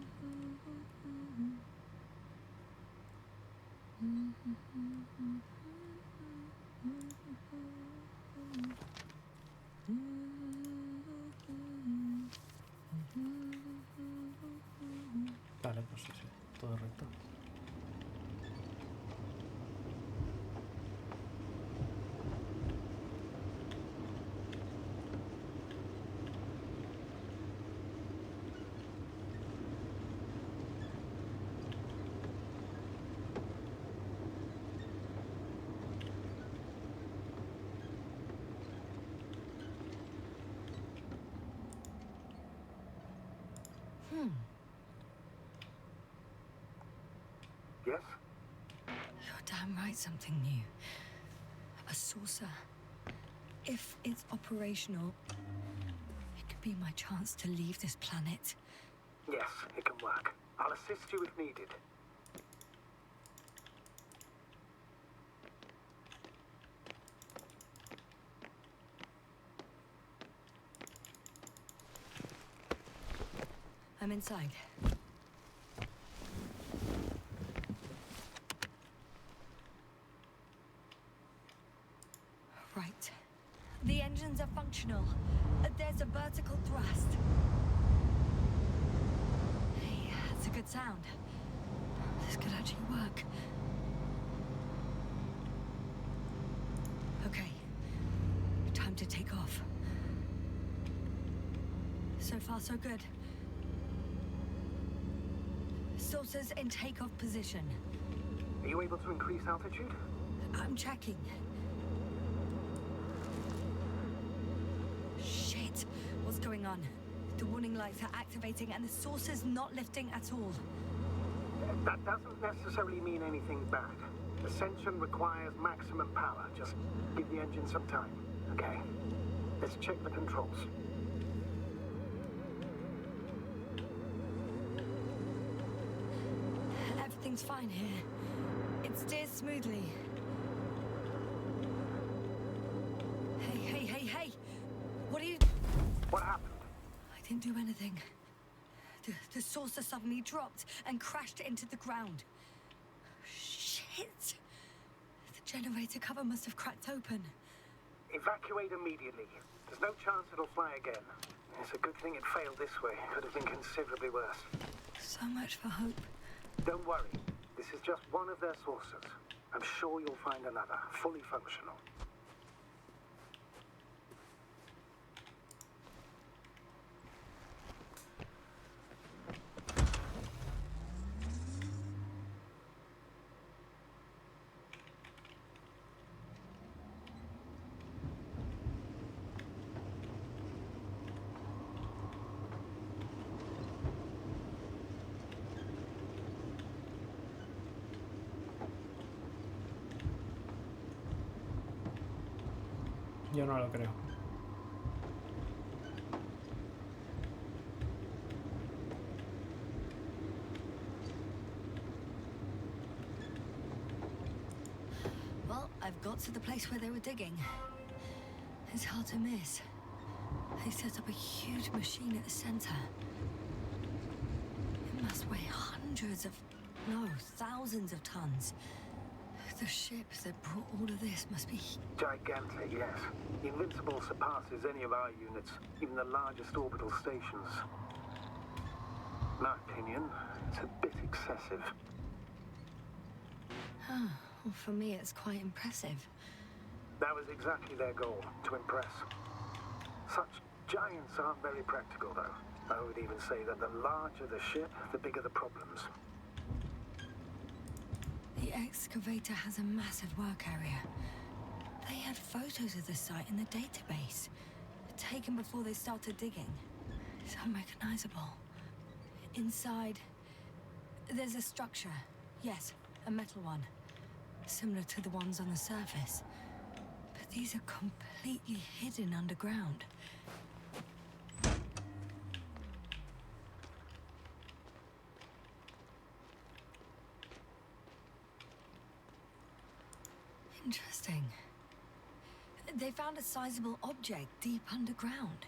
Vale, pues sí, todo recto. Yes? You're damn right, something new. A saucer. If it's operational, it could be my chance to leave this planet. Yes, it can work. I'll assist you if needed. I'm inside. Right. The engines are functional. There's a vertical thrust. Hey, that's a good sound. This could actually work. Okay. Time to take off. So far, so good. Saucers in takeoff position. Are you able to increase altitude? I'm checking. Shit. What's going on? The warning lights are activating and the saucer's not lifting at all. That doesn't necessarily mean anything bad. Ascension requires maximum power. Just give the engine some time, okay? Let's check the controls. Everything's fine. fine here. It steers smoothly. Hey! What are you... What happened? I didn't do anything. The saucer suddenly dropped and crashed into the ground. Shit! The generator cover must have cracked open. Evacuate immediately. There's no chance it'll fly again. It's a good thing it failed this way. Could have been considerably worse. So much for hope. Don't worry. This is just one of their saucers. I'm sure you'll find another, fully functional. Yo no lo creo. Well, I've got to the place where they were digging. It's hard to miss. They set up a huge machine at the center. It must weigh hundreds of, no, thousands of tons. The ship that brought all of this must be... Gigantic, yes. The Invincible surpasses any of our units, even the largest orbital stations. In my opinion, it's a bit excessive. Well, for me, it's quite impressive. That was exactly their goal, to impress. Such giants aren't very practical, though. I would even say that the larger the ship, the bigger the problems. The excavator has a massive work area. They had photos of the site in the database, taken before they started digging. It's unrecognizable. Inside, there's a structure. Yes, a metal one. Similar to the ones on the surface. But these are completely hidden underground. Interesting. They found a sizable object deep underground.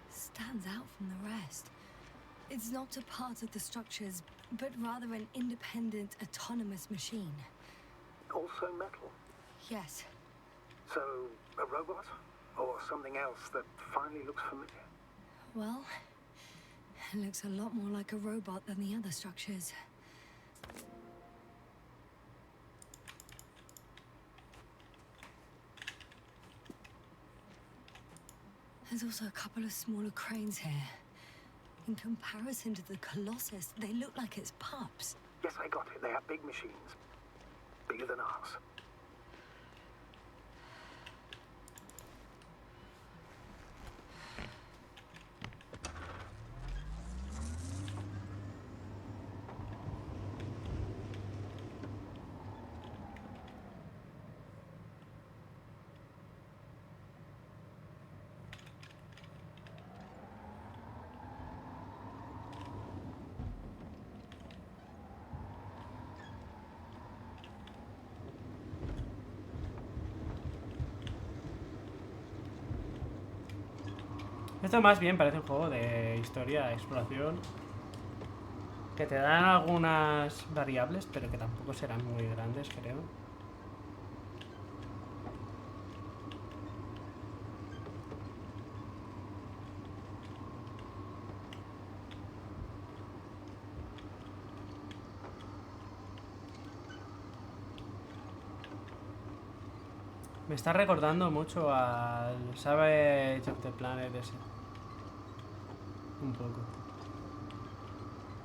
Stands out from the rest. It's not a part of the structures, but rather an independent, autonomous machine. Also metal? Yes. So, a robot? Or something else that finally looks familiar? Well, it looks a lot more like a robot than the other structures. There's also a couple of smaller cranes here. In comparison to the Colossus, they look like it's pups. Yes, I got it. They are big machines. Bigger than ours. Esto más bien parece un juego de historia, exploración, que te dan algunas variables, pero que tampoco serán muy grandes, creo. Me está recordando mucho al Savage of the Planet ese. Un poco.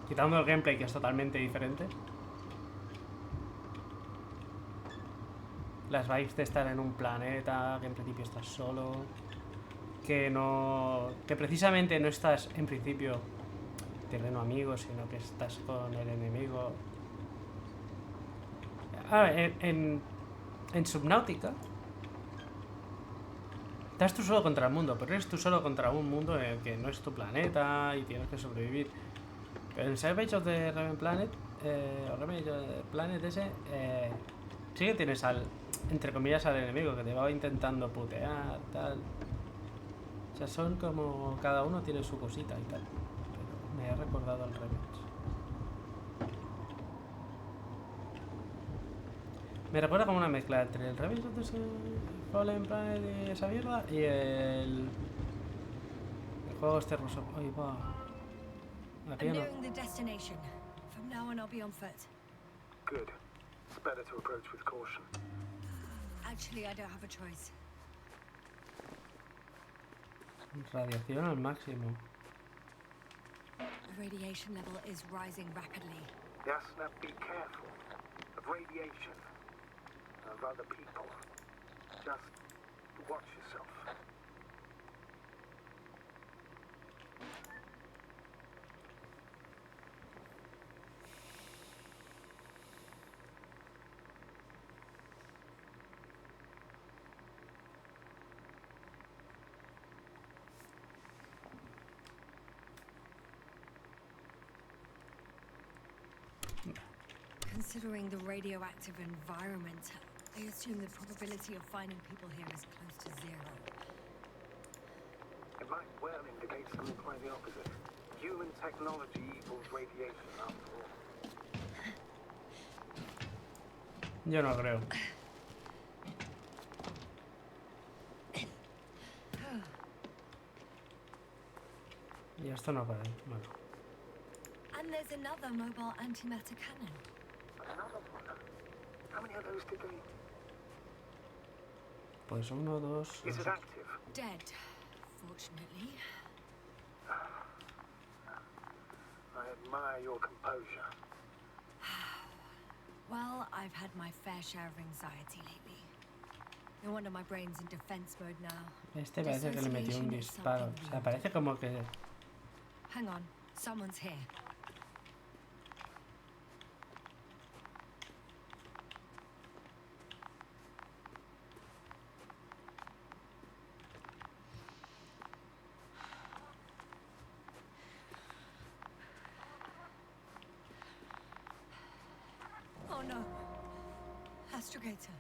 Quitando el gameplay, que es totalmente diferente. Las vibes de estar en un planeta, que en principio estás solo. Que no... Que precisamente no estás, en principio, terreno amigo, sino que estás con el enemigo. En Subnautica estás tú solo contra el mundo, pero eres tú solo contra un mundo en el que no es tu planeta y tienes que sobrevivir. Pero en Savage of the Raven Planet Planet ese, sí que tienes al, entre comillas, al enemigo que te va intentando putear, tal. O sea, son como, cada uno tiene su cosita y tal. Pero me ha recordado al revés. Me recuerda como una mezcla entre el Revenge of the Fallen Planet de esa mierda y el juego este ruso. Ahí va. Aquí I'm no. nearing the destination. From now on, I'll be on foot. Good. It's better to approach with caution. Actually, I don't have a choice. Radiación al máximo. The radiation level is rising rapidly. Yes, now be careful of radiation, of other people. Just watch yourself. Considering the radioactive environment, I assume the probability of finding people here is close to zero. It might well indicate something quite the opposite. Human technology equals radiation after all. Yo no creo. Y esto no para ahí. Bueno. And there's another mobile antimatter cannon. Another one. How many of those did they... Pues uno, dos. Is it active? Dead, fortunately. I admire your composure. Well, I've had my fair share of anxiety lately. No wonder my brain's in defense mode now. Este parece que le metió un disparo. O sea, parece como que... Hang on, someone's here. Oh no. Astrogator.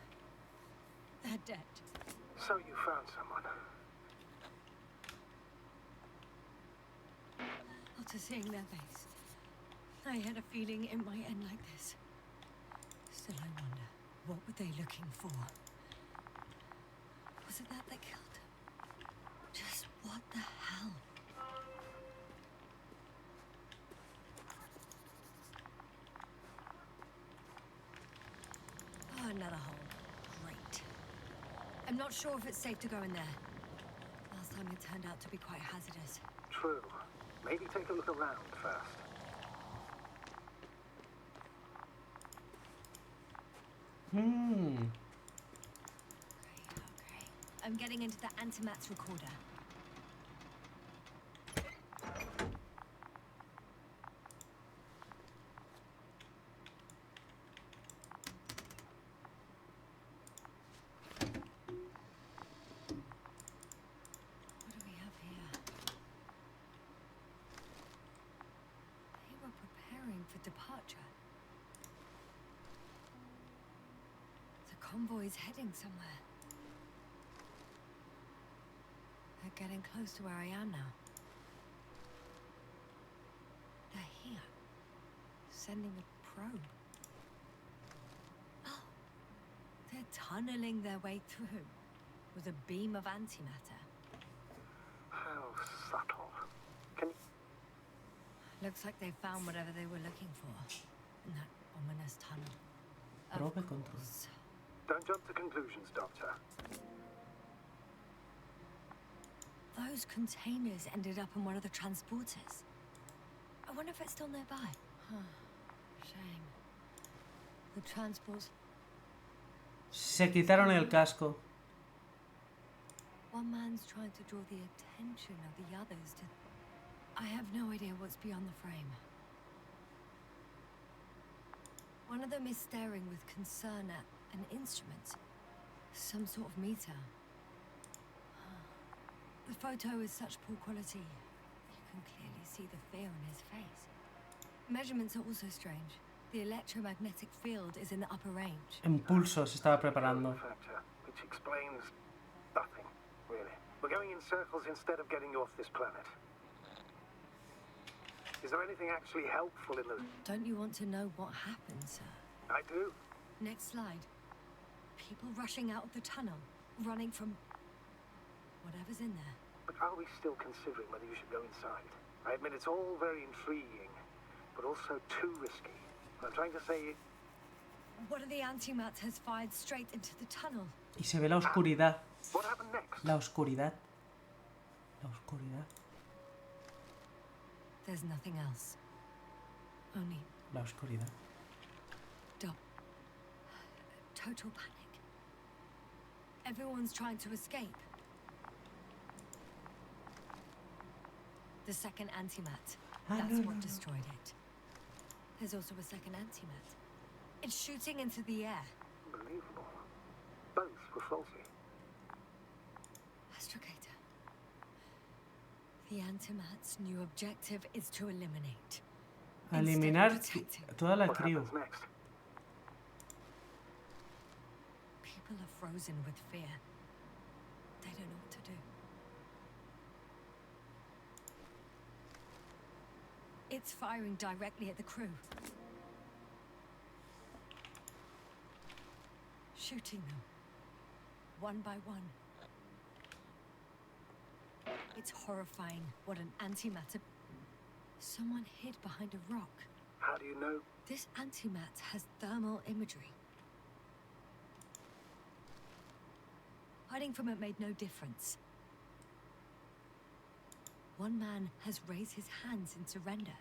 They're dead. So you found someone. After seeing their face, I had a feeling it might end like this. Still, I wonder, what were they looking for? Was it that killed them? Just what the hell? Oh, another hole. Great. I'm not sure if it's safe to go in there. Last time it turned out to be quite hazardous. True. Maybe take a look around first. Okay. I'm getting into the antimatter recorder. What do we have here? They were preparing for departure. The convoy's heading somewhere. They're getting close to where I am now. They're here. Sending a probe. Oh. They're tunneling their way through with a beam of antimatter. How subtle. Can you... Looks like they found whatever they were looking for in that ominous tunnel. Probe Of control. course. Don't jump to conclusions, Doctor. Those containers ended up in one of the transporters. I wonder if it's still nearby. Huh. Shame. The transports. Se quitaron el casco. One man's trying to draw the attention of the others to... I have no idea what's beyond the frame. One of them is staring with concern at an instrument. Some sort of meter. The photo is such poor quality. You can clearly see the fear on his face. Measurements are also strange. The electromagnetic field is in the upper range. Impulso se estaba preparando. Factor, which explains nothing, really. We're going in circles instead of getting you off this planet. Is there anything actually helpful in the... Don't you want to know what happened, sir? I do. Next slide. People rushing out of the tunnel, running from whatever's in there. But are we still considering whether you should go inside? I admit it's all very intriguing, but also too risky. I'm trying to say... One of the antimats has fired straight into the tunnel. Y se ve la oscuridad. What happened next? La oscuridad. La oscuridad. There's nothing else. Only La oscuridad. total panic. Everyone's trying to escape. The second antimat. That's what destroyed it. There's also a second antimat. It's shooting into the air. Unbelievable. Both were faulty. Astrogator. The antimat's new objective is to eliminate. Eliminar Instead of protecting. toda la What crew. happens next? People are frozen with fear. They don't know what to do. It's firing directly at the crew. Shooting them. One by one. It's horrifying what an antimatter... Someone hid behind a rock. How do you know? This antimat has thermal imagery. Hiding from it made no difference. One man has raised his hands in surrender.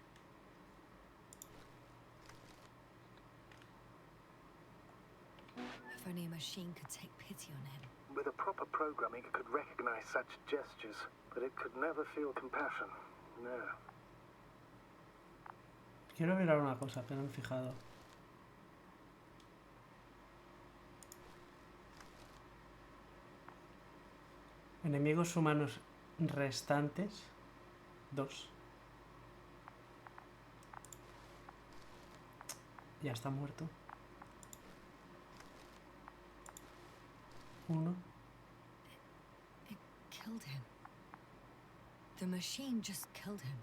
If only a machine could take pity on him. With a proper programming, it could recognize such gestures, but it could never feel compassion. No. Quiero mirar una cosa, pero no me he fijado. Enemigos humanos restantes. 2. Ya está muerto. 1. It killed him. The machine just killed him.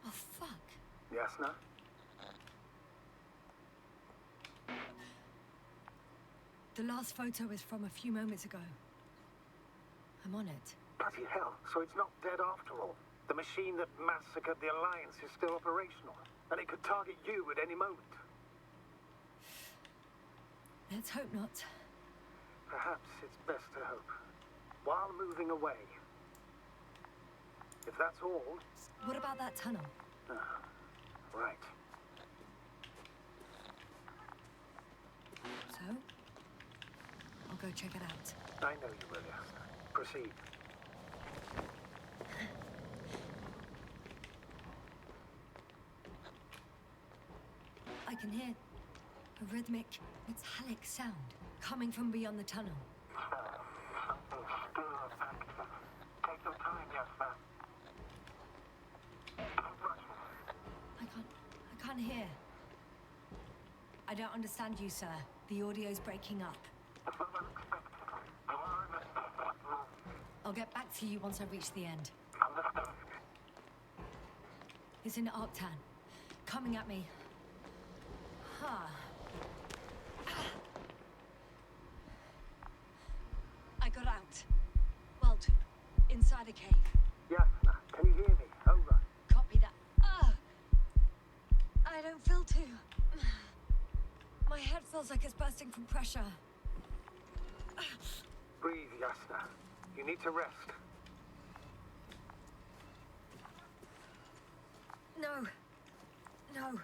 Oh, fuck. Yasna? The last photo is from a few moments ago. I'm on it. Bloody hell, so it's not dead after all. The machine that massacred the Alliance is still operational, and it could target you at any moment. Let's hope not. Perhaps it's best to hope. While moving away. If that's all... What about that tunnel? Right. So? I'll go check it out. I know you will, Yasna. Proceed. I can hear a rhythmic, metallic sound coming from beyond the tunnel. Something's still active. Take your time, Yasna. Keep rushing. I can't hear. I don't understand you, sir. The audio's breaking up. I'll get back to you once I reach the end. It's in Arctan. Coming at me. I got out. Well, inside a cave. Yasna, can you hear me? Over. Copy that. I don't feel too... My head feels like it's bursting from pressure. Breathe, Yasna. You need to rest. No. No.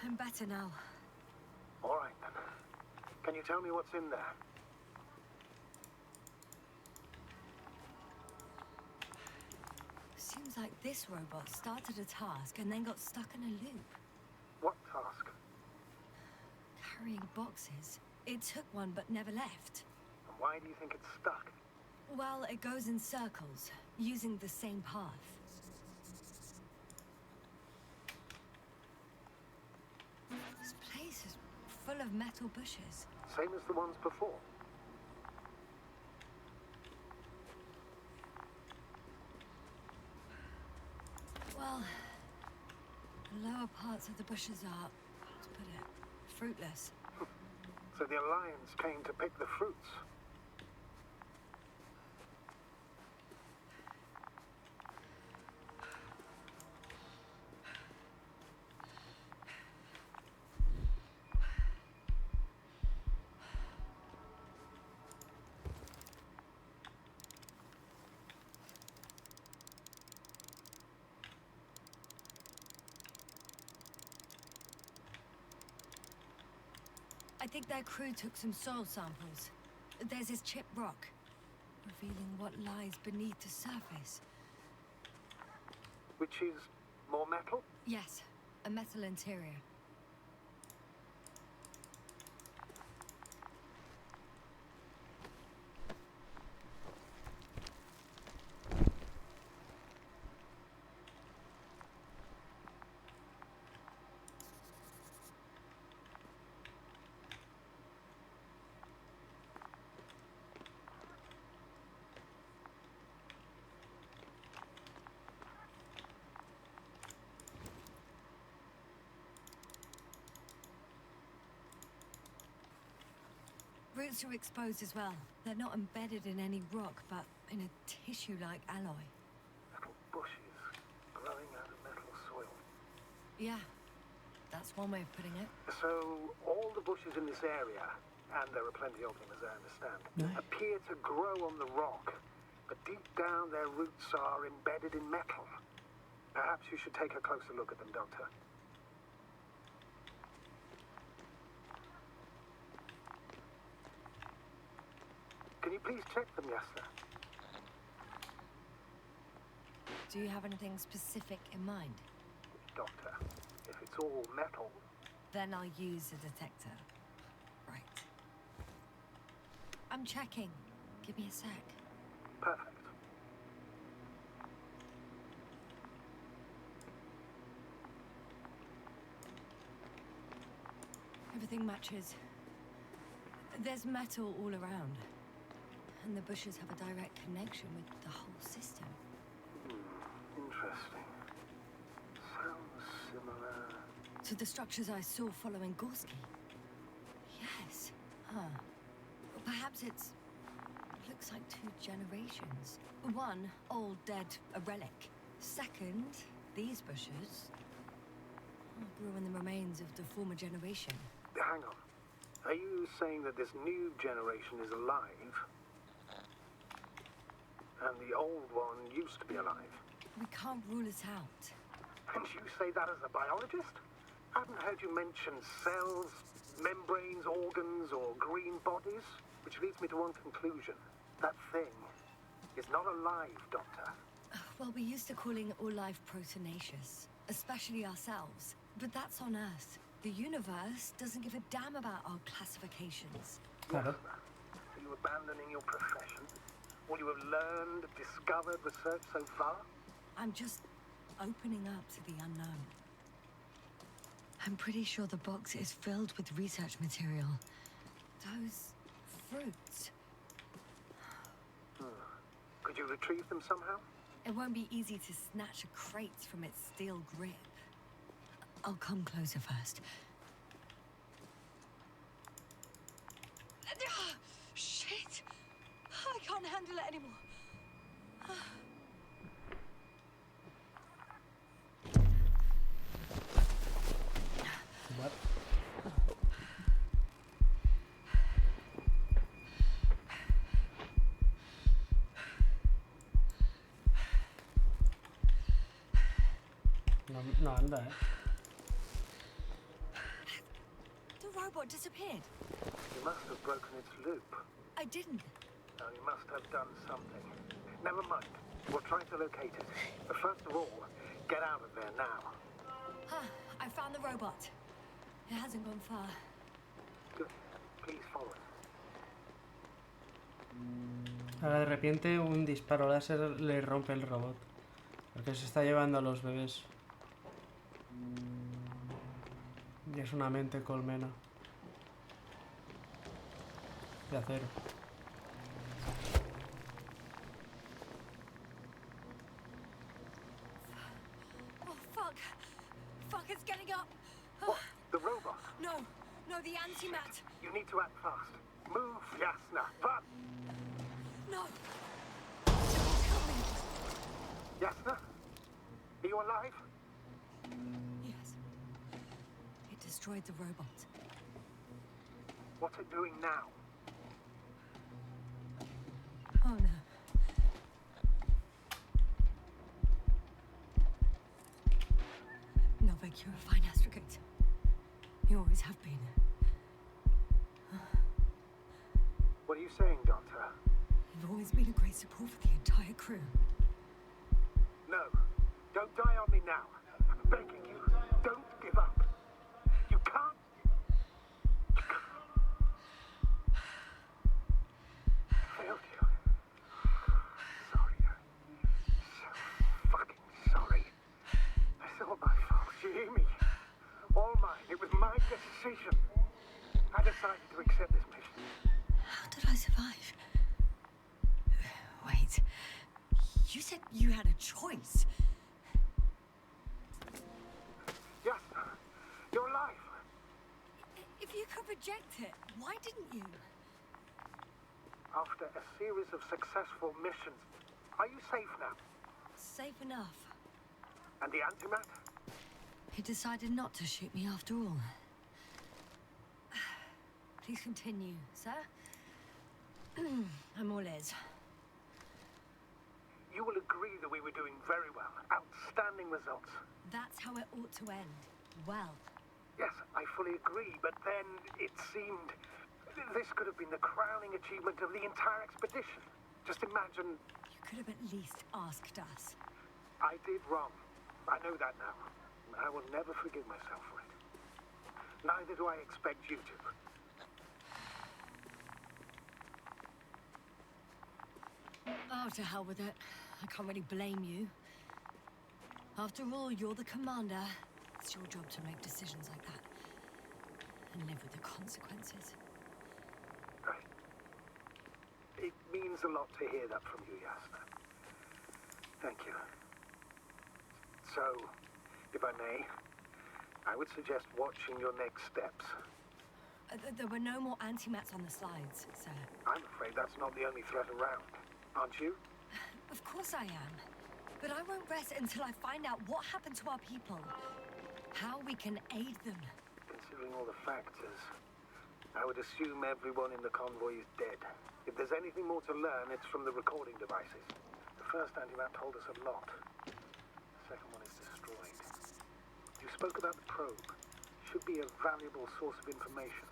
I'm better now. All right, then. Can you tell me what's in there? Seems like this robot started a task and then got stuck in a loop. What task? Carrying boxes. It took one but never left. And why do you think it's stuck? Well, it goes in circles, using the same path. This place is full of metal bushes. Same as the ones before. Well, the lower parts of the bushes are, to put it, fruitless. So the Alliance came to pick the fruits. I think their crew took some soil samples. There's this chipped rock, revealing what lies beneath the surface. Which is more metal? Yes, a metal interior. Roots are exposed as well. They're not embedded in any rock, but in a tissue-like alloy. Little bushes growing out of metal soil. Yeah, that's one way of putting it. So all the bushes in this area, and there are plenty of them as I understand, appear to grow on the rock, but deep down their roots are embedded in metal. Perhaps you should take a closer look at them, Doctor. Can you please check them, Yasta? Do you have anything specific in mind? Doctor, if it's all metal, Then I'll use a detector. Right. I'm checking. Give me a sec. perfect. Everything matches. There's metal all around. And the bushes have a direct connection with the whole system. Interesting. Sounds similar. To the structures I saw following Gorski. Yes. Huh. Well, perhaps it's... looks like 2 generations. One, old, dead, a relic. Second, these bushes grew in the remains of the former generation. Hang on. Are you saying that this new generation is alive? And the old one used to be alive? We can't rule it out. And you say that as a biologist? I haven't heard you mention cells, membranes, organs, or green bodies. Which leads me to one conclusion. That thing is not alive, Doctor. Well, we used to calling all life proteinaceous, especially ourselves. But that's on Earth. The universe doesn't give a damn about our classifications. Claro. Are you abandoning your profession? All you have learned, discovered, researched so far? I'm just opening up to the unknown. I'm pretty sure the box is filled with research material. Those fruits. Could you retrieve them somehow? It won't be easy to snatch a crate from its steel grip. I'll come closer first. Shit! I can't handle it anymore. What? No, no anda, eh. The robot disappeared. You must have broken its loop. I didn't. Now, you must have done something. Never mind. We'll try to locate it. But first of all, get out of there now. I found the robot. It hasn't gone far. Good. Please follow it. Ahora de repente un disparo láser le rompe el robot. Porque se está llevando a los bebés. Y es una mente colmena. De acero. Oh, fuck. Fuck, it's getting up. What? The robot? No, the antimat. You need to act fast. Move, Yasna. Run! No. Don't kill me. Yasna? Are you alive? Yes. It destroyed the robot. What's it doing now? Oh no. No, Vic, you're a fine astrogate. You always have been. What are you saying, Doctor? You've always been a great support for the entire crew. No. Don't die on me now. I'm begging you. Don't give up. You can't. Failed you. Sorry. So fucking sorry. It's all my fault. You hear me? All mine. It was my decision. I decided to accept this mission. How did I survive? Wait. You said you had a choice. Yes. You're alive. If you could reject it, why didn't you? After a series of successful missions, are you safe now? Safe enough. And the antimat? He decided not to shoot me after all. Please continue, sir. I'm all ears. You will agree that we were doing very well. Outstanding results. That's how it ought to end. Well. Yes, I fully agree, but then it seemed this could have been the crowning achievement of the entire expedition. Just imagine... You could have at least asked us. I did wrong. I know that now. I will never forgive myself for it. Neither do I expect you to. Oh, to hell with it. I can't really blame you. After all, you're the commander. It's your job to make decisions like that. And live with the consequences. Right. It means a lot to hear that from you, Yasna. Thank you. So, if I may, I would suggest watching your next steps. There were no more antimats on the slides, sir. I'm afraid that's not the only threat around. Aren't you? Of course I am. But I won't rest until I find out what happened to our people. How we can aid them. Considering all the factors, I would assume everyone in the convoy is dead. If there's anything more to learn, it's from the recording devices. The first antimat told us a lot. The second one is destroyed. You spoke about the probe. Should be a valuable source of information.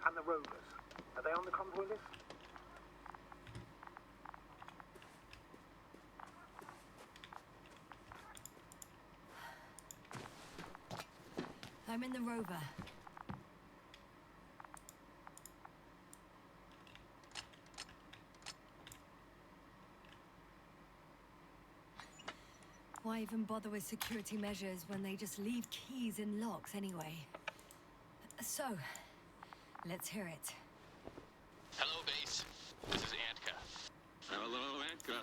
And the rovers. Are they on the convoy list? I'm in the rover. Why even bother with security measures when they just leave keys in locks anyway? So, let's hear it. Hello, base. This is Antka. Hello, Antka.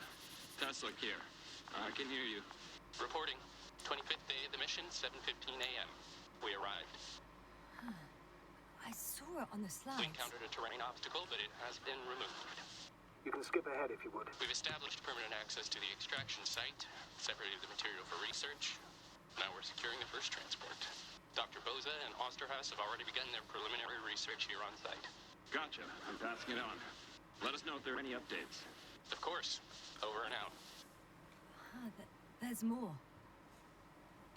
Tesla here. I can hear you. Reporting. 25th day of the mission, 7:15 a.m. We arrived. I saw it on the slides. We encountered a terrain obstacle, but it has been removed. You can skip ahead if you would. We've established permanent access to the extraction site, separated the material for research. Now we're securing the first transport. Dr. Boza and Osterhaus have already begun their preliminary research here on site. Gotcha. I'm passing it on. Let us know if there are any updates. Of course. Over and out. There's more.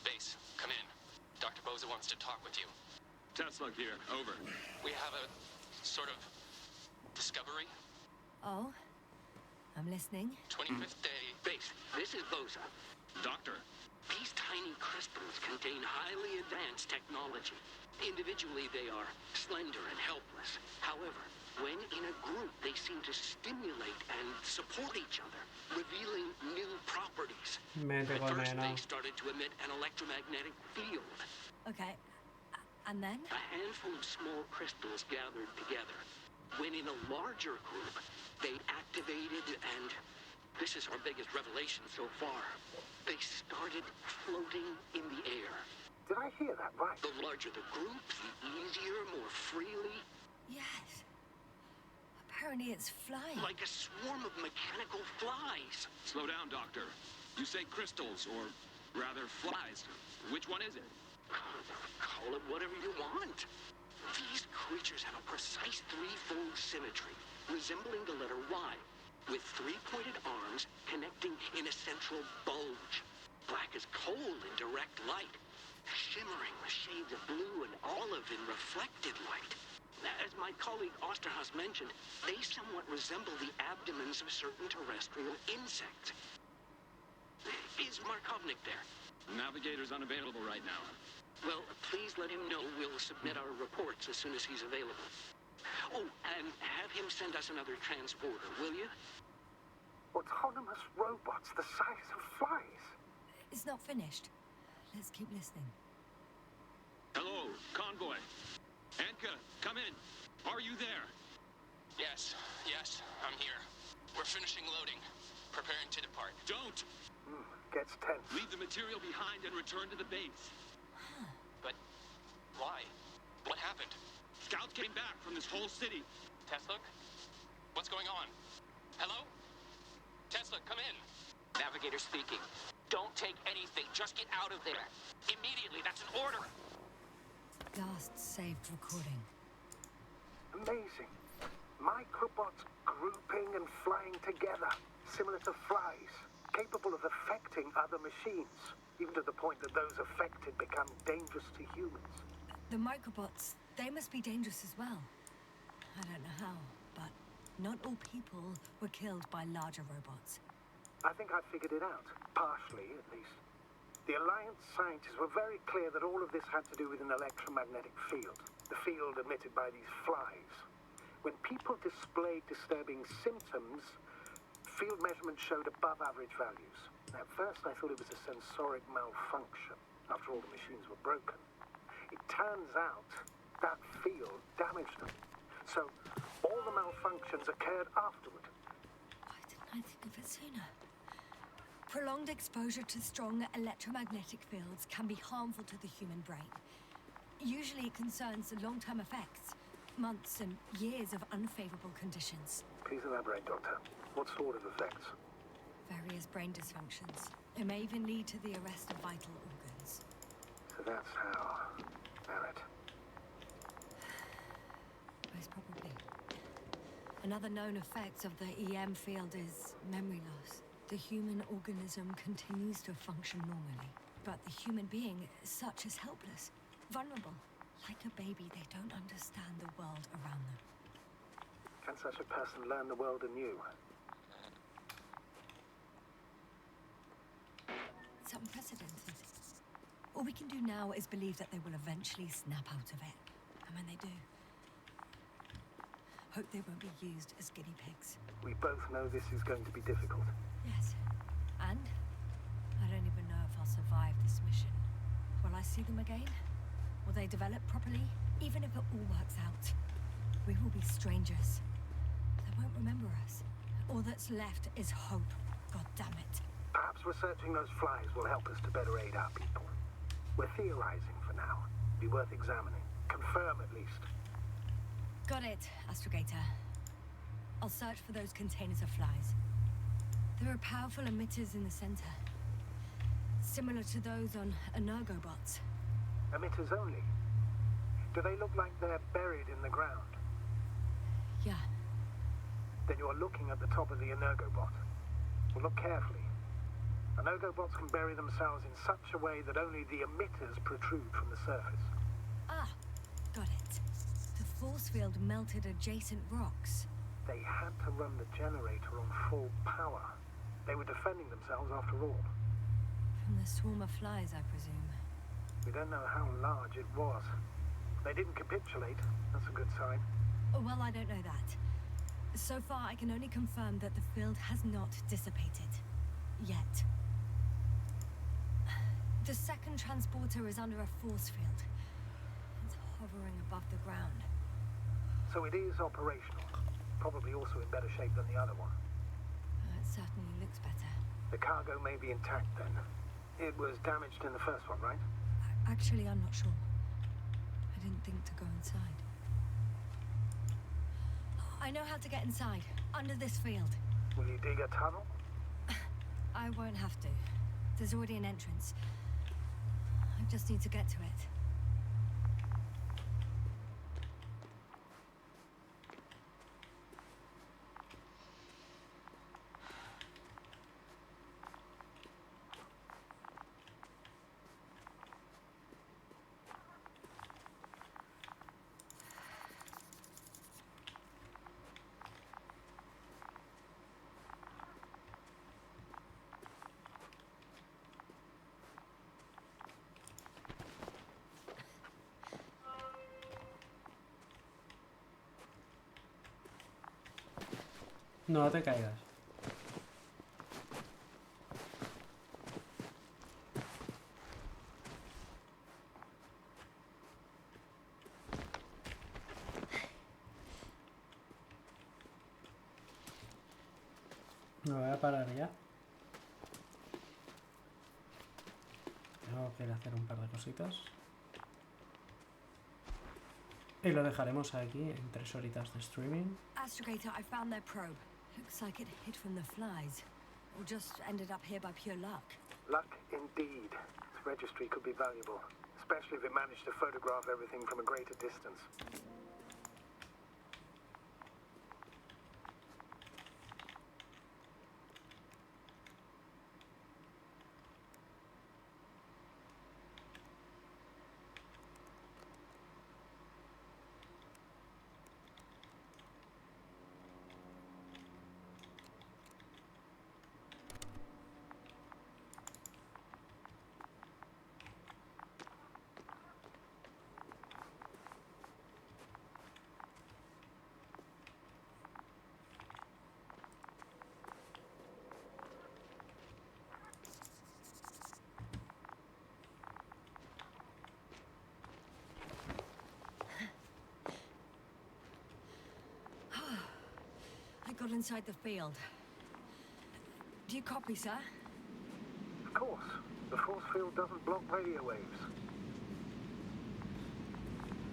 Base, come in. Dr. Boza wants to talk with you. Tesla here. Over. We have a sort of discovery. Oh? I'm listening. 25th day. Base, this is Boza. Doctor. These tiny crystals contain highly advanced technology. Individually, they are slender and helpless. However, When in a group, they seem to stimulate and support each other, revealing new properties. Mente At first, colmena. they started to emit an electromagnetic field. Okay. And then? A handful of small crystals gathered together. When in a larger group, they activated and... this is our biggest revelation so far. They started floating in the air. Did I hear that right? The larger the group, the easier, more freely. Yes. Apparently it's flying. Like a swarm of mechanical flies. Slow down, Doctor. You say crystals, or rather flies. Which one is it? Call it whatever you want. These creatures have a precise threefold symmetry, resembling the letter Y, with three-pointed arms connecting in a central bulge. Black as coal in direct light, shimmering with shades of blue and olive in reflected light. As my colleague Osterhaus mentioned, they somewhat resemble the abdomens of certain terrestrial insects. Is Markovnik there? Navigator's unavailable right now. Well, please let him know we'll submit our reports as soon as he's available. Oh, and have him send us another transporter, will you? Autonomous robots the size of flies. It's not finished. Let's keep listening. Hello, convoy. Anka, come in. Are you there? Yes, I'm here. We're finishing loading. Preparing to depart. Don't! Gets tense. Leave the material behind and return to the base. But why? What happened? Scouts came back from this whole city. Tesla? What's going on? Hello? Tesla, come in. Navigator speaking. Don't take anything. Just get out of there. Immediately. That's an order. Last saved recording. Amazing. Microbots grouping and flying together, similar to flies, capable of affecting other machines, even to the point that those affected become dangerous to humans. The microbots, they must be dangerous as well. I don't know how, but not all people were killed by larger robots. I think I figured it out, partially at least. The Alliance scientists were very clear that all of this had to do with an electromagnetic field, the field emitted by these flies. When people displayed disturbing symptoms, field measurements showed above average values. At first I thought it was a sensoric malfunction, after all the machines were broken. It turns out that field damaged them. So all the malfunctions occurred afterward. Why didn't I think of it sooner? Prolonged exposure to strong electromagnetic fields can be harmful to the human brain. Usually it concerns the long-term effects, months and years of unfavorable conditions. Please elaborate, Doctor. What sort of effects? Various brain dysfunctions. It may even lead to the arrest of vital organs. So that's how... Barrett. Most probably. Another known effect of the EM field is memory loss. The human organism continues to function normally, but the human being as such is helpless, vulnerable. Like a baby, they don't understand the world around them. Can such a person learn the world anew? It's unprecedented. All we can do now is believe that they will eventually snap out of it. And when they do, hope they won't be used as guinea pigs. We both know this is going to be difficult. Yes. And I don't even know if I'll survive this mission. Will I see them again? Will they develop properly? Even if it all works out, we will be strangers. They won't remember us. All that's left is hope. God damn it. Perhaps researching those flies will help us to better aid our people. We're theorizing for now. Be worth examining. Confirm at least. Got it, Astrogator. I'll search for those containers of flies. There are powerful emitters in the center. Similar to those on Energobots. Emitters only? Do they look like they're buried in the ground? Yeah. Then you're looking at the top of the Energobot. Well, look carefully. Energobots can bury themselves in such a way that only the emitters protrude from the surface. Ah, got it. The force field melted adjacent rocks. They had to run the generator on full power. They were defending themselves after all. From the swarm of flies, I presume. We don't know how large it was. They didn't capitulate. That's a good sign. Well, I don't know that. So far, I can only confirm that the field has not dissipated. Yet. The second transporter is under a force field. It's hovering above the ground. So it is operational. Probably also in better shape than the other one. It certainly looks better. The cargo may be intact then. It was damaged in the first one, right? Actually, I'm not sure. I didn't think to go inside. I know how to get inside, under this field. Will you dig a tunnel? I won't have to. There's already an entrance. I just need to get to it. No te caigas. Me voy a parar ya. Tengo que hacer un par de cositas. Y lo dejaremos aquí en 3 horitas de streaming. Astrogator, I found their probe. Looks like it hid from the flies. Or just ended up here by pure luck. Luck indeed. This registry could be valuable, especially if it managed to photograph everything from a greater distance. I got inside the field. Do you copy, sir? Of course. The force field doesn't block radio waves.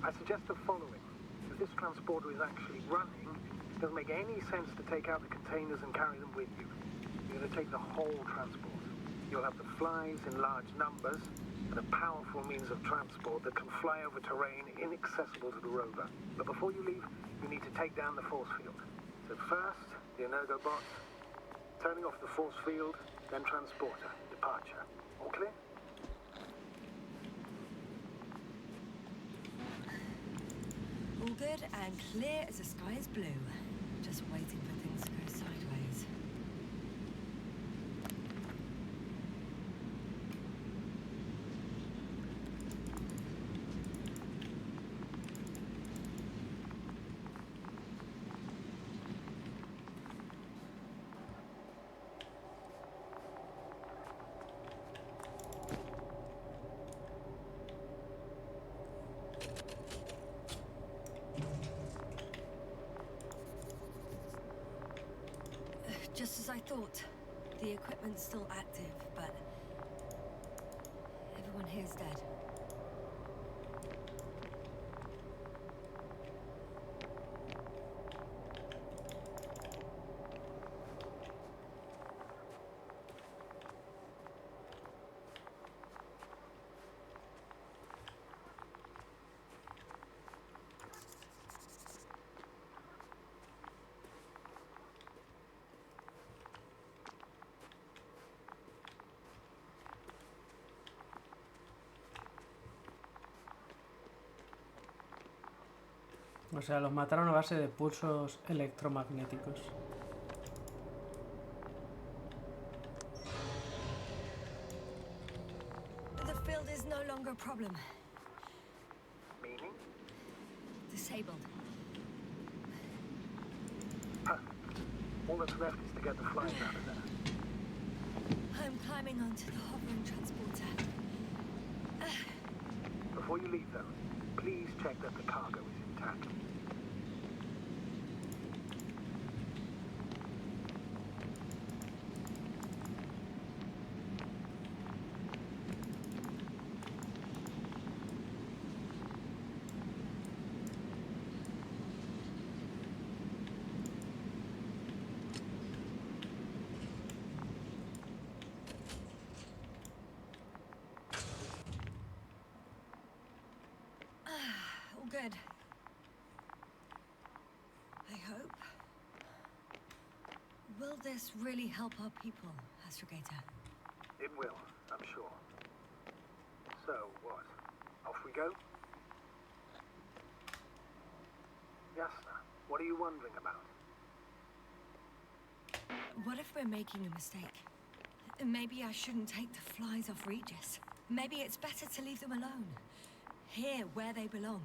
I suggest the following. If this transporter is actually running, it doesn't make any sense to take out the containers and carry them with you. You're going to take the whole transport. You'll have the flies in large numbers, and a powerful means of transport that can fly over terrain inaccessible to the rover. But before you leave, you need to take down the force field. So first, the Energobots, turning off the force field, then transporter, departure. All clear? All good and clear as the sky is blue. Just waiting for things to go sideways. Just as I thought. The equipment's still active, but everyone here's dead. O sea, los mataron a base de pulsos electromagnéticos. The field is no longer a problem. Meaning? Disabled. All that's left is to get the flies out of there. I'm climbing onto the hovering transporter. Before you leave, though, please check that the cargo is intact. All good. I hope. Will this really help our people, Astrogator? It will, I'm sure. So, what? Off we go? Yasna, what are you wondering about? What if we're making a mistake? Maybe I shouldn't take the flies off Regis. Maybe it's better to leave them alone. Here, where they belong.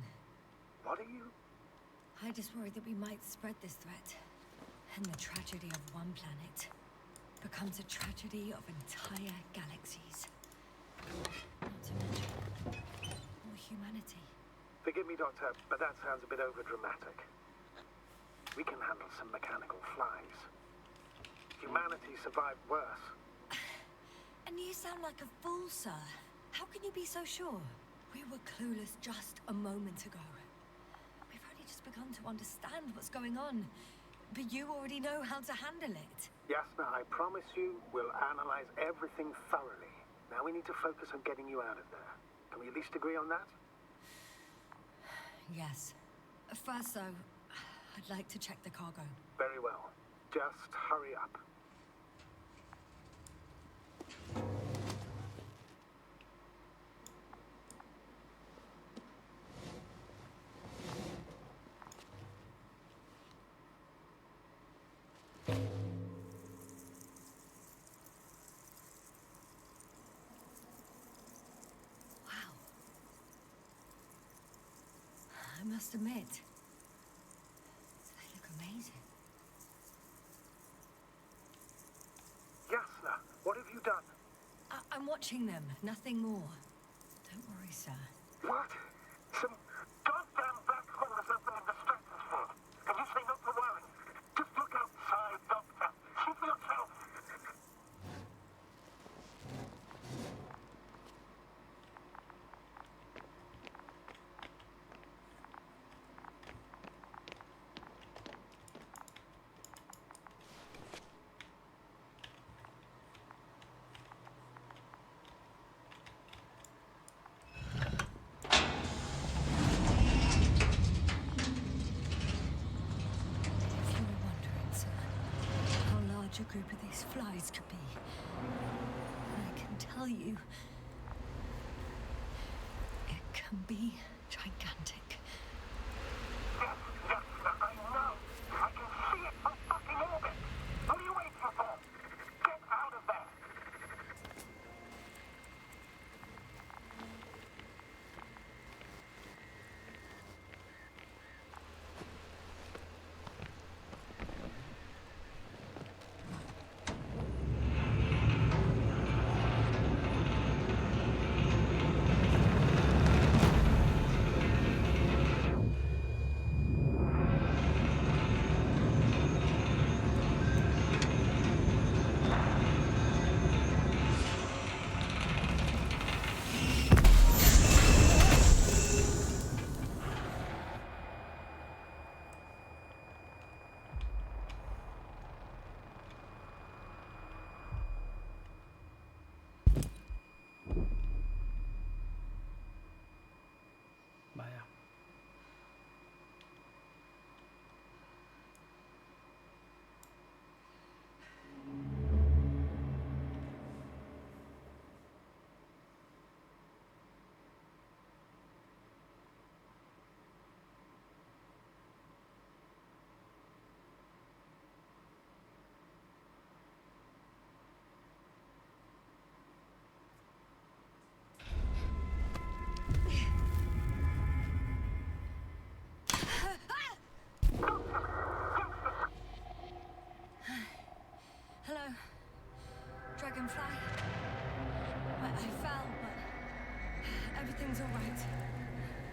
What are you? I just worry that we might spread this threat. And the tragedy of one planet becomes a tragedy of entire galaxies. Not to mention all humanity. Forgive me, Doctor, but that sounds a bit overdramatic. We can handle some mechanical flies. Humanity survived worse. And you sound like a fool, sir. How can you be so sure? We were clueless just a moment ago. We've only just begun to understand what's going on. But you already know how to handle it. Yasna, I promise you, we'll analyze everything thoroughly. Now we need to focus on getting you out of there. Can we at least agree on that? Yes. First, though, I'd like to check the cargo. Very well. Just hurry up. Wow. I must admit, they look amazing. Yasna, what have you done? I'm watching them, nothing more. Don't worry, sir. What? Some goddamn black hole has opened in the stratosphere. And you say not to worry. Just look outside, Doctor. See for yourself. If you were wondering, sir, how large a group of these flies could be, I can tell you, it can be gigantic. Yes, Yasna, I know. I can see it from fucking orbit. What are you waiting for? Get out of there. Everything's all right.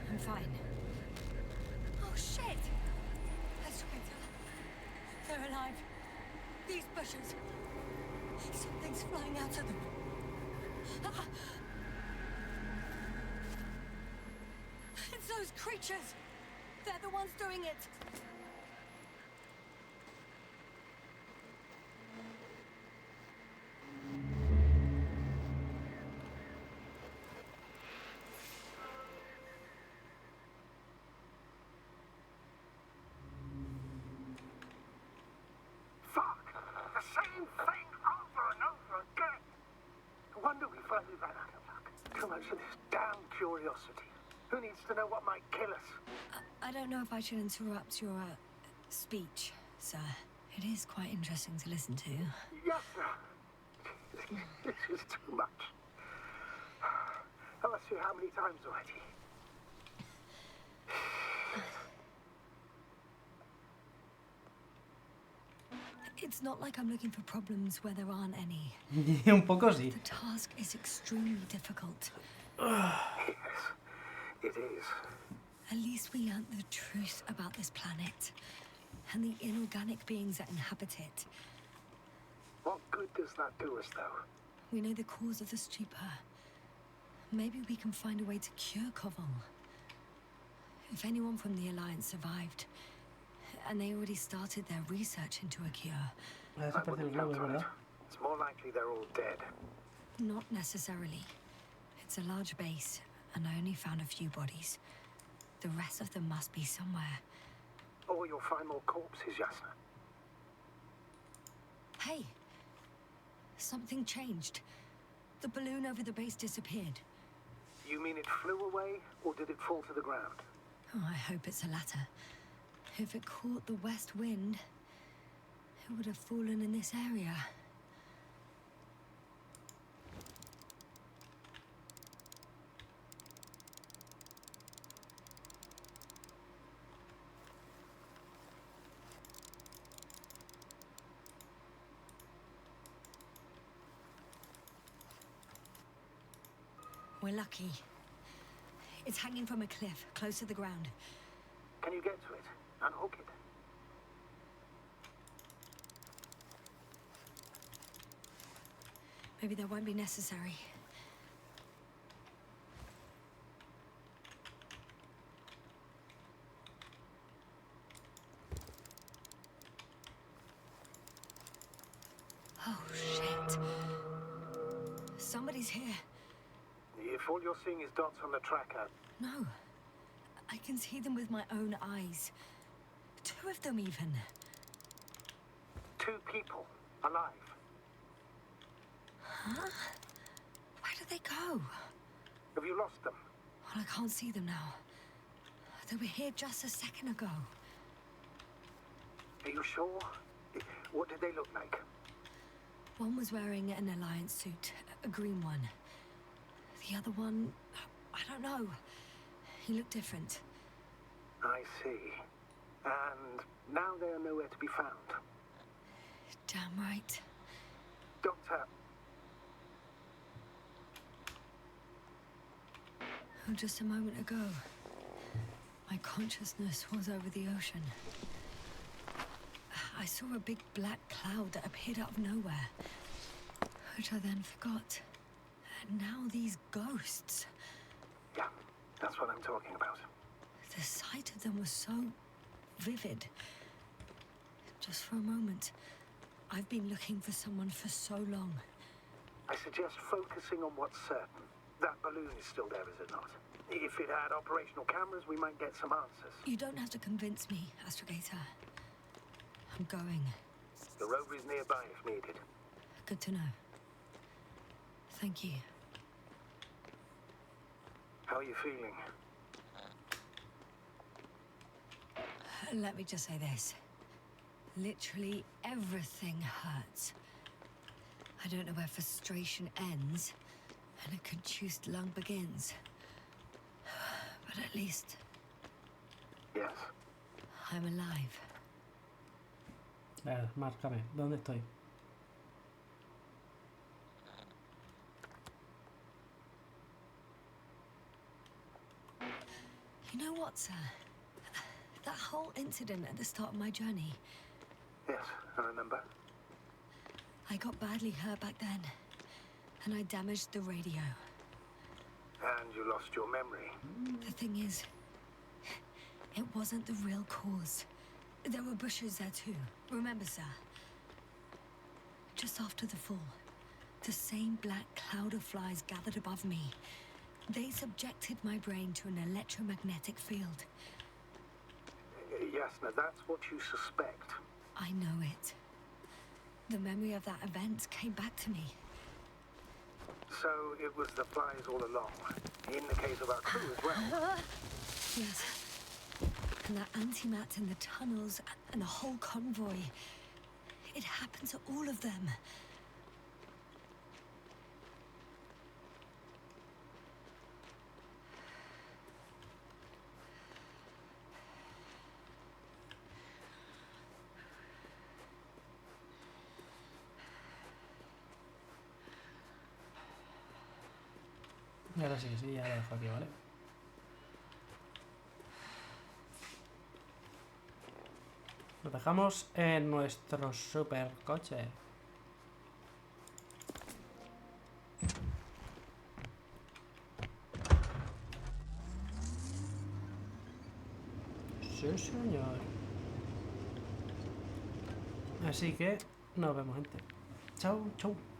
I'm fine. Oh, shit! Escalator. They're alive. These bushes. Something's flying out of them. Ah! It's those creatures. They're the ones doing it. Fuck! The same thing over and over again! No wonder we finally ran out of luck. Too much of this damn curiosity. Who needs to know what might kill us? I don't know if I should interrupt your speech, sir. It is quite interesting to listen to. Yes, sir. This is too much. I've asked you how many times already? It's not like I'm looking for problems where there aren't any. Un poco sí. The task is extremely difficult. Yes, it is. At least we learnt the truth about this planet and the inorganic beings that inhabit it. What good does that do us, though? We know the cause of the stupor. Maybe we can find a way to cure Koval. If anyone from the Alliance survived, and they already started their research into a cure. Ha desaparecido el globo, es verdad. It's more likely they're all dead. Not necessarily. It's a large base, and I only found a few bodies. The rest of them must be somewhere. Or you'll find more corpses, Yasna. Hey! Something changed. The balloon over the base disappeared. You mean it flew away, or did it fall to the ground? Oh, I hope it's the latter. If it caught the west wind, it would have fallen in this area. We're lucky. It's hanging from a cliff, close to the ground. Can you get to it? Unhook it? Maybe that won't be necessary. Oh, shit. Somebody's here. If all you're seeing is dots on the tracker... No. I can see them with my own eyes. 2 of them, even. 2 people. Alive. Huh? Where did they go? Have you lost them? Well, I can't see them now. They were here just a second ago. Are you sure? What did they look like? One was wearing an Alliance suit, a green one. The other one, I don't know. He looked different. I see. And now they are nowhere to be found. Damn right. Doctor... Oh, just a moment ago, my consciousness was over the ocean. I saw a big black cloud that appeared out of nowhere, which I then forgot. And now these ghosts. Yeah, that's what I'm talking about. The sight of them was so vivid. Just for a moment, I've been looking for someone for so long. I suggest focusing on what's certain. That balloon is still there, is it not? If it had operational cameras, we might get some answers. You don't have to convince me, Astrogator. I'm going. The rover is nearby if needed. Good to know. Thank you. How are you feeling? Let me just say this. Literally everything hurts. I don't know where frustration ends and a contused lung begins. But at least... Yes. I'm alive. Márcame, ¿dónde estoy? You know what, sir? That whole incident at the start of my journey, Yes, I remember. I got badly hurt back then, and I damaged the radio. And you lost your memory. The thing is, it wasn't the real cause. There were bushes there too. Remember, sir? Just after the fall, the same black cloud of flies gathered above me. They subjected my brain to an electromagnetic field. Yes, now that's what you suspect. I know it. The memory of that event came back to me. So it was the flies all along. In the case of our crew as well. Yes. And that antimat in the tunnels and the whole convoy. It happened to all of them. Y ahora sí que sí, ya lo dejo aquí, ¿vale? Lo dejamos en nuestro super coche. Sí, señor. Así que nos vemos, gente. Chao, chao.